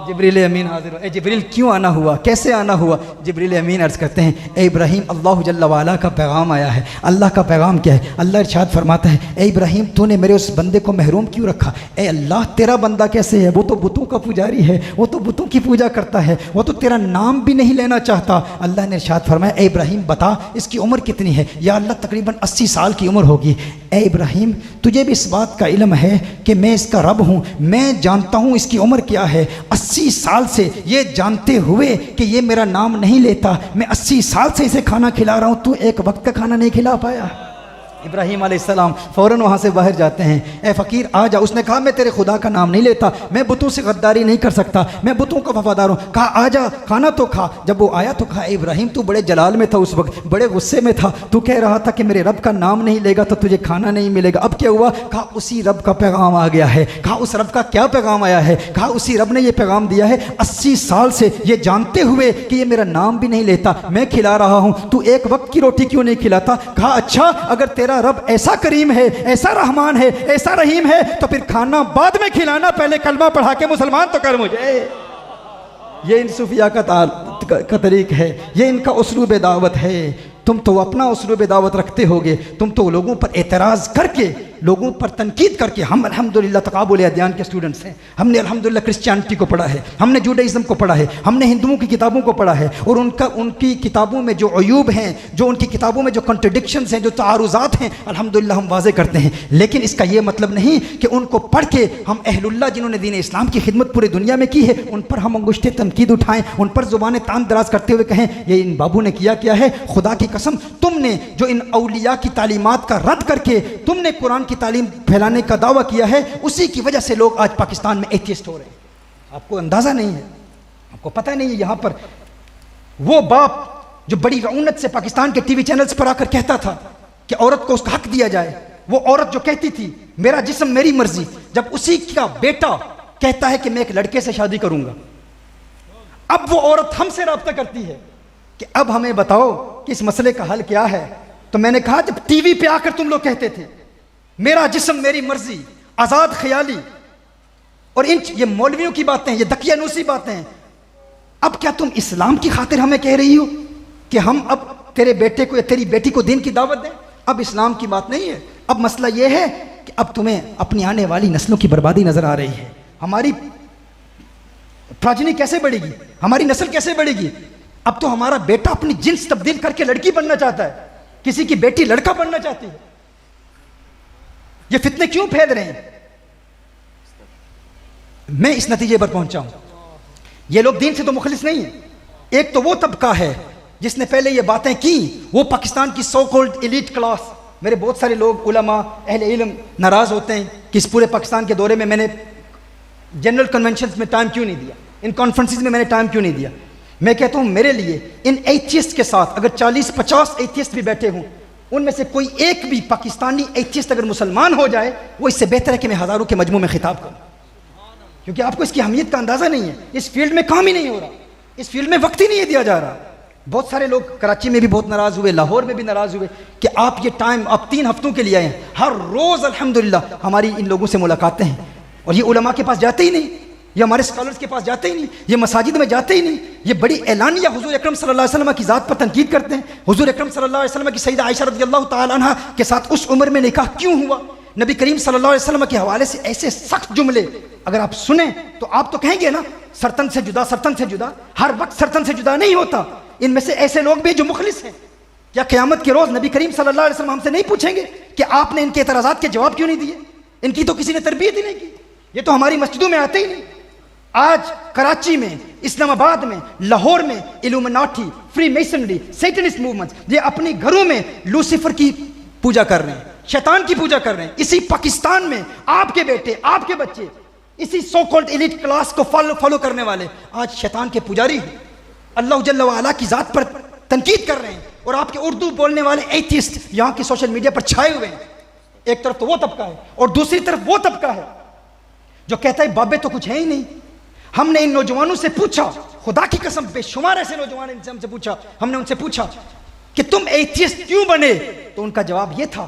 जिब्रील अमीन हाजिर हो। जिब्रील क्यों आना हुआ, कैसे आना हुआ? जिब्रील अमीन अर्ज़ करते हैं ए इब्राहीम, अल्लाह जल्ला वाला का पैगाम आया है। अल्लाह का पैगाम क्या है? अल्लाह इरशाद फरमाता है ए इब्राहीम, तूने मेरे उस बंदे को महरूम क्यों रखा? ए अल्लाह, तेरा बंदा कैसे है? वो तो बुतों का पुजारी है, वो तो बुतों की पूजा करता है, वो तो तेरा नाम भी नहीं लेना चाहता। अल्लाह ने इरशाद फरमाया ए इब्राहीम बता इसकी उम्र कितनी है? या अल्लाह तकरीबन 80 साल की उम्र होगी। ए इब्राहीम, तुझे भी इस बात का इल्म है कि मैं इसका रब हूँ, मैं जानता हूँ इसकी उम्र क्या है। 80 साल से ये जानते हुए कि ये मेरा नाम नहीं लेता, मैं 80 साल से इसे खाना खिला रहा हूँ, तू एक वक्त का खाना नहीं खिला पाया। इब्राहीम अलैहिस्सलाम फ़ौरन वहाँ से बाहर जाते हैं। ए फ़कीर आ जा। उसने कहा मैं तेरे खुदा का नाम नहीं लेता, मैं बुतों से गद्दारी नहीं कर सकता, मैं बुतों का वफादार हूँ। कहा आ जा, खाना तो खा। जब वो आया तो कहा इब्राहीम, तू बड़े जलाल में था उस वक्त, बड़े गुस्से में था, तू कह रहा था कि मेरे रब का नाम नहीं लेगा तो तुझे खाना नहीं मिलेगा। अब क्या हुआ? कहा उसी रब का पैगाम आ गया है। कहा उस रब का क्या पैगाम आया है? कहा उसी रब ने यह पैगाम दिया है 80 साल से ये जानते हुए कि ये मेरा नाम भी नहीं लेता, मैं खिला रहा हूँ, तू एक वक्त की रोटी क्यों नहीं खिलाता? कहा अच्छा, अगर तेरा रब ऐसा करीम है, ऐसा रहमान है, ऐसा रहीम है तो फिर खाना बाद में खिलाना, पहले कलमा पढ़ा के मुसलमान तो कर मुझे। ये इन सूफिया का तरीक है, ये इनका उसलूब दावत है। तुम तो अपना उसलूब दावत रखते होगे, तुम तो लोगों पर एतराज़ करके, लोगों पर तनकीद करके। हम अल्हम्दुलिल्लाह तकाबुल अदयान के स्टूडेंट्स हैं, हमने अल्हम्दुलिल्लाह क्रिश्चियनिटी को पढ़ा है, हमने जूडाइज़्म को पढ़ा है, हमने हिंदुओं की किताबों को पढ़ा है, और उनकी किताबों में जो अयूब हैं, जो उनकी किताबों में जो कॉन्ट्रडिक्शंस हैं, जो तारुज़ात हैं, अल्हम्दुलिल्लाह हम वाज़े करते हैं। लेकिन इसका ये मतलब नहीं कि उनको पढ़ के हम अहलुल्लाह जिन्होंने दीन इस्लाम की खिदमत पूरी दुनिया में की है उन पर हम अंगुश्ते तनकीद उठाएँ, उन पर ज़ुबान तान दराज करते हुए कहें ये इन बाबू ने किया क्या है। खुदा की कसम, तुमने जो इन औलिया की तालीमात का रद्द करके तुमने कुरान की तालीम फैलाने का दावा किया है, उसी की वजह से लोग आज पाकिस्तान में एथियस्ट हो रहे हैं। आपको अंदाजा नहीं है, आपको पता नहीं है। यहां पर वो बाप जो बड़ी रऊनत से पाकिस्तान के टीवी चैनल्स पर आकर कहता था कि औरत को उसका हक दिया जाए, वो औरत जो कहती थी मेरा जिस्म मेरी मर्जी, जब उसी का बेटा कहता है कि मैं एक लड़के से शादी करूंगा, अब वो औरत हमसे राब्ता करती है कि अब हमें बताओ कि इस मसले का हल क्या है। तो मैंने कहा जब टीवी पे आकर तुम लोग कहते थे मेरा जिस्म मेरी मर्जी, आजाद ख्याली, और ये मौलवियों की बातें, ये दकियानूसी बातें हैं, अब क्या तुम इस्लाम की खातिर हमें कह रही हो कि हम अब तेरे बेटे को या तेरी बेटी को दीन की दावत दें? अब इस्लाम की बात नहीं है। अब मसला यह है कि अब तुम्हें अपनी आने वाली नस्लों की बर्बादी नजर आ रही है। हमारी प्राचीनी कैसे बढ़ेगी, हमारी नस्ल कैसे बढ़ेगी? अब तो हमारा बेटा अपनी जिन्स तब्दील करके लड़की बनना चाहता है, किसी की बेटी लड़का बनना चाहती है। ये फितने क्यों फैल रहे हैं? मैं इस नतीजे पर पहुंचा हूं, ये लोग दीन से तो मुखलिस नहीं है। एक तो वो तबका है जिसने पहले ये बातें की, वो पाकिस्तान की सो कॉल्ड एलीट क्लास। मेरे बहुत सारे लोग उलमा अहले इल्म नाराज होते हैं कि इस पूरे पाकिस्तान के दौरे में मैंने जनरल कन्वेंशंस में टाइम क्यों नहीं दिया, इन कॉन्फ्रेंसेस में मैंने टाइम क्यों नहीं दिया। मैं कहता हूं मेरे लिए इन एथियस्ट के साथ अगर 40-50 एथियस्ट भी बैठे हों, उनमें से कोई एक भी पाकिस्तानी एथियस्ट अगर मुसलमान हो जाए, वो इससे बेहतर है कि मैं हज़ारों के मजमू में खिताब करूं, क्योंकि आपको इसकी अहमियत का अंदाज़ा नहीं है। इस फील्ड में काम ही नहीं हो रहा, इस फील्ड में वक्त ही नहीं दिया जा रहा। बहुत सारे लोग कराची में भी बहुत नाराज़ हुए, लाहौर में भी नाराज़ हुए कि आप ये टाइम आप 3 हफ्तों के लिए आए हैं। हर रोज़ अल्हम्दुलिल्लाह हमारी इन लोगों से मुलाकातें हैं, और ये उलमा के पास जाते ही नहीं, ये हमारे स्कॉलर्स के पास जाते ही नहीं, ये मसाजिद में जाते ही नहीं, ये बड़ी ऐलानिया हुजूर अकरम सल्लल्लाहु अलैहि वसल्लम की ज़ात पर तनकीद करते हैं। हुजूर अकरम सल्लल्लाहु अलैहि वसल्लम की सईदा आयशा रज़ियल्लाहु ताला अन्हा के साथ उस उम्र में निकाह क्यों हुआ, नबी करीम सल्लल्लाहु अलैहि वसल्लम के हवाले से ऐसे सख्त जुमले अगर आप सुने तो आप तो कहेंगे ना, सरतन से जुदा, सरतन से जुदा। हर वक्त सरतन से जुदा नहीं होता, इनमें से ऐसे लोग भी जो मुखलिस हैं। क्या क़यामत के रोज़ नबी करीम सल्लल्लाहु अलैहि वसल्लम हमसे नहीं पूछेंगे कि आपने इनके एतराज़ात के जवाब क्यों नहीं दिए? इनकी तो किसी ने तरबियत ही नहीं की, ये तो हमारी मस्जिदों में आते ही नहीं। आज कराची में, इस्लामाबाद में, लाहौर में इल्यूमिनाटी, फ्री मेसनरी, सैटनिस्ट मूवमेंट्स, ये अपने घरों में लूसीफर की पूजा कर रहे हैं, शैतान की पूजा कर रहे हैं। इसी पाकिस्तान में आपके बेटे, आपके बच्चे, इसी सो कॉल्ड एलीट क्लास को फॉलो करने वाले आज शैतान के पुजारी हैं, अल्लाह जल्ल व अला की ज़ात पर तनकीद कर रहे हैं, और आपके उर्दू बोलने वाले एथियस्ट यहाँ के सोशल मीडिया पर छाए हुए हैं। एक तरफ तो वो तबका है, और दूसरी तरफ वो तबका है जो कहता है बाबे तो कुछ है ही नहीं। हमने इन नौजवानों से पूछा, खुदा की कसम बेशुमार ऐसे नौजवान इनसे हमसे पूछा, हमने उनसे पूछा कि तुम एथियस्ट क्यों बने, तो उनका जवाब यह था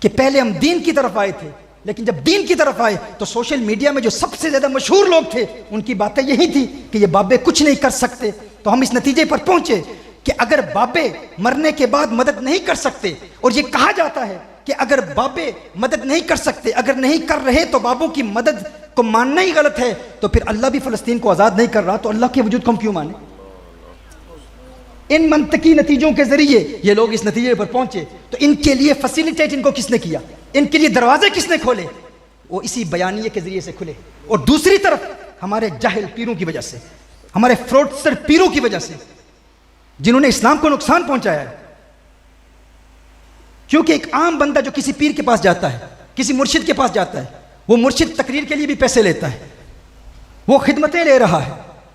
कि पहले हम दीन की तरफ आए थे, लेकिन जब दीन की तरफ आए तो सोशल मीडिया में जो सबसे ज्यादा मशहूर लोग थे उनकी बातें यही थी कि ये बाबे कुछ नहीं कर सकते। तो हम इस नतीजे पर पहुंचे कि अगर बाबे मरने के बाद मदद नहीं कर सकते, और ये कहा जाता है कि अगर बाबे मदद नहीं कर सकते, अगर नहीं कर रहे तो बाबों की मदद को मानना ही गलत है, तो फिर अल्लाह भी फ़लस्तीन को आज़ाद नहीं कर रहा, तो अल्लाह के वजूद को हम क्यों माने? इन मंतकी नतीजों के जरिए ये लोग इस नतीजे पर पहुंचे। तो इनके लिए फैसिलिटेट इनको किसने किया, इनके लिए दरवाजे किसने खोले? वो इसी बयानिए के जरिए से खुले। और दूसरी तरफ हमारे जाहिल पीरों की वजह से, हमारे फ्रॉडस्टर पीरों की वजह से, जिन्होंने इस्लाम को नुकसान पहुंचाया है। क्योंकि एक आम बंदा जो किसी पीर के पास जाता है, किसी मुर्शिद के पास जाता है, वो मुर्शिद तकरीर के लिए भी पैसे लेता है, वो खिदमतें ले रहा है।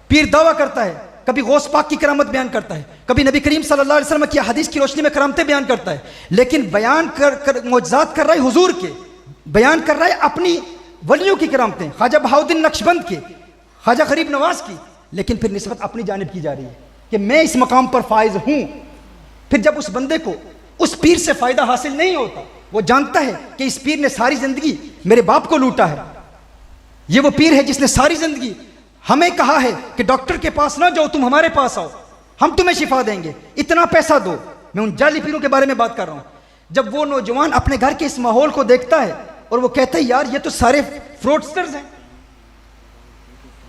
पीर दावा करता है, कभी गौस पाक की करामत बयान करता है, कभी नबी करीम सल्लल्लाहु अलैहि वसल्लम की हदीस की रोशनी में करामतें बयान करता है, लेकिन बयान कर मौजज़ात कर रहा है हुजूर के, बयान कर रहा है अपनी वलियों की करामतें, ख्वाजा बहाउद्दीन नक्शबंद की, ख्वाजा गरीब नवाज की, लेकिन फिर निस्बत अपनी जानिब की जा रही है कि मैं इस मकाम पर फाइज हूं। फिर जब उस बंदे को उस पीर से फायदा हासिल नहीं होता, वो जानता है कि इस पीर ने सारी जिंदगी मेरे बाप को लूटा है, ये वो पीर है जिसने सारी जिंदगी हमें कहा है कि डॉक्टर के पास ना जाओ, तुम हमारे पास आओ, हम तुम्हें शिफा देंगे, इतना पैसा दो। मैं उन जाली पीरों के बारे में बात कर रहा हूं। जब वो नौजवान अपने घर के इस माहौल को देखता है और वो कहता है यार ये तो सारे फ्रॉडस्टर्स हैं,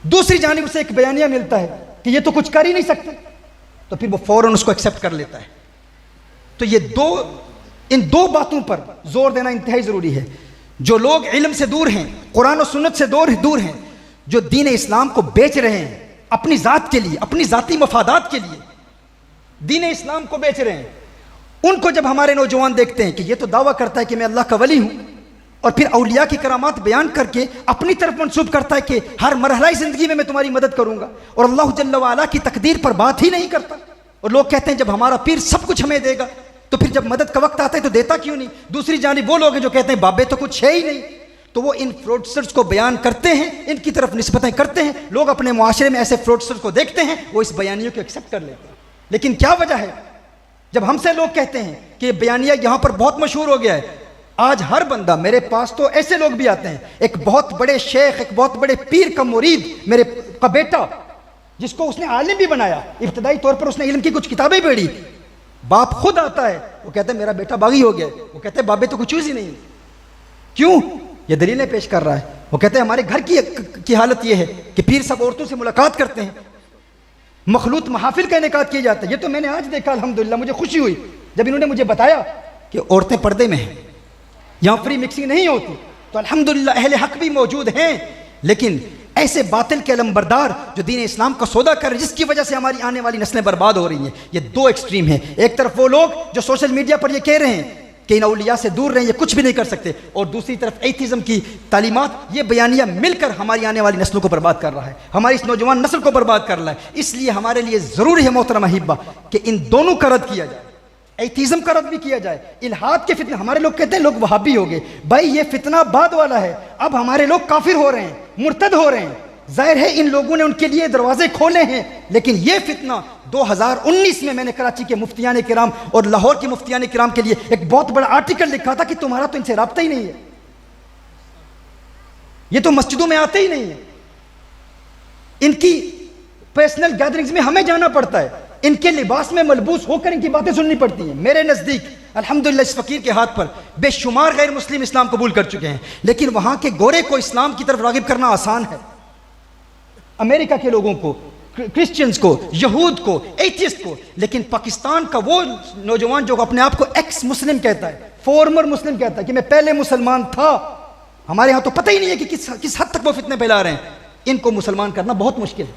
दूसरी जानिब से एक बयानिया मिलता है कि ये तो कुछ कर ही नहीं सकते, तो फिर वो फौरन उसको एक्सेप्ट कर लेता है। तो ये इन दो बातों पर जोर देना इंतहाई जरूरी है। जो लोग इल्म से दूर हैं, कुरान और सुन्नत से दूर हैं, जो दीन इस्लाम को बेच रहे हैं अपनी जात के लिए, अपनी जाती मफादात के लिए दीन इस्लाम को बेच रहे हैं, उनको जब हमारे नौजवान देखते हैं कि ये तो दावा करता है कि मैं अल्लाह का वली हूं, और फिर औलिया की करामात बयान करके अपनी तरफ मंसूब करता है कि हर मरहला जिंदगी में मैं तुम्हारी मदद करूंगा, और अल्लाह जल्ल व अला की तकदीर पर बात ही नहीं करता, और लोग कहते हैं जब हमारा पीर सब कुछ हमें देगा तो फिर जब मदद का वक्त आता है तो देता क्यों नहीं? दूसरी जानिब वो लोग हैं जो कहते हैं बाबे तो कुछ है ही नहीं, तो वो इन फ्रॉडस्टर्स को बयान करते हैं, इनकी तरफ निस्बतें करते हैं। लोग अपने मुआशरे में ऐसे फ्रॉडस्टर्स को देखते हैं, वो इस बयानियों को एक्सेप्ट कर लेते हैं। लेकिन क्या वजह है जब हमसे लोग कहते हैं कि बयानिया यहां पर बहुत मशहूर हो गया है? आज हर बंदा, मेरे पास तो ऐसे लोग भी आते हैं, एक बहुत बड़े शेख, एक बहुत बड़े पीर का मुरीद, मेरे का बेटा जिसको उसने आलिम भी बनाया, इब्तदाई तौर पर उसने इल्म की कुछ किताबें पढ़ी, बाप खुद आता है, वो कहते हैं मेरा बेटा बागी हो गया, वो कहते हैं बाबे तो कुछ चीज ही नहीं। क्यों? ये दलीलें पेश कर रहा है। वो कहते हैं हमारे घर की हालत ये है कि पीर सब औरतों से मुलाकात करते हैं, मखलूत महाफिल का इनेकाद किया जाता है। ये तो मैंने आज देखा, अल्हम्दुलिल्लाह मुझे खुशी हुई जब इन्होंने मुझे बताया कि औरतें पर्दे में हैं। यहाँ फ्री मिक्सिंग नहीं होती। तो अल्हम्दुलिल्लाह अहले हक भी मौजूद हैं, लेकिन ऐसे बातिल के अलमबरदार जो दीन इस्लाम का सौदा कर रहे हैं, जिसकी वजह से हमारी आने वाली नस्लें बर्बाद हो रही हैं। ये दो एक्सट्रीम हैं। एक तरफ वो लोग जो सोशल मीडिया पर ये कह रहे हैं कि इन औलिया से दूर रहें, ये कुछ भी नहीं कर सकते, और दूसरी तरफ एथिज्म की तालीमात, ये बयानिया मिलकर हमारी आने वाली नस्लों को बर्बाद कर रहा है, हमारी इस नौजवान नस्ल को बर्बाद कर रहा है। इसलिए हमारे लिए ज़रूरी है मोहतरम अहिब्बा कि इन दोनों का रद्द किया जाए, एथिज्म का रद्द भी किया जाए। इल्हाद के फितने, हमारे लोग कहते हैं लोग वहाबी हो गए, भाई ये फितना बाद वाला है। अब हमारे लोग काफिर हो रहे हैं, मुर्तद हो रहे हैं, जाहिर है इन लोगों ने उनके लिए दरवाजे खोले हैं। लेकिन ये फितना 2019 में मैंने कराची के मुफ्तियान किराम और लाहौर के मुफ्तियान किराम के लिए एक बहुत बड़ा आर्टिकल लिखा था कि तुम्हारा तो इनसे राब्ता ही नहीं है, ये तो मस्जिदों में आते ही नहीं है, इनकी पर्सनल गैदरिंग्स में हमें जाना पड़ता है, इनके लिबास में मलबूस होकर इनकी बातें सुननी पड़ती हैं। मेरे नज़दीक अल्हम्दुलिल्लाह इस फ़कीर के हाथ पर बेशुमार गैर मुस्लिम इस्लाम कबूल कर चुके हैं, लेकिन वहाँ के गोरे को इस्लाम की तरफ रागिब करना आसान है। अमेरिका के लोगों को, क्रिश्चियंस को, यहूद को, एथिस्ट को, लेकिन पाकिस्तान का वो नौजवान जो अपने आप को एक्स मुस्लिम कहता है, फॉर्मर मुस्लिम कहता है कि मैं पहले मुसलमान था, हमारे यहाँ तो पता ही नहीं है कि किस हद तक वो फितने फैला रहे हैं, इनको मुसलमान करना बहुत मुश्किल है।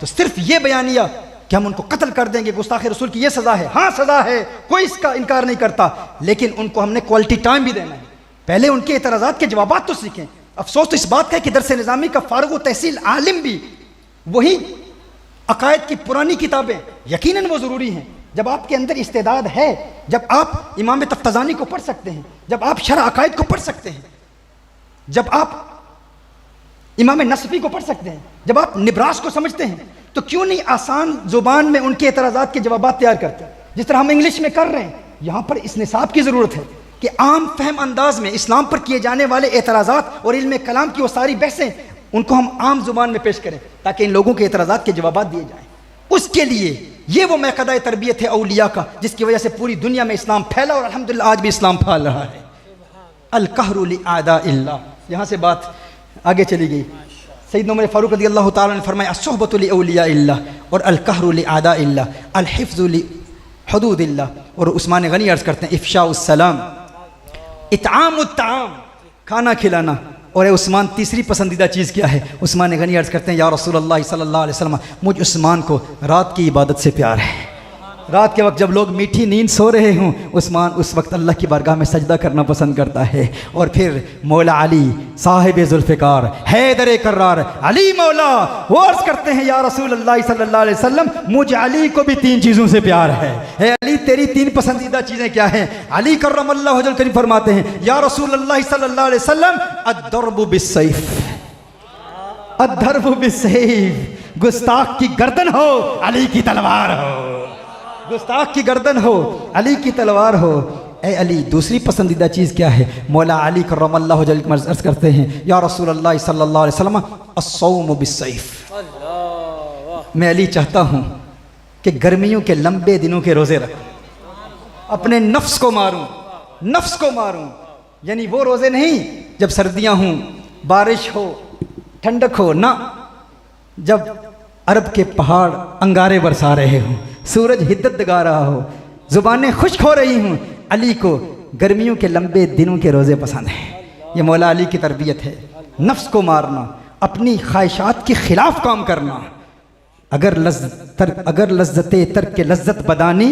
तो सिर्फ ये बयानिया कि हम उनको कत्ल कर देंगे, गुस्ताखे रसूल की ये सजा है, हाँ सजा है, कोई इसका इनकार नहीं करता, लेकिन उनको हमने क्वालिटी टाइम भी देना है। पहले उनके एतराज़ात के जवाबात तो सीखें। अफसोस तो इस बात का है कि दरस निज़ामी का फारुग व तहसील आलिम भी वही अकायद की पुरानी किताबें, यकीनन वो ज़रूरी हैं। जब आपके अंदर इस्तेदाद है, जब आप इमाम तफ्ताज़ानी को पढ़ सकते हैं, जब आप शरह अकायद को पढ़ सकते हैं, जब आप इमाम नसफी को पढ़ सकते हैं, जब आप निब्रास को समझते हैं, तो क्यों नहीं आसान ज़ुबान में उनके एतराज़ात के जवाबात तैयार करते हैं, जिस तरह हम इंग्लिश में कर रहे हैं। यहाँ पर इस निसाब की ज़रूरत है कि आम फहम अंदाज में इस्लाम पर किए जाने वाले एतराज़ात और इल्म कलाम की वो सारी बहसें, उनको हम आम ज़ुबान में पेश करें ताकि इन लोगों के एतराज़ात के जवाबात दिए जाएँ। उसके लिए ये वो महकदा तरबियत है औलिया का, जिसकी वजह से पूरी दुनिया में इस्लाम फैला और अल्हम्दुलिल्लाह आज भी इस्लाम फैल रहा है। अल कहरु लि आदा इल्लाह, यहाँ से बात आगे चली गई। सैयदना उमर फारूक रज़ियल्लाहु ताला ने फरमाया अस्सुहबतु लि औलिया इल्लाह और अल कहरु लि आदा इल्लाह, अल हिफ्ज़ु लि हुदूद इल्लाह। और उस्मान गनी अर्ज़ करते हैं इफ़शाउस सलाम, इत्आमुत ताम, खाना खिलाना। और उस्मान तीसरी पसंदीदा चीज़ क्या है? उस्मान गनी अर्ज़ करते हैं या रसूलल्लाह सल्लल्लाहु अलैहि वसल्लम, मुझ उस्मान को रात की इबादत से प्यार है। रात के वक्त जब लोग मीठी नींद सो रहे हों, उस्मान उस वक्त अल्लाह की बारगाह में सजदा करना पसंद करता है। और फिर मौला अली साहिब जुल्फ़िकार हैदर कर्रार अली मौला, वो अर्ज़ करते हैं या रसूलल्लाह सल्लल्लाहु अलैहि वसल्लम, मुझ अली को भी तीन चीज़ों से प्यार है। हे अली, तेरी तीन पसंदीदा चीज़ें क्या हैं? अली कर्रमल्लाहु वजहहु करीम फरमाते हैं या रसूलल्लाह सल्लल्लाहु अलैहि वसल्लम, अद्दर्बु बिस्सैफ, अद्दर्बु बिस्सैफ, गुस्ताख की गर्दन हो अली की तलवार हो, गुस्ताख की गर्दन हो अली की तलवार हो। ए अली, दूसरी पसंदीदा चीज़ क्या है? मौला अली करमल्लाहु वजहहु अर्ज़ करते हैं या रसूलल्लाह सल्लल्लाहु अलैहि वसल्लम, अस्सौम बिस्सैफ, मैं अली चाहता हूँ कि गर्मियों के लंबे दिनों के रोज़े रखूँ, अपने नफ्स को मारूँ, नफ्स को मारूँ। यानी वो रोज़े नहीं जब सर्दियाँ हों, बारिश हो, ठंडक हो ना, जब अरब के पहाड़ अंगारे बरसा रहे हों, सूरज हिद्दत गा रहा हो, ज़ुबानें खुश्क हो रही हूँ। अली को गर्मियों के लंबे दिनों के रोज़े पसंद हैं। ये मौला अली की तरबियत है, नफ्स को मारना, अपनी ख्वाहिशात के ख़िलाफ़ काम करना। अगर लज्जते तर्क के लज्जत बदानी,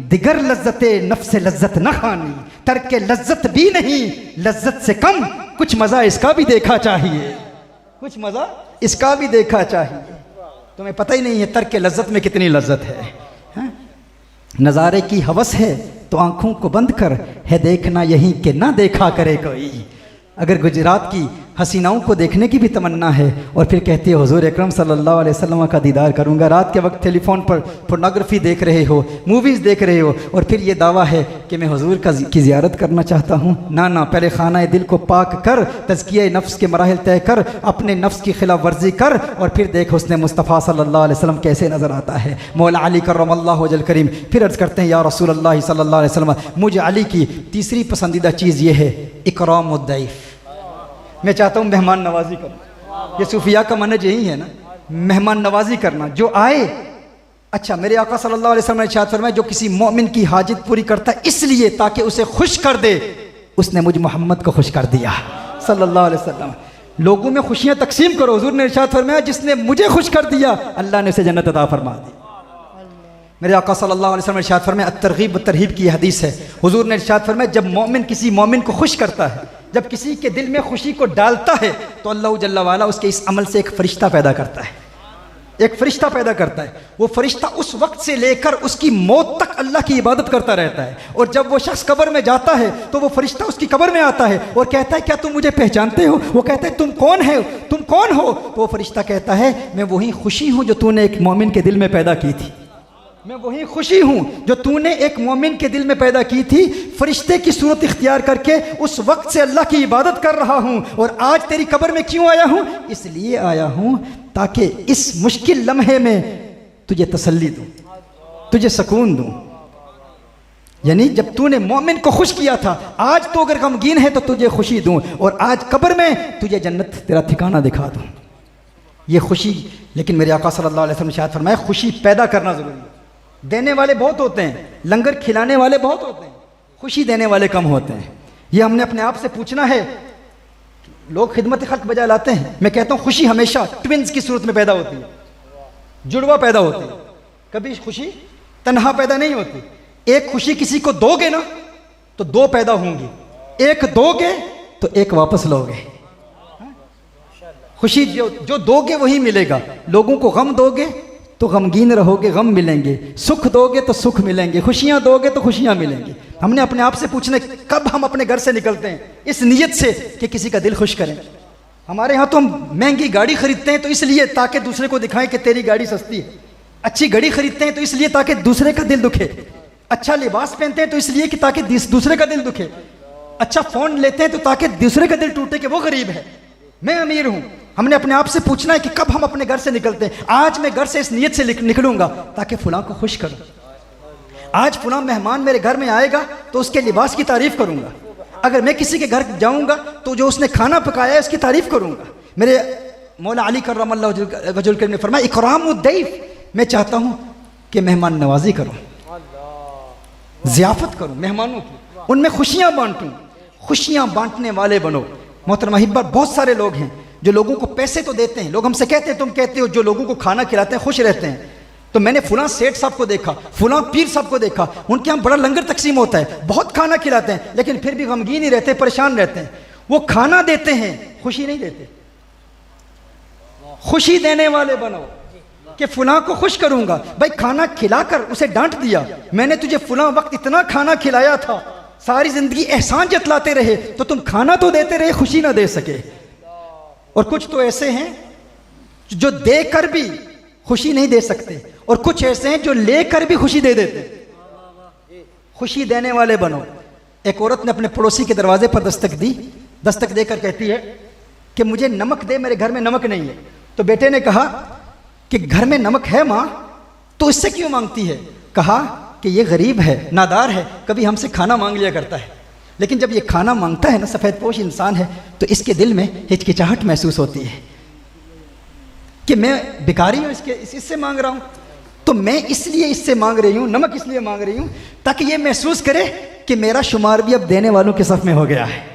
दिगर लज्जते नफ्स लज्जत न खानी, तर्क के लज्जत भी नहीं लज्जत से कम, कुछ मज़ा इसका भी देखा चाहिए, कुछ मज़ा इसका भी देखा चाहिए। तुम्हें पता ही नहीं है तर्क के लज्जत में कितनी लज्जत है। नज़ारे की हवस है तो आंखों को बंद कर, है देखना यहीं कि ना देखा करे कोई। अगर गुजरात की हसीनाओं को देखने की भी तमन्ना है और फिर कहते हो हुजूर अकरम सल्लल्लाहु अलैहि वसल्लम का दीदार करूंगा, रात के वक्त टेलीफोन पर पोर्नोग्राफी देख रहे हो, मूवीज़ देख रहे हो, और फिर ये दावा है कि मैं हुजूर की ज़ियारत करना चाहता हूँ। ना ना, पहले खाना दिल को पाक कर, तज़किया नफ्स के मराहिल तय कर, अपने नफ्स की खिलाफ वर्जी कर, और फिर देख हुस्न मुस्तफ़ा सल्लल्लाहु अलैहि वसल्लम कैसे नज़र आता है। मौला अली करमल्लाहु वजहहु करीम फिर अर्ज़ करते हैं या रसूलल्लाह सल्लल्लाहु अलैहि वसल्लम, मुझे अली की तीसरी पसंदीदा चीज़ ये है इकरामुद्दैफ, मैं चाहता हूँ मेहमान नवाजी करूँ। ये सूफिया का मनहज यही है ना, मेहमान नवाजी करना। जो आए अच्छा, मेरे आका सल्लल्लाहु अलैहि वसल्लम ने इरशाद फरमाया, जो किसी मोमिन की हाजत पूरी करता है इसलिए ताकि उसे खुश कर दे, उसने मुझ मोहम्मद को खुश कर दिया सल्लल्लाहु अलैहि वसल्लम। लोगों में खुशियां तकसीम करो। हुजूर ने इरशाद फरमाया, जिसने मुझे खुश कर दिया अल्लाह ने उसे जन्नत अता फरमा दी। मेरे आका सल्लल्लाहु अलैहि वसल्लम ने इरशाद फरमाया, अत-तरगीब व तरहीब की हदीस है। हुजूर ने इरशाद फरमाया, जब मोमिन किसी मोमिन को खुश करता है, जब किसी के दिल में खुशी को डालता है, तो अल्लाह जल्ला वाला उसके इस अमल से एक फरिश्ता पैदा करता है, एक फरिश्ता पैदा करता है। वो फरिश्ता उस वक्त से लेकर उसकी मौत तक अल्लाह की इबादत करता रहता है। और जब वो शख्स कब्र में जाता है तो वो फरिश्ता उसकी कब्र में आता है और कहता है, क्या तुम मुझे पहचानते हो? वो कहता है, तुम कौन है, तुम कौन हो? तो वो फरिश्ता कहता है, मैं वही खुशी हूँ जो तूने एक मोमिन के दिल में पैदा की थी, मैं वही खुशी हूँ जो तूने एक मोमिन के दिल में पैदा की थी। फरिश्ते की सूरत इख्तियार करके उस वक्त से अल्लाह की इबादत कर रहा हूँ। और आज तेरी कब्र में क्यों आया हूँ? इसलिए आया हूँ ताकि इस मुश्किल लम्हे में तुझे तसल्ली दूँ, तुझे सुकून दूँ। यानी जब तूने मोमिन को खुश किया था, आज तो अगर गमगीन है तो तुझे खुशी दूँ, और आज कब्र में तुझे जन्नत तेरा ठिकाना दिखा दूँ। ये खुशी, लेकिन मेरे आका सल्लल्लाहु अलैहि वसल्लम ने शायद फरमाया, खुशी पैदा करना ज़रूरी है। देने वाले बहुत होते हैं, लंगर खिलाने वाले बहुत होते हैं, खुशी देने वाले कम होते हैं। ये हमने अपने आप से पूछना है। लोग खिदमत खल्क बजा लाते हैं। मैं कहता हूँ खुशी हमेशा ट्विंस की सूरत में पैदा होती है, जुड़वा पैदा होती है। कभी खुशी तन्हा पैदा नहीं होती। एक खुशी किसी को दोगे ना तो दो पैदा होंगी, एक दोगे तो एक वापस लोगे। खुशी जो दोगे वही मिलेगा। लोगों को गम दोगे तो गमगीन रहोगे, गम मिलेंगे। सुख दोगे तो सुख मिलेंगे, खुशियां दोगे तो खुशियां मिलेंगी। हमने अपने आप से पूछना, कब हम अपने घर से निकलते हैं इस नीयत से कि किसी का दिल खुश करें। हमारे यहाँ तो हम महंगी गाड़ी खरीदते हैं तो इसलिए ताकि दूसरे को दिखाएं कि तेरी गाड़ी सस्ती है। अच्छी घड़ी खरीदते हैं तो इसलिए ताकि दूसरे का दिल दुखे। अच्छा लिबास पहनते हैं तो इसलिए कि ताकि दूसरे का दिल दुखे। अच्छा फ़ोन लेते हैं तो ताकि दूसरे का दिल टूटे कि वो गरीब है, मैं अमीर हूँ। हमने अपने आप से पूछना है कि कब हम अपने घर से निकलते हैं। आज मैं घर से इस नीयत से निकलूंगा ताकि फलां को खुश करूं। आज फलां मेहमान मेरे घर में आएगा तो उसके लिबास की तारीफ करूंगा। अगर मैं किसी के घर जाऊंगा तो जो उसने खाना पकाया है उसकी तारीफ करूंगा। मेरे मौला अली कर्रमल्लाहु वजहुल करीम ने फरमाया, इकरामुद्दैफ, मैं चाहता हूं कि मेहमान नवाजी करूं, ज़ियाफत करूं मेहमानों की, उनमें खुशियां बांटूं। खुशियां बांटने वाले बनो। मोहतरमा हिब्बा, बहुत सारे लोग हैं जो लोगों को पैसे तो देते हैं। लोग हमसे कहते हैं, तुम कहते हो जो लोगों को खाना खिलाते हैं खुश रहते हैं। तो मैंने फुलां सेठ साहब को देखा, फुलां पीर साहब को देखा, उनके यहाँ बड़ा लंगर तकसीम होता है, बहुत खाना खिलाते हैं, लेकिन फिर भी गमगीन ही रहते, परेशान रहते हैं। वो खाना देते हैं, खुशी नहीं देते। खुशी देने वाले बनो कि फुलां को खुश करूंगा। भाई खाना खिलाकर उसे डांट दिया, मैंने तुझे फुलां वक्त इतना खाना खिलाया था, सारी जिंदगी एहसान जतलाते रहे, तो तुम खाना तो देते रहे, खुशी ना दे सके। और कुछ तो ऐसे हैं जो देकर भी खुशी नहीं दे सकते, और कुछ ऐसे हैं जो लेकर भी खुशी दे देते। खुशी देने वाले बनो। एक औरत ने अपने पड़ोसी के दरवाजे पर दस्तक दी। दस्तक देकर कहती है कि मुझे नमक दे, मेरे घर में नमक नहीं है। तो बेटे ने कहा कि घर में नमक है माँ, तो इससे क्यों मांगती है? कहा कि ये गरीब है, नादार है, कभी हमसे खाना मांग लिया करता है, लेकिन जब ये खाना मांगता है ना, सफ़ेद पोश इंसान है, तो इसके दिल में हिचकिचाहट महसूस होती है कि मैं भिखारी हूँ, इससे मांग रहा हूँ, तो मैं इसलिए इससे मांग रही हूँ, नमक इसलिए मांग रही हूँ ताकि ये महसूस करे कि मेरा शुमार भी अब देने वालों के सफ़ में हो गया है।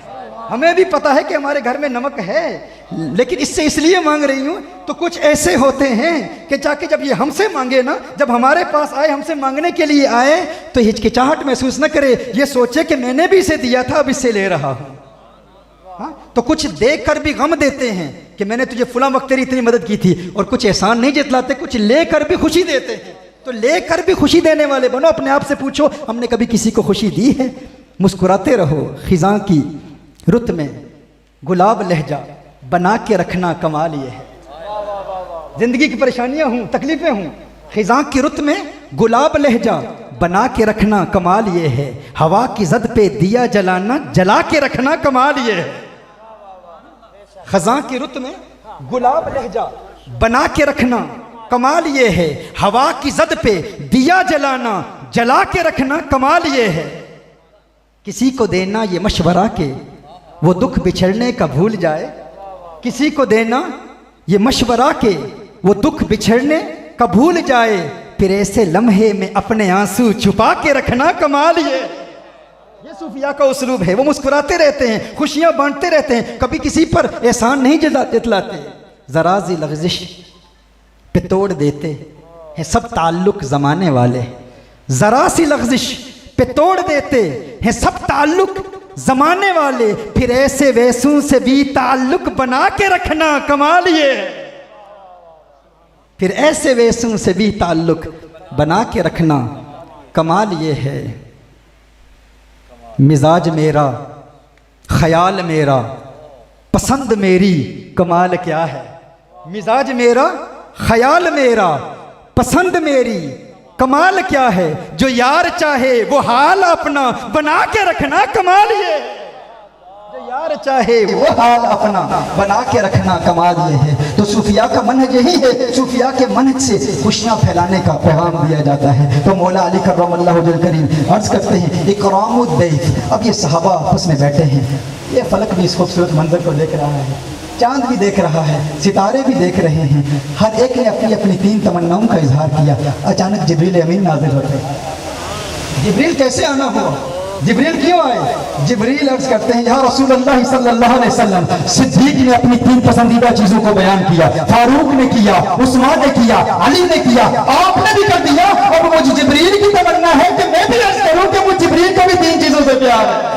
हमें भी पता है कि हमारे घर में नमक है, लेकिन इससे इसलिए मांग रही हूँ। तो कुछ ऐसे होते हैं कि जाके जब ये हमसे मांगे ना, जब हमारे पास आए, हमसे मांगने के लिए आए, तो हिचकिचाहट महसूस न करे, ये सोचे कि मैंने भी इसे दिया था, अब इससे ले रहा हूँ। हाँ, तो कुछ देख कर भी गम देते हैं कि मैंने तुझे फुला वक्त तेरी इतनी मदद की थी, और कुछ एहसान नहीं जतलाते, कुछ लेकर भी खुशी देते हैं। तो लेकर भी खुशी देने वाले बनो। अपने आप से पूछो, हमने कभी किसी को खुशी दी है? मुस्कुराते रहो, खिजां की रुत में गुलाब लहजा बना के रखना कमाल ये है। जिंदगी की परेशानियां हूं, तकलीफें हूं, खिजां की रुत में गुलाब लहजा बना के रखना कमाल ये है। हवा की जद पे दिया जलाना, जला के रखना कमाल ये है। खिजां की रुत में गुलाब लहजा बना के रखना कमाल ये है। हवा की जद पे दिया जलाना, जला के रखना कमाल ये है। किसी को देना ये मशवरा के वो दुख बिछड़ने का भूल जाए। किसी को देना ये मशवरा के वो दुख बिछड़ने का भूल जाए। फिर ऐसे लम्हे में अपने आंसू छुपा के रखना कमाल ये सूफिया का उसलूब है। वो मुस्कुराते रहते हैं, खुशियां बांटते रहते हैं, कभी किसी पर एहसान नहीं जतलाते। जरा सी लग़ज़िश पे तोड़ देते हैं सब ताल्लुक जमाने वाले, जरा सी लग़ज़िश पे तोड़ देते हैं सब ताल्लुक जमाने वाले, फिर ऐसे वैसों से भी ताल्लुक बना के रखना कमाल ये है। फिर ऐसे वैसों से भी ताल्लुक बना के रखना कमाल ये है। मिजाज मेरा, ख्याल मेरा, पसंद मेरी, कमाल क्या है। मिजाज मेरा, ख्याल मेरा, पसंद मेरी, कमाल क्या है। जो यार चाहे वो हाल अपना बना के रखना कमाल ये है। जो यार चाहे वो हाल अपना बना के रखना कमाल ये है। तो सूफिया का मनहज यही है, सूफिया के मनहज से खुशियाँ फैलाने का पैगाम दिया जाता है। तो मौला अली कर्रमल्लाहु वजहल करीम अर्ज करते हैं इकरामुद दैफ। अब ये सहाबा आपस में बैठे हैं, ये फलक भी इस खूबसूरत मंजर को देख रहा है, चांद भी देख रहा है, सितारे भी देख रहे हैं। हर एक ने अपनी अपनी 3 तमन्नाओं का इजहार किया। अचानक जिब्रील अमीन नाज़िल होते। जिब्रील कैसे आना हुआ, जिब्रील क्यों आए? जिब्रील अर्ज करते हैं या रसूलुल्लाह सल्लल्लाहु अलैहि वसल्लम, सिद्दीक ने अपनी 3 पसंदीदा चीजों को बयान किया, फारूक ने किया, उस्मान ने किया, अली ने किया, आपने भी कर दिया। अब मुझे जिब्रील की तमन्ना है कि मैं भी अर्ज करूं कि मुझे जिब्रील को भी 3 चीजों से प्यार है।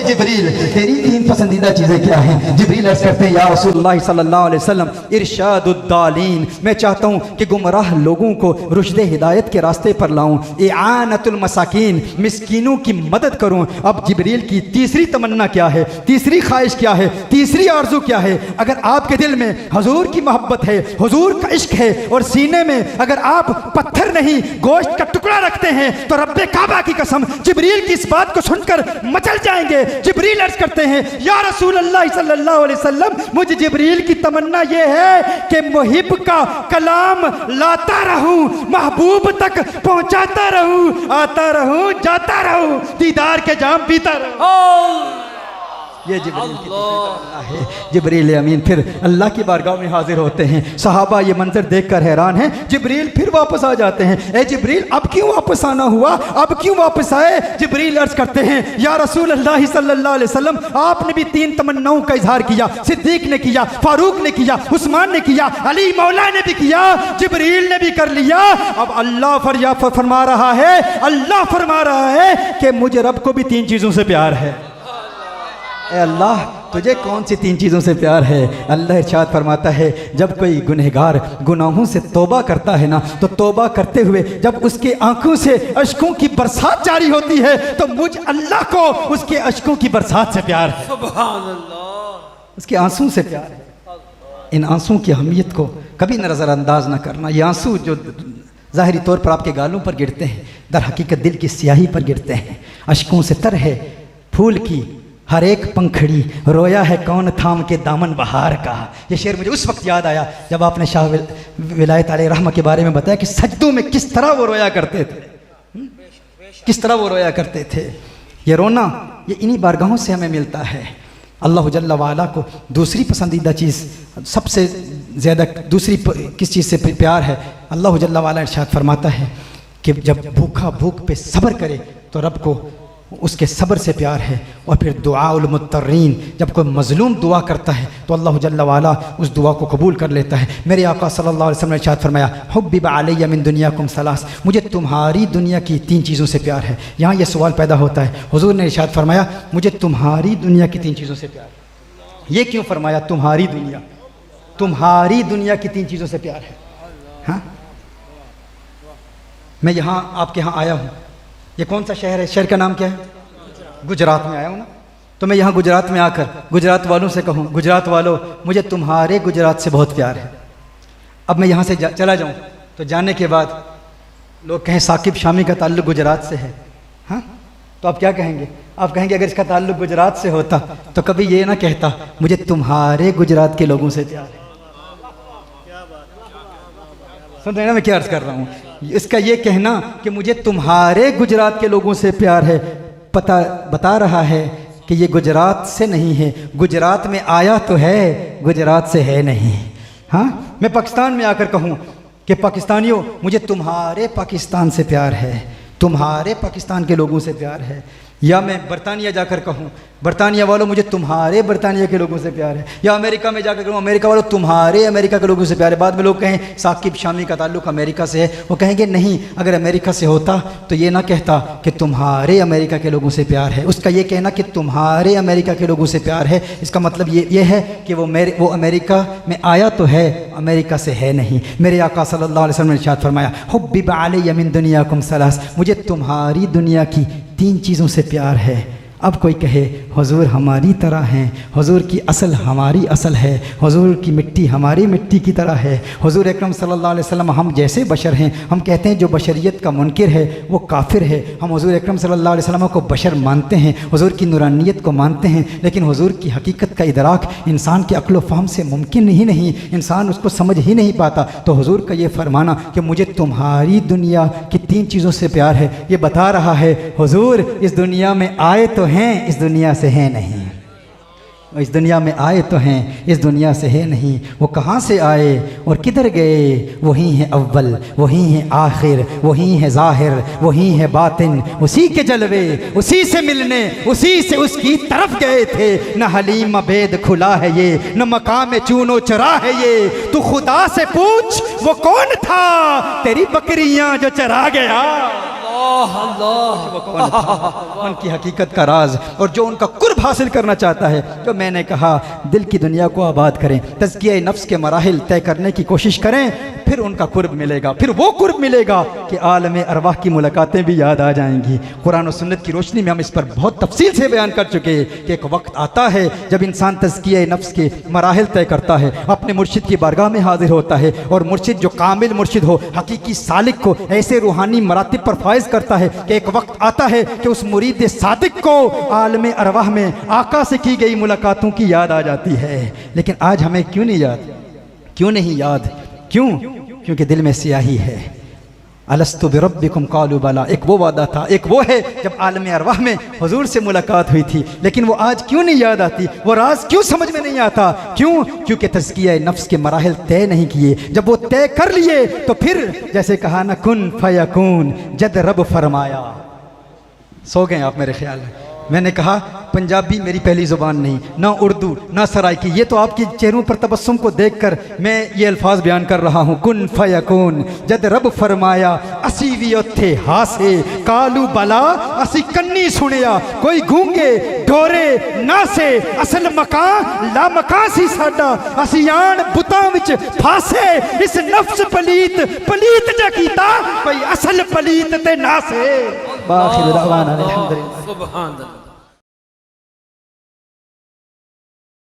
जिब्रील तेरी 3 पसंदीदा चीजें क्या हैं? जिब्रील अर्ज करते हैं या रसूलुल्लाह सल्लल्लाहु अलैहि वसल्लम इरशादुद्दालीन, मैं चाहता हूं कि गुमराह लोगों को रुश्दे हिदायत के रास्ते पर लाऊं, इआनतुल मसाकीन, मिस्कीनों की मदद करूं। अब जिब्रील की तीसरी तमन्ना क्या है, तीसरी ख्वाहिश क्या है, तीसरी आरजू क्या है? अगर आपके दिल में हुजूर की मोहब्बत है, हुजूर का इश्क है और सीने में अगर आप पत्थर नहीं गोश्त का टुकड़ा रखते हैं तो रब्बे काबा की कसम जिब्रील की इस बात को सुनकर मचल जाएंगे। जिब्रील अर्ज करते हैं या रसूल अल्लाह सल्लल्लाहु अलैहि वसल्लम, मुझे जिब्रील की तमन्ना यह है कि मुहिब का कलाम लाता रहूं, महबूब तक पहुंचाता रहूं, आता रहूं, जाता रहूं, दीदार के जाम पीता रहूं। ये जिब्रील की तमन्ना है। जिब्रील अमीन फिर अल्लाह की बारगाह में हाजिर होते हैं। सहाबा ये मंजर देखकर हैरान हैं। जिब्रील फिर वापस आ जाते हैं। ए जिब्रील अब क्यों वापस आना हुआ, अब क्यों वापस आए? जिब्रील अर्ज करते हैं या रसूल अल्लाह सल्लल्लाहु अलैहि वसल्लम, आपने भी 3 तमन्नाओं का इजहार किया, सिद्दीक ने किया, फारूक ने किया, उस्मान ने किया, अली मौला ने भी किया, जिब्रील ने भी कर लिया। अब अल्लाह फरमा रहा है, अल्लाह फरमा रहा है कि मुझे रब को भी 3 चीजों से प्यार है। ए अल्लाह तुझे कौन सी 3 चीज़ों से प्यार है? अल्लाह इरशाद फरमाता है जब कोई गुनहगार गुनाहों से तौबा करता है ना, तो तौबा करते हुए जब उसके आंखों से अश्कों की बरसात जारी होती है तो मुझ अल्लाह को उसके अश्कों की बरसात से प्यार है। सुभान अल्लाह, उसके आंसू से प्यार है। इन आंसुओं की अहमियत को कभी नज़रअंदाज ना करना। ये आंसू जो ज़ाहिरी तौर पर आपके गालों पर गिरते हैं, दर हकीकत दिल की स्याही पर गिरते हैं। अश्कों से तर है फूल की हर एक पंखड़ी, रोया है कौन थाम के दामन बहार का। ये शेर मुझे उस वक्त याद आया जब आपने शाह विलायत अलैहि रहमा के बारे में बताया कि सजदों में किस तरह वो रोया करते थे, किस तरह वो रोया करते थे। ये रोना ये इन्हीं बारगाहों से हमें मिलता है। अल्लाह जल्ला वाला को दूसरी पसंदीदा चीज़ सबसे ज़्यादा दूसरी किस चीज़ से प्यार है? अल्लाह जल्ला वाला इरशाद फरमाता है कि जब भूखा भूख पे सब्र करे तो रब को उसके सब्र से प्यार है। और फिर दुआउल मुत्तरीन, जब कोई मजलूम दुआ करता है तो अल्लाह जल्ला वाला उस दुआ को कबूल कर लेता है। मेरे आका सल्लल्लाहु अलैहि वसल्लम ने इरशाद फरमाया हुब्बिब अलैया मिन दुनियाकुम सलास, मुझे तुम्हारी दुनिया की 3 चीज़ों से प्यार है। यहाँ ये सवाल पैदा होता है, हुजूर ने इरशाद फरमाया मुझे तुम्हारी दुनिया की 3 चीज़ों से प्यार है। ये क्यों फरमाया तुम्हारी दुनिया? तुम्हारी दुनिया की 3 चीज़ों से प्यार है। हाँ, मैं यहाँ आपके यहाँ आया हूँ। ये कौन सा शहर है? शहर का नाम क्या है? गुजरात में आया हूँ ना। तो मैं यहाँ गुजरात में आकर गुजरात वालों से कहूँ गुजरात वालों मुझे तुम्हारे गुजरात से बहुत प्यार है। अब मैं यहाँ से चला जाऊँ तो जाने के बाद लोग कहें साकिब शामी का ताल्लुक़ गुजरात से है। हाँ, तो आप क्या कहेंगे? आप कहेंगे अगर इसका ताल्लुक़ गुजरात से होता तो कभी ये ना कहता मुझे तुम्हारे गुजरात के लोगों से प्यार है। सुन रहे ना मैं क्या अर्ज कर रहा हूँ? इसका ये कहना कि मुझे तुम्हारे गुजरात के लोगों से प्यार है बता रहा है कि ये गुजरात से नहीं है। गुजरात में आया तो है, गुजरात से है नहीं। हाँ, मैं पाकिस्तान में आकर कहूँ कि पाकिस्तानियों मुझे तुम्हारे पाकिस्तान से प्यार है, तुम्हारे पाकिस्तान के लोगों से प्यार है, या मैं बरतानिया जाकर कहूँ बरतानिया वालों मुझे तुम्हारे बरतानिया के लोगों से प्यार है, या अमेरिका में जाकर कहूँ अमेरिका वालों तुम्हारे अमेरिका के लोगों से प्यार है। बाद में लोग कहें साकिब शामी का ताल्लुक़ अमेरिका से है, वो कहेंगे नहीं, अगर अमेरिका से होता तो ये ना कहता कि तुम्हारे अमेरिका के लोगों से प्यार है, उसका ये कहना कि तुम्हारे अमेरिका के लोगों से प्यार है, इसका मतलब ये है कि वो अमेरिका में आया तो है, अमेरिका से है नहीं। मेरे आका सल्लल्लाहु अलैहि वसल्लम ने इरशाद फरमाया हुब्बिब अलैया मिन दुनियाकुम सलास, मुझे तुम्हारी दुनिया की 3 चीज़ों से प्यार है। अब कोई कहे हुजूर हमारी तरह हैं, हुजूर की असल हमारी असल है, हुजूर की मिट्टी हमारी मिट्टी की तरह है, हुजूर अकरम सल्लल्लाहु अलैहि वसल्लम हम जैसे बशर हैं, हम कहते हैं जो बशरियत का मुनकिर है वो काफिर है, हम हुजूर अकरम सल्लल्लाहु अलैहि वसल्लम को बशर मानते हैं, हुजूर की नूरानियत को मानते हैं, लेकिन हुजूर की हकीकत का इदराक इंसान के अक्ल फ़हम से मुमकिन ही नहीं, इंसान उसको समझ ही नहीं पाता। तो हुजूर का ये फरमाना कि मुझे तुम्हारी दुनिया की 3 चीज़ों से प्यार है, ये बता रहा है हुजूर इस दुनिया में आए तो हैं, इस दुनिया से है नहीं, इस दुनिया में आए तो हैं, इस दुनिया से है नहीं। वो कहाँ से आए और किधर गए? वही है अव्वल, वही है आखिर, वही है ज़ाहिर, वही है बातिन, उसी के जलवे, उसी से मिलने, उसी से उसकी तरफ गए थे। न हलीम बेद खुला है ये, न मकाम चूनो चरा है ये, तू खुदा से पूछ वो कौन था, तेरी बकरियां जो चरा गया। उनकी हकीकत का राज और जो उनका कुर्ब हासिल करना चाहता है, जो मैंने कहा दिल की दुनिया को आबाद करें, तज़किया नफ्स के मराहिल तय करने की कोशिश करें, फिर उनका कुर्ब मिलेगा, फिर वो कुर्ब मिलेगा कि आलम अरवाह की मुलाकातें भी याद आ जाएंगी। कुरान और सुन्नत की रोशनी में हम इस पर बहुत तफसील से बयान कर चुके हैं कि एक वक्त आता है जब इंसान तज़किया नफ्स के मराहिल तय करता है, अपने मुर्शिद की बारगाह में हाजिर होता है, और मुर्शिद जो कामिल मुर्शिद हो, हकीकी सालिक को ऐसे रूहानी मरातिब पर फाइज करता है कि एक वक्त आता है कि उस मुरीद सादिक को आलम अरवाह में आका से की गई मुलाकातों की याद आ जाती है। लेकिन आज हमें क्यों नहीं याद? क्यों नहीं याद? क्यों? क्योंकि दिल में सियाही है। अलस्तु बिरब्बिकुम कालू बला, एक वो वादा था, एक वो है जब आलम अरवाह में हुजूर से मुलाकात हुई थी, लेकिन वो आज क्यों नहीं याद आती? वो राज क्यों समझ में नहीं आता? क्यों? क्योंकि तज़किया नफ्स के मराहिल तय नहीं किए। जब वो तय कर लिए तो फिर जैसे कहा ना कुन फयकून, जद रब फरमाया। सो गए आप मेरे ख्याल में। मैंने कहा पंजाबी मेरी पहली ज़ुबान नहीं, ना उर्दू ना सराइकी, ये तो आपके चेहरों पर तबस्सुम को देखकर मैं ये अल्फाज बयान कर रहा हूँ। कुन फयकून जद रब फरमाया, असी भी उत्थे हासे कालू बला, असी कन्नी सुनिया कोई गूंगे डोरे ना से, असल मकान ला मकान सी साडा, असी आन बुतां विच फासे, इस नफ्स पलीत पलीत जा कीता, कोई असल पलीत ते ना से। बाखिर दअवाना अल्हम्दुलिल्लाह। सुभान अल्लाह।